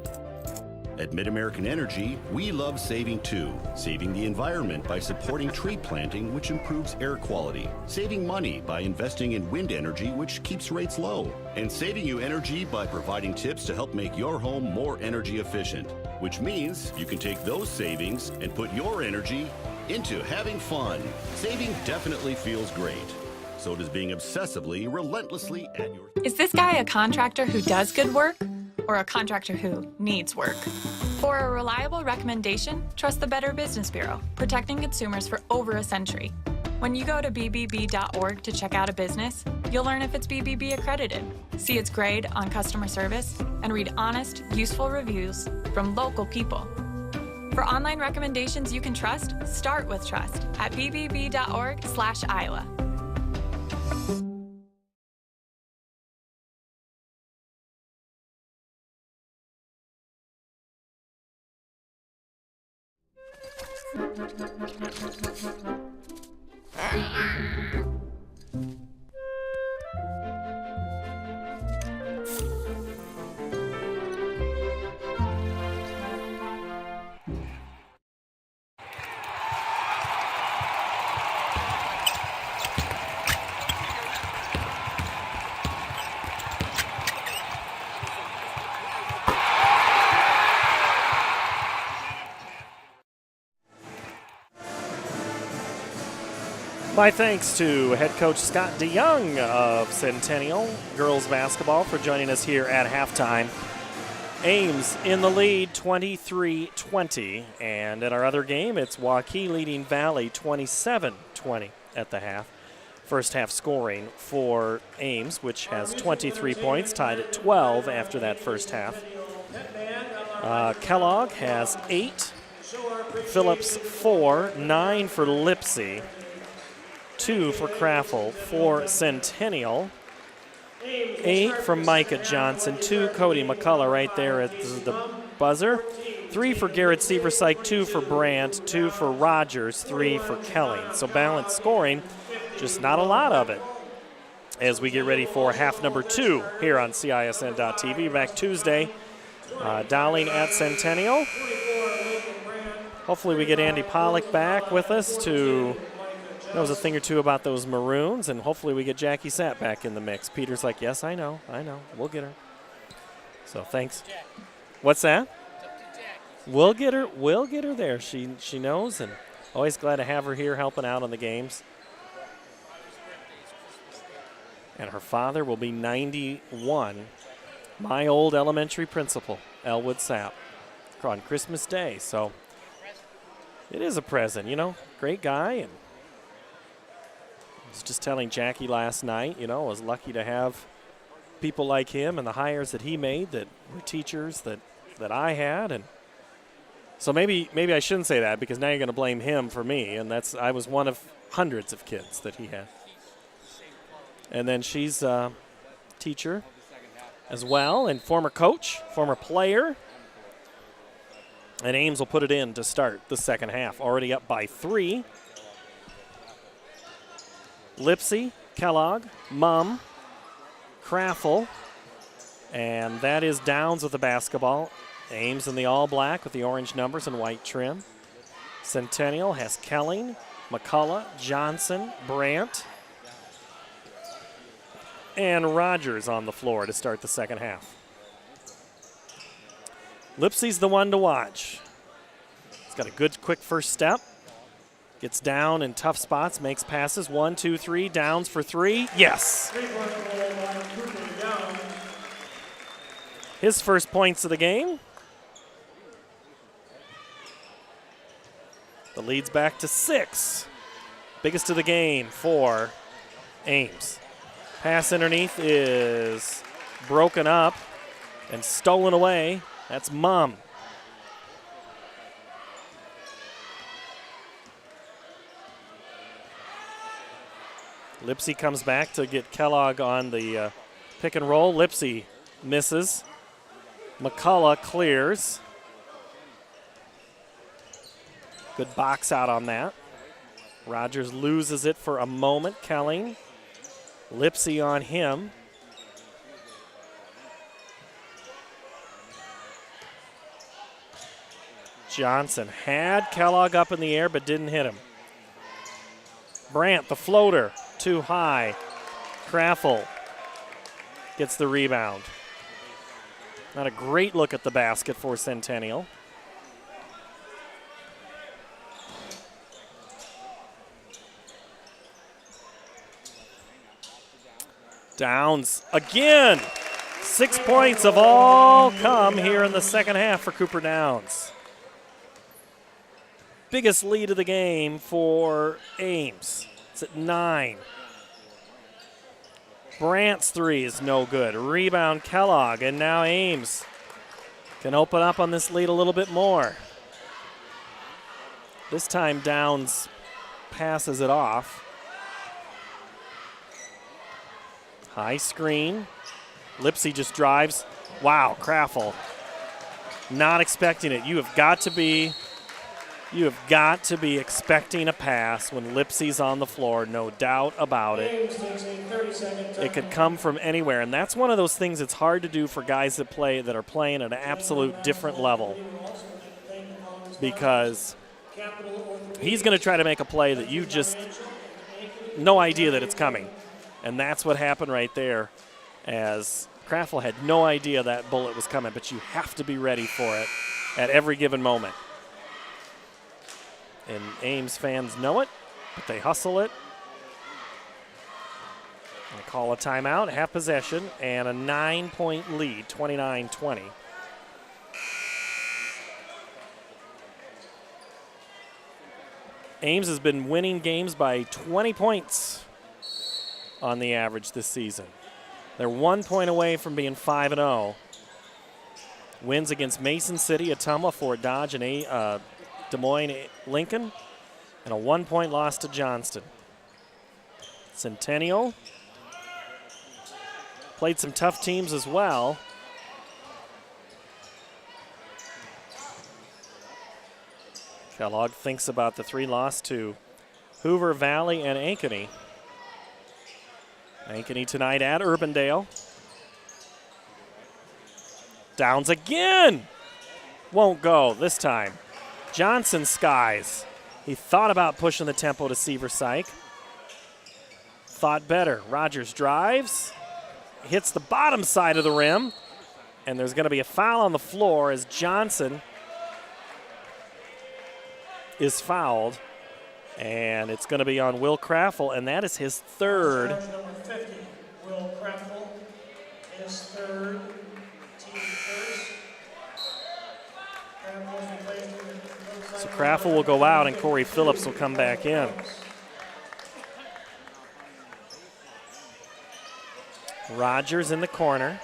At Mid-American Energy, we love saving too. Saving the environment by supporting tree planting, which improves air quality. Saving money by investing in wind energy, which keeps rates low. And saving you energy by providing tips to help make your home more energy efficient. Which means you can take those savings and put your energy into having fun. Saving definitely feels great. So does being obsessively, relentlessly at your... Is this guy a contractor who does good work or a contractor who needs work? For a reliable recommendation, trust the Better Business Bureau, protecting consumers for over a century. When you go to bbb.org to check out a business, you'll learn if it's BBB accredited, see its grade on customer service, and read honest, useful reviews from local people. For online recommendations you can trust, start with trust at bbb.org/Iowa. My thanks to head coach Scott DeYoung of Centennial girls basketball for joining us here at halftime. Ames in the lead 23-20, and in our other game it's Waukee leading Valley 27-20 at the half. First half scoring for Ames, which has 23 points, tied at 12 after that first half. Kellogg has 8, Phillips 4, 9 for Lipsy, 2 for Craffle, 4 Centennial, 8 from Micah Johnson, 2 Cody McCullough right there at the buzzer, 3 for Garrett Seversike, 2 for Brandt, 2 for Rogers, 3 for Kelling. So balanced scoring, just not a lot of it as we get ready for half number 2 here on CISN.TV. Back Tuesday, Dowling at Centennial. Hopefully we get Andy Pollock back with us to knows a thing or two about those Maroons, and hopefully we get Jackie Sapp back in the mix. Peter's like, yes, I know, we'll get her. So thanks. What's that? We'll get her there. She knows, and always glad to have her here helping out on the games. And her father will be 91. My old elementary principal, Elwood Sapp, on Christmas Day. So it is a present, great guy. And I was just telling Jackie last night, I was lucky to have people like him and the hires that he made that were teachers that I had. And so maybe I shouldn't say that, because now you're going to blame him for me. And I was one of hundreds of kids that he had. And then she's a teacher as well, and former coach, former player. And Ames will put it in to start the second half, already up by 3. Lipsy, Kellogg, Mumm, Craffle, and that is Downs with the basketball. Ames in the all-black with the orange numbers and white trim. Centennial has Kelling, McCullough, Johnson, Brandt, and Rogers on the floor to start the second half. Lipsy's the one to watch. He's got a good, quick first step. Gets down in tough spots, makes passes. 1, 2, 3, Downs for 3. Yes. His first points of the game. The lead's back to 6. Biggest of the game for Ames. Pass underneath is broken up and stolen away. That's Mumm. Lipsy comes back to get Kellogg on the pick and roll. Lipsy misses. McCullough clears. Good box out on that. Rogers loses it for a moment. Kelling. Lipsy on him. Johnson had Kellogg up in the air but didn't hit him. Brandt, the floater, too high. Craffle gets the rebound. Not a great look at the basket for Centennial. Downs again. 6 points have all come here in the second half for Cooper Downs. Biggest lead of the game for Ames. It's at 9. Brandt's 3 is no good. Rebound Kellogg, and now Ames can open up on this lead a little bit more. This time Downs passes it off. High screen. Lipsy just drives. Wow, Craffle. Not expecting it. You have got to be expecting a pass when Lipsy's on the floor, no doubt about it. It could come from anywhere, and that's one of those things that's hard to do for guys that are playing at an absolute different level, because he's going to try to make a play that you just no idea that it's coming. And that's what happened right there, as Craffle had no idea that bullet was coming, but you have to be ready for it at every given moment. And Ames fans know it, but they hustle it Gonna call a timeout, half possession, and a 9-point lead, 29-20. Ames has been winning games by 20 points on the average this season. They're 1 point away from being 5-0. Wins against Mason City, Ottumwa, Fort Dodge, and Des Moines, Lincoln, and a 1-point loss to Johnston. Centennial played some tough teams as well. Kellogg thinks about the 3 loss to Hoover Valley and Ankeny. Ankeny tonight at Urbandale. Downs again. Won't go this time. Johnson skies. He thought about pushing the tempo to Seaver Syke. Thought better. Rogers drives. Hits the bottom side of the rim. And there's going to be a foul on the floor as Johnson is fouled. And it's going to be on Will Craffle, and that is his third. Charge number 50, Will Craffle, his third, team first. So Craffle will go out, and Corey Phillips will come back in. Rogers in the corner.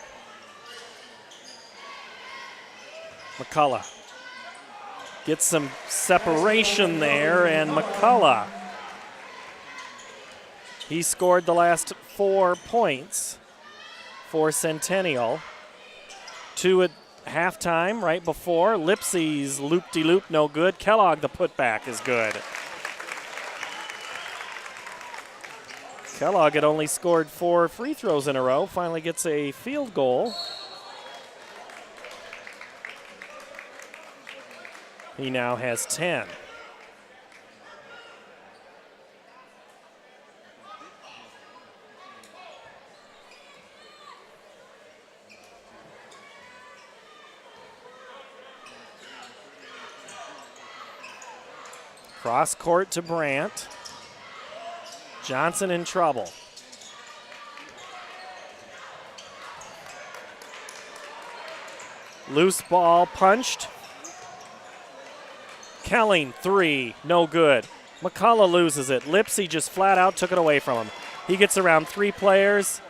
McCullough gets some separation there, and McCullough, he scored the last 4 points for Centennial. 2 at halftime right before. Lipsy's loop-de-loop no good. Kellogg, the putback, is good. Kellogg had only scored 4 free throws in a row, finally gets a field goal. He now has 10. Cross court to Brandt. Johnson in trouble. Loose ball punched. Kelling, 3, no good. McCullough loses it. Lipsy just flat out took it away from him. He gets around 3 players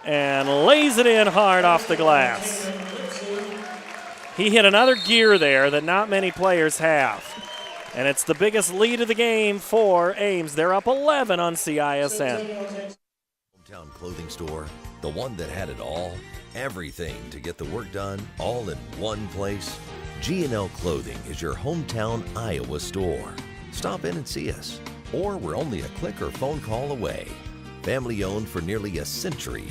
and lays it in hard off the glass. He hit another gear there that not many players have. And it's the biggest lead of the game for Ames. They're up 11 on CISN. Hometown clothing store, the one that had it all, everything to get the work done, all in one place. G&L Clothing is your hometown Iowa store. Stop in and see us, or we're only a click or phone call away. Family owned for nearly a century.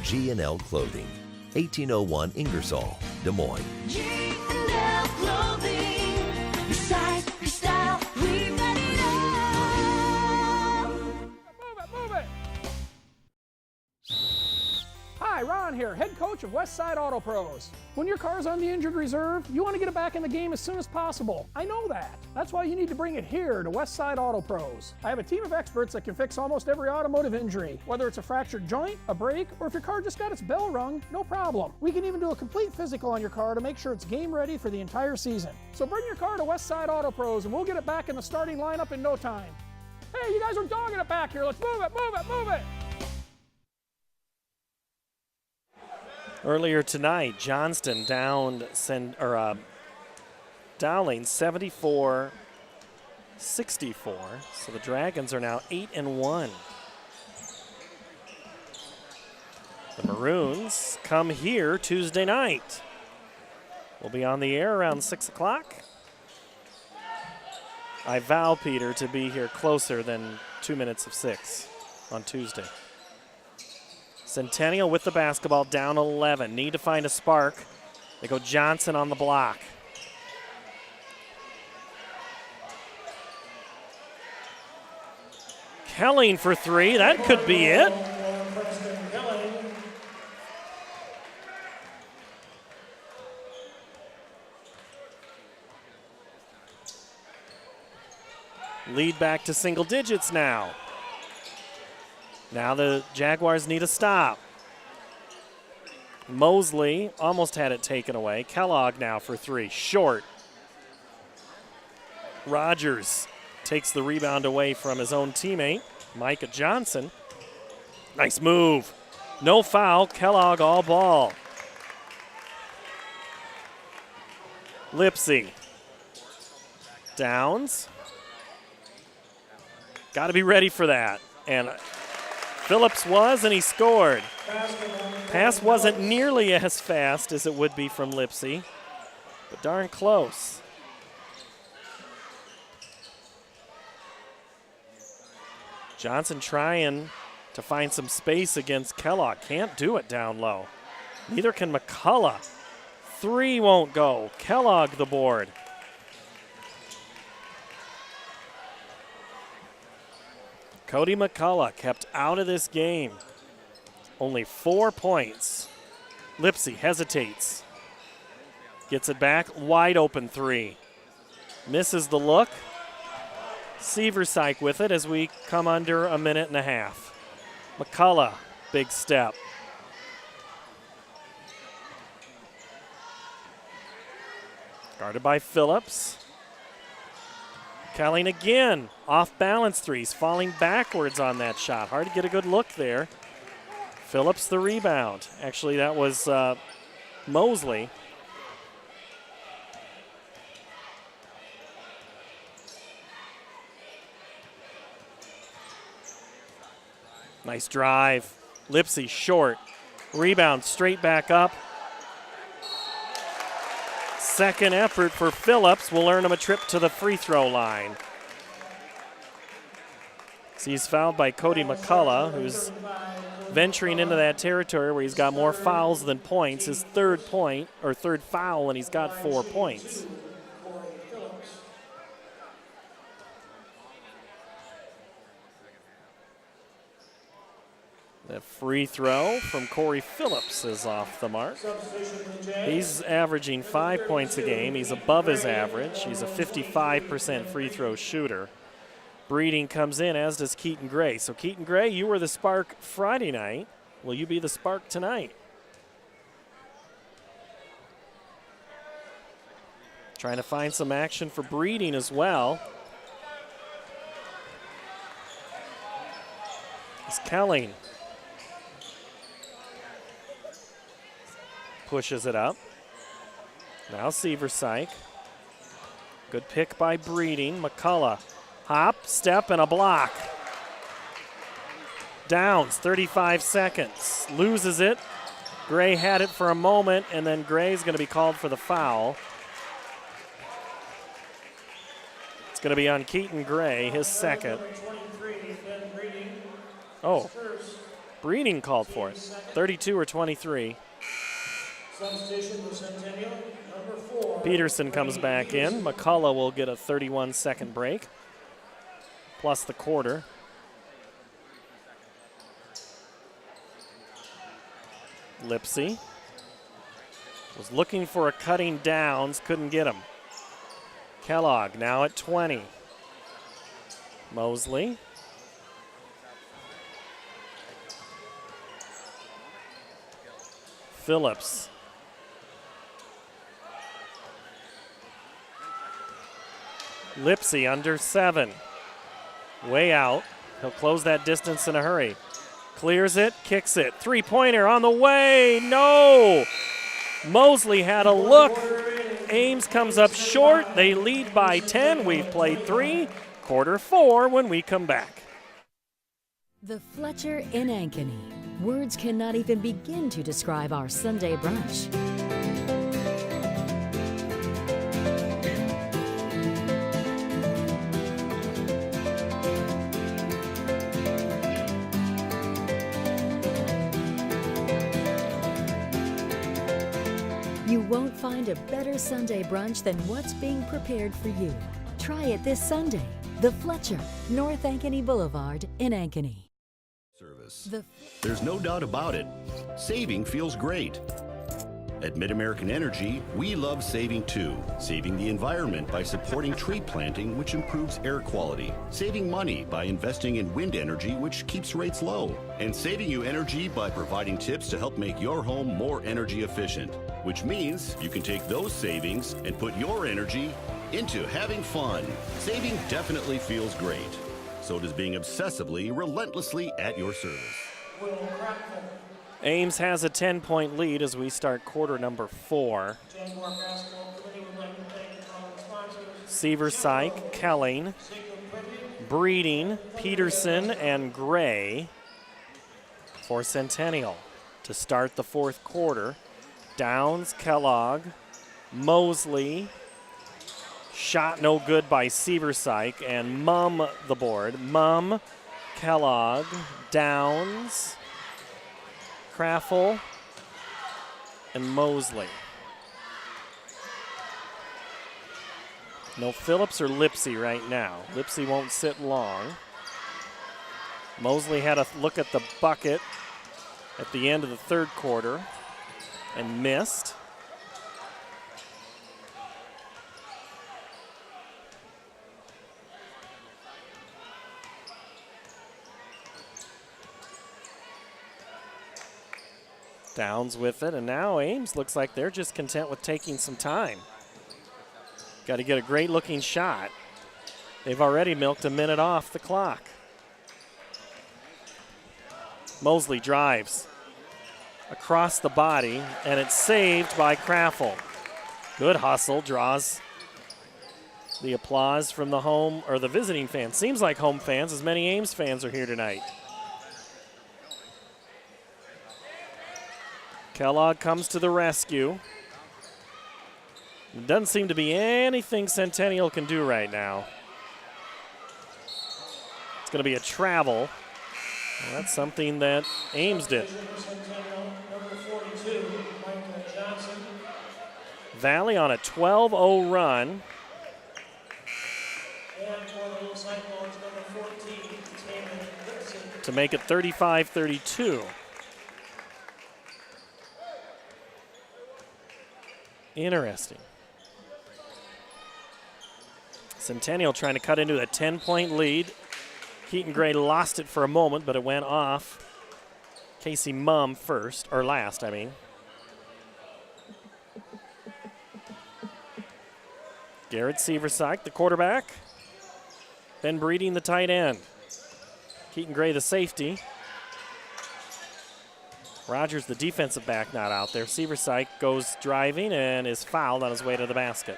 G&L Clothing, 1801 Ingersoll, Des Moines. G&L Clothing, your size, your style, we've got it all. Move it! Hi, Ron here, head coach of Westside Auto Pros. When your car's on the injured reserve, you want to get it back in the game as soon as possible. I know that. That's why you need to bring it here to Westside Auto Pros. I have a team of experts that can fix almost every automotive injury. Whether it's a fractured joint, a brake, or if your car just got its bell rung, no problem. We can even do a complete physical on your car to make sure it's game ready for the entire season. So bring your car to Westside Auto Pros and we'll get it back in the starting lineup in no time. Hey, you guys are dogging it back here. Let's move it, move it, move it. Earlier tonight, Johnston downed Dowling 74-64. So the Dragons are now 8-1. The Maroons come here Tuesday night. We'll be on the air around 6 o'clock. I vow, Peter, to be here closer than 2 minutes of 6 on Tuesday. Centennial with the basketball, down 11. Need to find a spark. They go Johnson on the block. Kelling for 3. That could be it. Lead back to single digits now. Now the Jaguars need a stop. Mosley almost had it taken away. Kellogg now for three. Short. Rogers takes the rebound away from his own teammate, Micah Johnson. Nice move. No foul. Kellogg all ball. Lipsy. Downs. Got to be ready for that. And Phillips was, and he scored. Pass wasn't nearly as fast as it would be from Lipsy, but darn close. Johnson trying to find some space against Kellogg. Can't do it down low. Neither can McCullough. Three won't go. Kellogg the board. Cody McCullough kept out of this game. Only 4 points. Lipsy hesitates. Gets it back. Wide open three. Misses the look. Seversyke with it as we come under a minute and a half. McCullough, big step. Guarded by Phillips. Kelling again, off balance threes, falling backwards on that shot. Hard to get a good look there. Phillips the rebound. Actually, that was Mosley. Nice drive. Lipsy short. Rebound straight back up. Second effort for Phillips will earn him a trip to the free throw line. So he's fouled by Cody McCullough, who's venturing into that territory where he's got more fouls than points. His third foul, and he's got 4 points. The free throw from Corey Phillips is off the mark. He's averaging 5 points a game. He's above his average. He's a 55% free throw shooter. Breeding comes in, as does Keaton Gray. So Keaton Gray, you were the spark Friday night. Will you be the spark tonight? Trying to find some action for Breeding as well. It's Kelling. Pushes it up. Now Seversyke. Good pick by Breeding. McCullough. Hop, step, and a block. Downs, 35 seconds. Loses it. Gray had it for a moment, and then Gray's going to be called for the foul. It's going to be on Keaton Gray, his second. Oh, Breeding called for it. 32 or 23. Substitution for Centennial, number 4. Peterson comes back in. McCullough will get a 31-second break, plus the quarter. Lipsy was looking for a cutting Downs, couldn't get him. Kellogg now at 20. Mosley. Phillips. Lipsy under 7. Way out. He'll close that distance in a hurry. Clears it, kicks it. Three-pointer on the way. No! Mosley had a look. Ames comes up short. They lead by 10. We've played 3. Quarter 4 when we come back. The Fletcher in Ankeny. Words cannot even begin to describe our Sunday brunch. You won't find a better Sunday brunch than what's being prepared for you. Try it this Sunday. The Fletcher, North Ankeny Boulevard in Ankeny. Service. There's no doubt about it. Saving feels great. At Mid-American Energy, we love saving too. Saving the environment by supporting tree planting, which improves air quality. Saving money by investing in wind energy, which keeps rates low. And saving you energy by providing tips to help make your home more energy efficient. Which means you can take those savings and put your energy into having fun. Saving definitely feels great. So does being obsessively, relentlessly at your service. Ames has a 10-point lead as we start quarter number 4. Seversyke, Kelling, Breeding, Peterson, and Gray for Centennial to start the fourth quarter. Downs, Kellogg, Mosley, shot no good by Seversyke, and Mum the board. Mum, Kellogg, Downs, Craffle, and Mosley. No Phillips or Lipsy right now. Lipsy won't sit long. Mosley had a look at the bucket at the end of the third quarter and missed. Downs with it, and now Ames looks like they're just content with taking some time. Got to get a great looking shot. They've already milked a minute off the clock. Mosley drives across the body, and it's saved by Craffle. Good hustle, draws the applause from the home or the visiting fans. Seems like home fans, as many Ames fans are here tonight. Kellogg comes to the rescue. It doesn't seem to be anything Centennial can do right now. It's going to be a travel. Well, that's something that Ames did. Valley on a 12-0 run. To make it 35-32. Interesting. Centennial trying to cut into a 10-point lead. Keaton Gray lost it for a moment, but it went off. Casey Mum first, or last, I mean. Garrett Seversyke, the quarterback. Ben Breeding, the tight end. Keaton Gray, the safety. Rogers, the defensive back, not out there. Seversyke goes driving and is fouled on his way to the basket.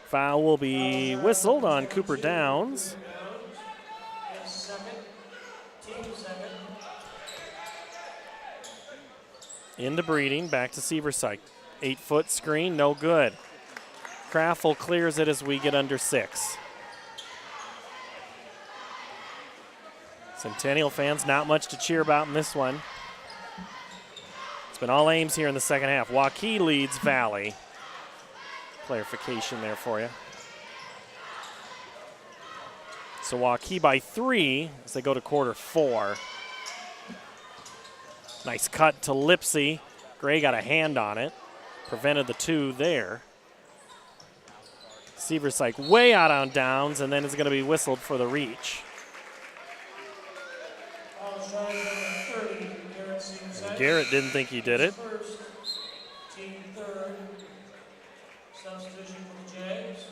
Foul will be whistled on Cooper Downs. Into Breeding, back to Seversyke. 8-foot screen, no good. Craffle clears it as we get under 6. Centennial fans, not much to cheer about in this one. It's been all Ames here in the second half. Waukee leads Valley. Clarification there for you. So Waukee by 3 as they go to quarter 4. Nice cut to Lipsy. Gray got a hand on it. Prevented the 2 there. Seversyke way out on Downs, and then it's going to be whistled for the reach. Garrett didn't think he did it. Team third. Substitution for the Jags.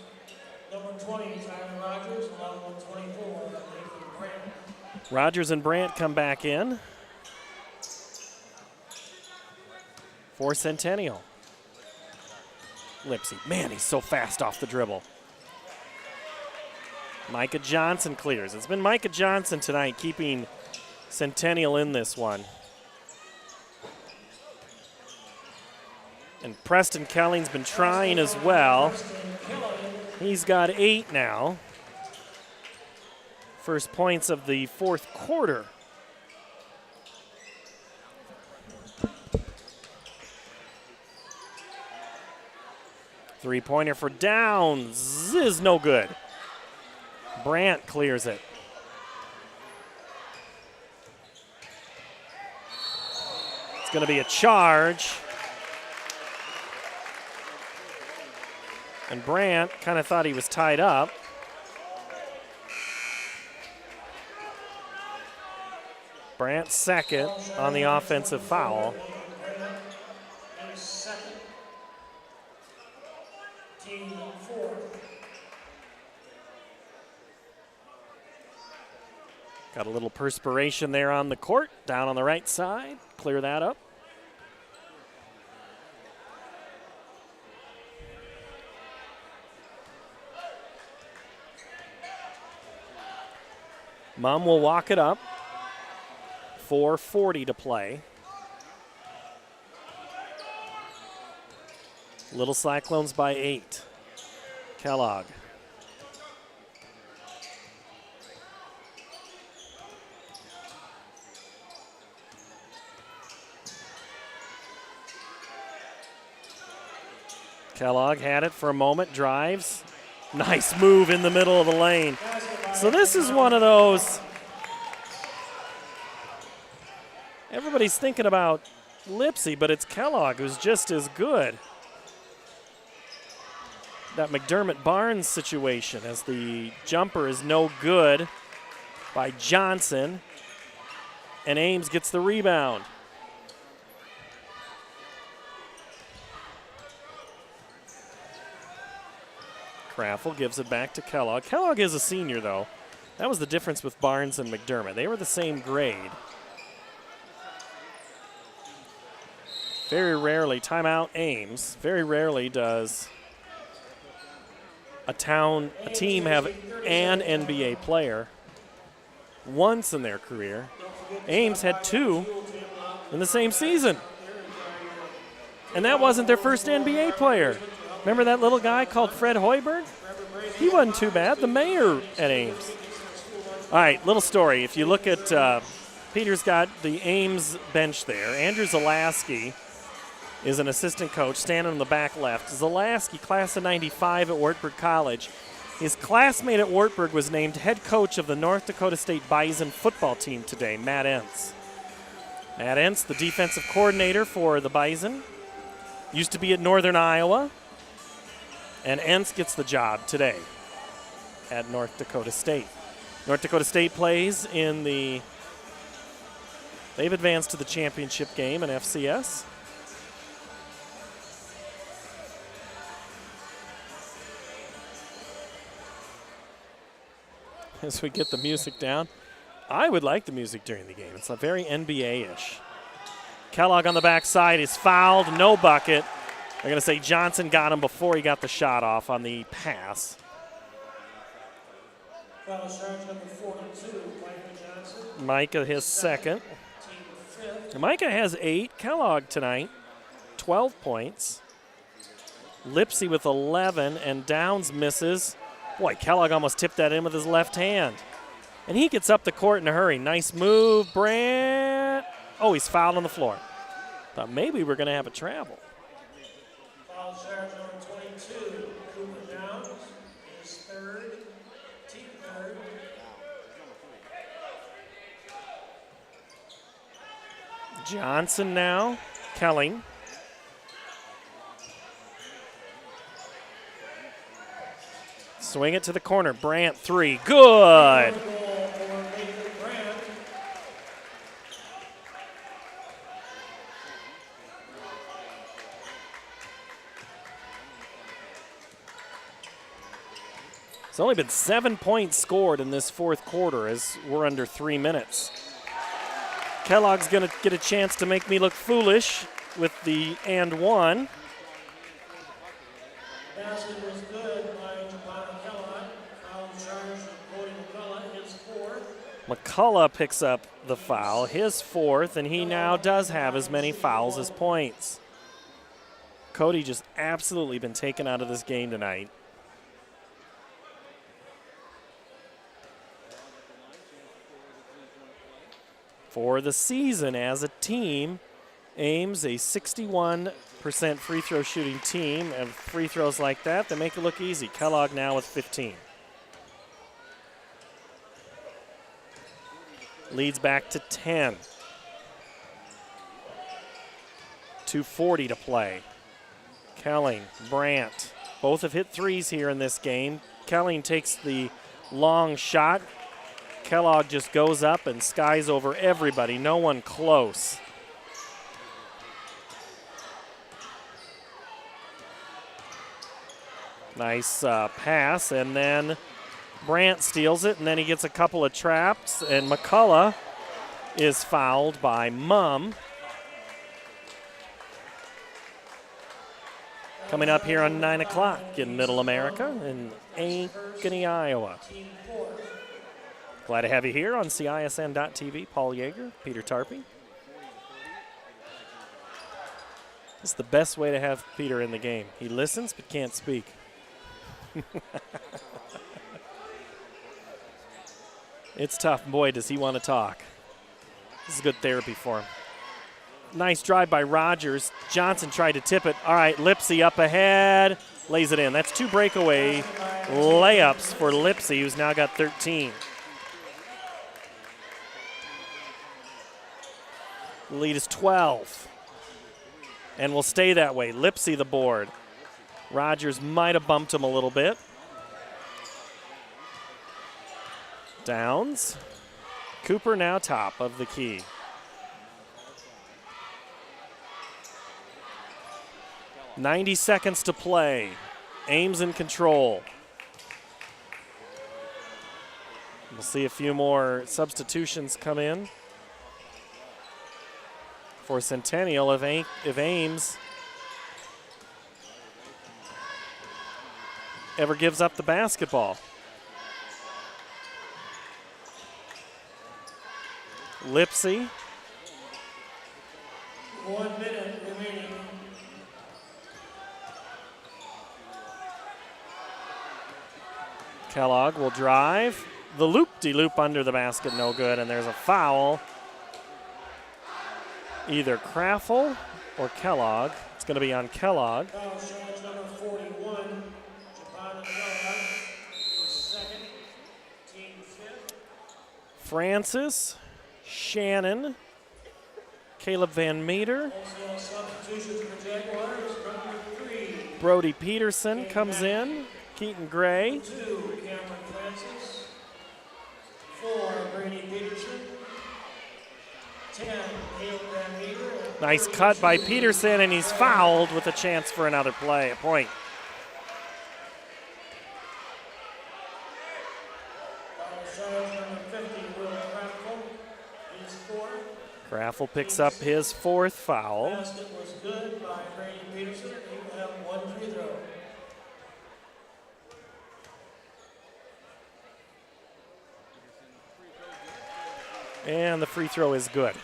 Number 20, Tyler Rogers, along with 24, Nathan Brandt. Rogers and Brandt come back in for Centennial. Lipsy, man, he's so fast off the dribble. Micah Johnson clears. It's been Micah Johnson tonight keeping Centennial in this one. And Preston Kelling's been trying as well. He's got 8 now. First points of the fourth quarter. Three-pointer for Downs is no good. Brandt clears it. It's going to be a charge. And Brandt kind of thought he was tied up. Brandt second on the offensive foul. Team 4. Got a little perspiration there on the court, down on the right side. Clear that up. Mum will walk it up. 4:40 to play. Little Cyclones by 8. Kellogg. Kellogg had it for a moment, drives. Nice move in the middle of the lane. So this is one of those, everybody's thinking about Lipsy, but it's Kellogg who's just as good. That McDermott Barnes situation as the jumper is no good by Johnson, and Ames gets the rebound. Raffle gives it back to Kellogg. Kellogg is a senior, though. That was the difference with Barnes and McDermott. They were the same grade. Very rarely, timeout Ames, very rarely does a team have an NBA player once in their career. Ames had 2 in the same season. And that wasn't their first NBA player. Remember that little guy called Fred Hoiberg? He wasn't too bad. The mayor at Ames. All right, little story. If you look at, Peter's got the Ames bench there. Andrew Zalaski is an assistant coach standing on the back left. Zalaski, class of 95 at Wartburg College. His classmate at Wartburg was named head coach of the North Dakota State Bison football team today, Matt Entz. Matt Entz, the defensive coordinator for the Bison, used to be at Northern Iowa. And Entz gets the job today at North Dakota State. North Dakota State plays in the, they've advanced to the championship game in FCS. As we get the music down, I would like the music during the game. It's a very NBA-ish. Kellogg on the backside is fouled, no bucket. They're going to say Johnson got him before he got the shot off on the pass. Foul charge number 42, Micah Johnson. Micah his second. Micah has 8. Kellogg tonight, 12 points. Lipsy with 11, and Downs misses. Boy, Kellogg almost tipped that in with his left hand. And he gets up the court in a hurry. Nice move, Brandt. Oh, he's fouled on the floor. Thought maybe we're going to have a travel. Foul charge number 22, Cooper Downs, his third, team third. Johnson now, Kelling. Swing it to the corner. Brandt 3. Good. It's only been 7 points scored in this fourth quarter as we're under 3 minutes. Kellogg's going to get a chance to make me look foolish with the and one. Basket was good by Kellogg. Foul charge Cody McCullough, his fourth. McCullough picks up the foul, his fourth, and he now does have as many fouls as points. Cody just absolutely been taken out of this game tonight. For the season as a team, Ames a 61% free throw shooting team, and free throws like that, they make it look easy. Kellogg now with 15. Leads back to 10. 2:40 to play. Kelling, Brandt, both have hit threes here in this game. Kelling takes the long shot. Kellogg just goes up and skies over everybody. No one close. Nice pass, and then Brandt steals it, and then he gets a couple of traps, and McCullough is fouled by Mumm. Coming up here on 9 o'clock in Middle America in Ankeny, Iowa. Glad to have you here on CISN.TV. Paul Yeager, Peter Tarpey. It's the best way to have Peter in the game. He listens but can't speak. It's tough. Boy, does he want to talk. This is good therapy for him. Nice drive by Rogers. Johnson tried to tip it. All right, Lipsy up ahead. Lays it in. That's 2 breakaway layups for Lipsy, who's now got 13. The lead is 12. And will stay that way. Lipsy the board. Rogers might have bumped him a little bit. Downs. Cooper now top of the key. .90 seconds to play. Ames in control. We'll see a few more substitutions come in for Centennial if Ames ever gives up the basketball. Lipsy. 1 minute remaining. Kellogg will drive. The loop-de-loop under the basket, no good, and there's a foul. Either Craffle or Kellogg. It's going to be on Kellogg. Foul charge number 41. Javon Kellogg is second, team fifth. Francis, Shannon, Caleb Van Meter. Also substitutions for Jaguars, number 3. Brody Peterson comes in. Keaton Gray. 2, Cameron Francis. 4, Brady Peterson. 10, Caleb Van Meter. Nice cut by Peterson, and he's fouled with a chance for another play, a point. Foul charge number 50, Will Crackle. He's 4. Craffle picks up his 4th foul. Basket was good by Brady Peterson. He will have 1 free throw. And the free throw is good.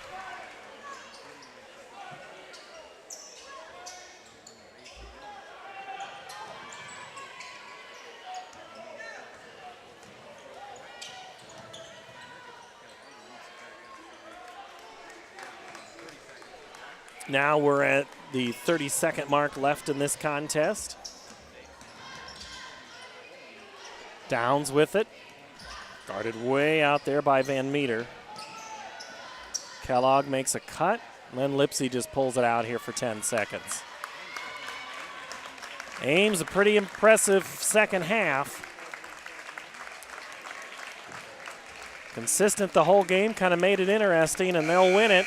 Now we're at the 30-second mark left in this contest. Downs with it. Guarded way out there by Van Meter. Kellogg makes a cut, and then Lipsy just pulls it out here for 10 seconds. Ames, a pretty impressive second half. Consistent the whole game, kind of made it interesting, and they'll win it.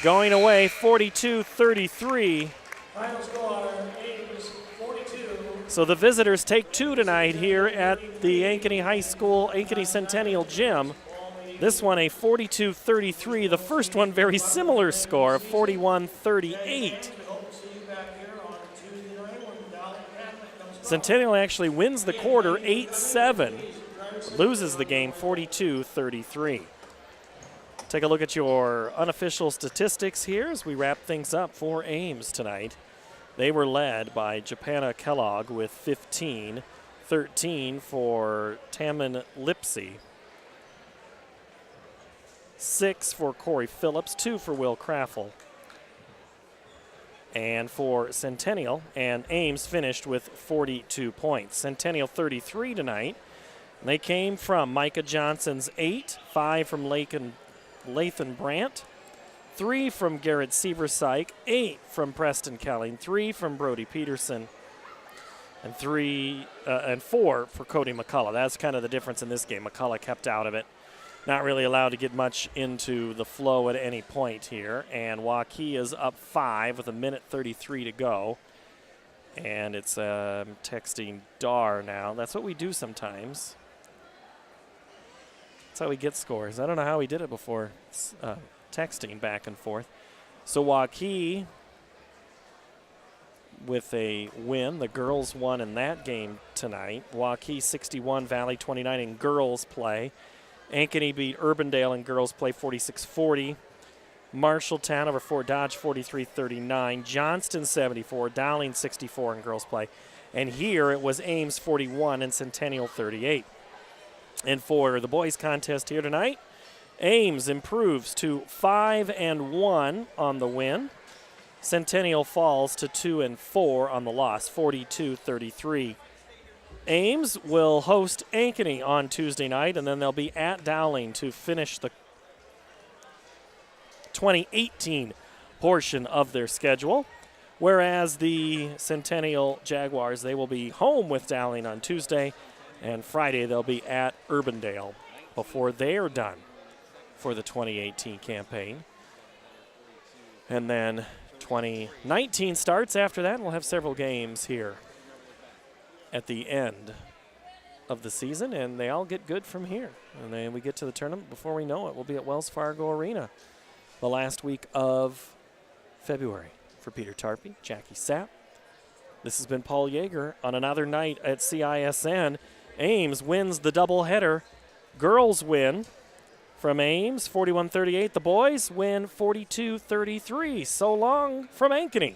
Going away, 42-33. Final score, Ames 42. So the visitors take 2 tonight here at the Ankeny High School, Ankeny Centennial Gym. This one a 42-33. The first one very similar score of 41-38. Centennial actually wins the quarter 8-7, loses the game 42-33. Take a look at your unofficial statistics here as we wrap things up for Ames tonight. They were led by Japana Kellogg with 15, 13 for Taman Lipsy, 6 for Corey Phillips, 2 for Will Craffle. And for Centennial, and Ames finished with 42 points. Centennial 33 tonight. And they came from Micah Johnson's 8, 5 from Lathan Brandt, 3 from Garrett Seversyke, 8 from Preston Kelling, 3 from Brody Peterson, and 4 for Cody McCullough. That's kind of the difference in this game. McCullough kept out of it. Not really allowed to get much into the flow at any point here. And Waukee is up 5 with 1:33 to go. And it's texting Dar now. That's what we do sometimes. That's how we get scores. I don't know how we did it before. It's, texting back and forth. So Waukee with a win. The girls won in that game tonight. Waukee 61, Valley 29 in girls play. Ankeny beat Urbandale in girls play 46-40. Marshalltown over Fort Dodge 43-39. Johnston 74, Dowling 64 in girls play. And here it was Ames 41 and Centennial 38. And for the boys contest here tonight, Ames improves to 5-1 on the win. Centennial falls to 2-4 on the loss, 42-33. Ames will host Ankeny on Tuesday night, and then they'll be at Dowling to finish the 2018 portion of their schedule. Whereas the Centennial Jaguars, they will be home with Dowling on Tuesday, and Friday they'll be at Urbandale before they are done for the 2018 campaign. And then 2019 starts after that, and we'll have several games here at the end of the season, and they all get good from here. And then we get to the tournament. Before we know it, we'll be at Wells Fargo Arena the last week of February. For Peter Tarpey, Jackie Sapp, this has been Paul Yeager on another night at CISN. Ames wins the doubleheader. Girls win from Ames, 41-38. The boys win 42-33. So long from Ankeny.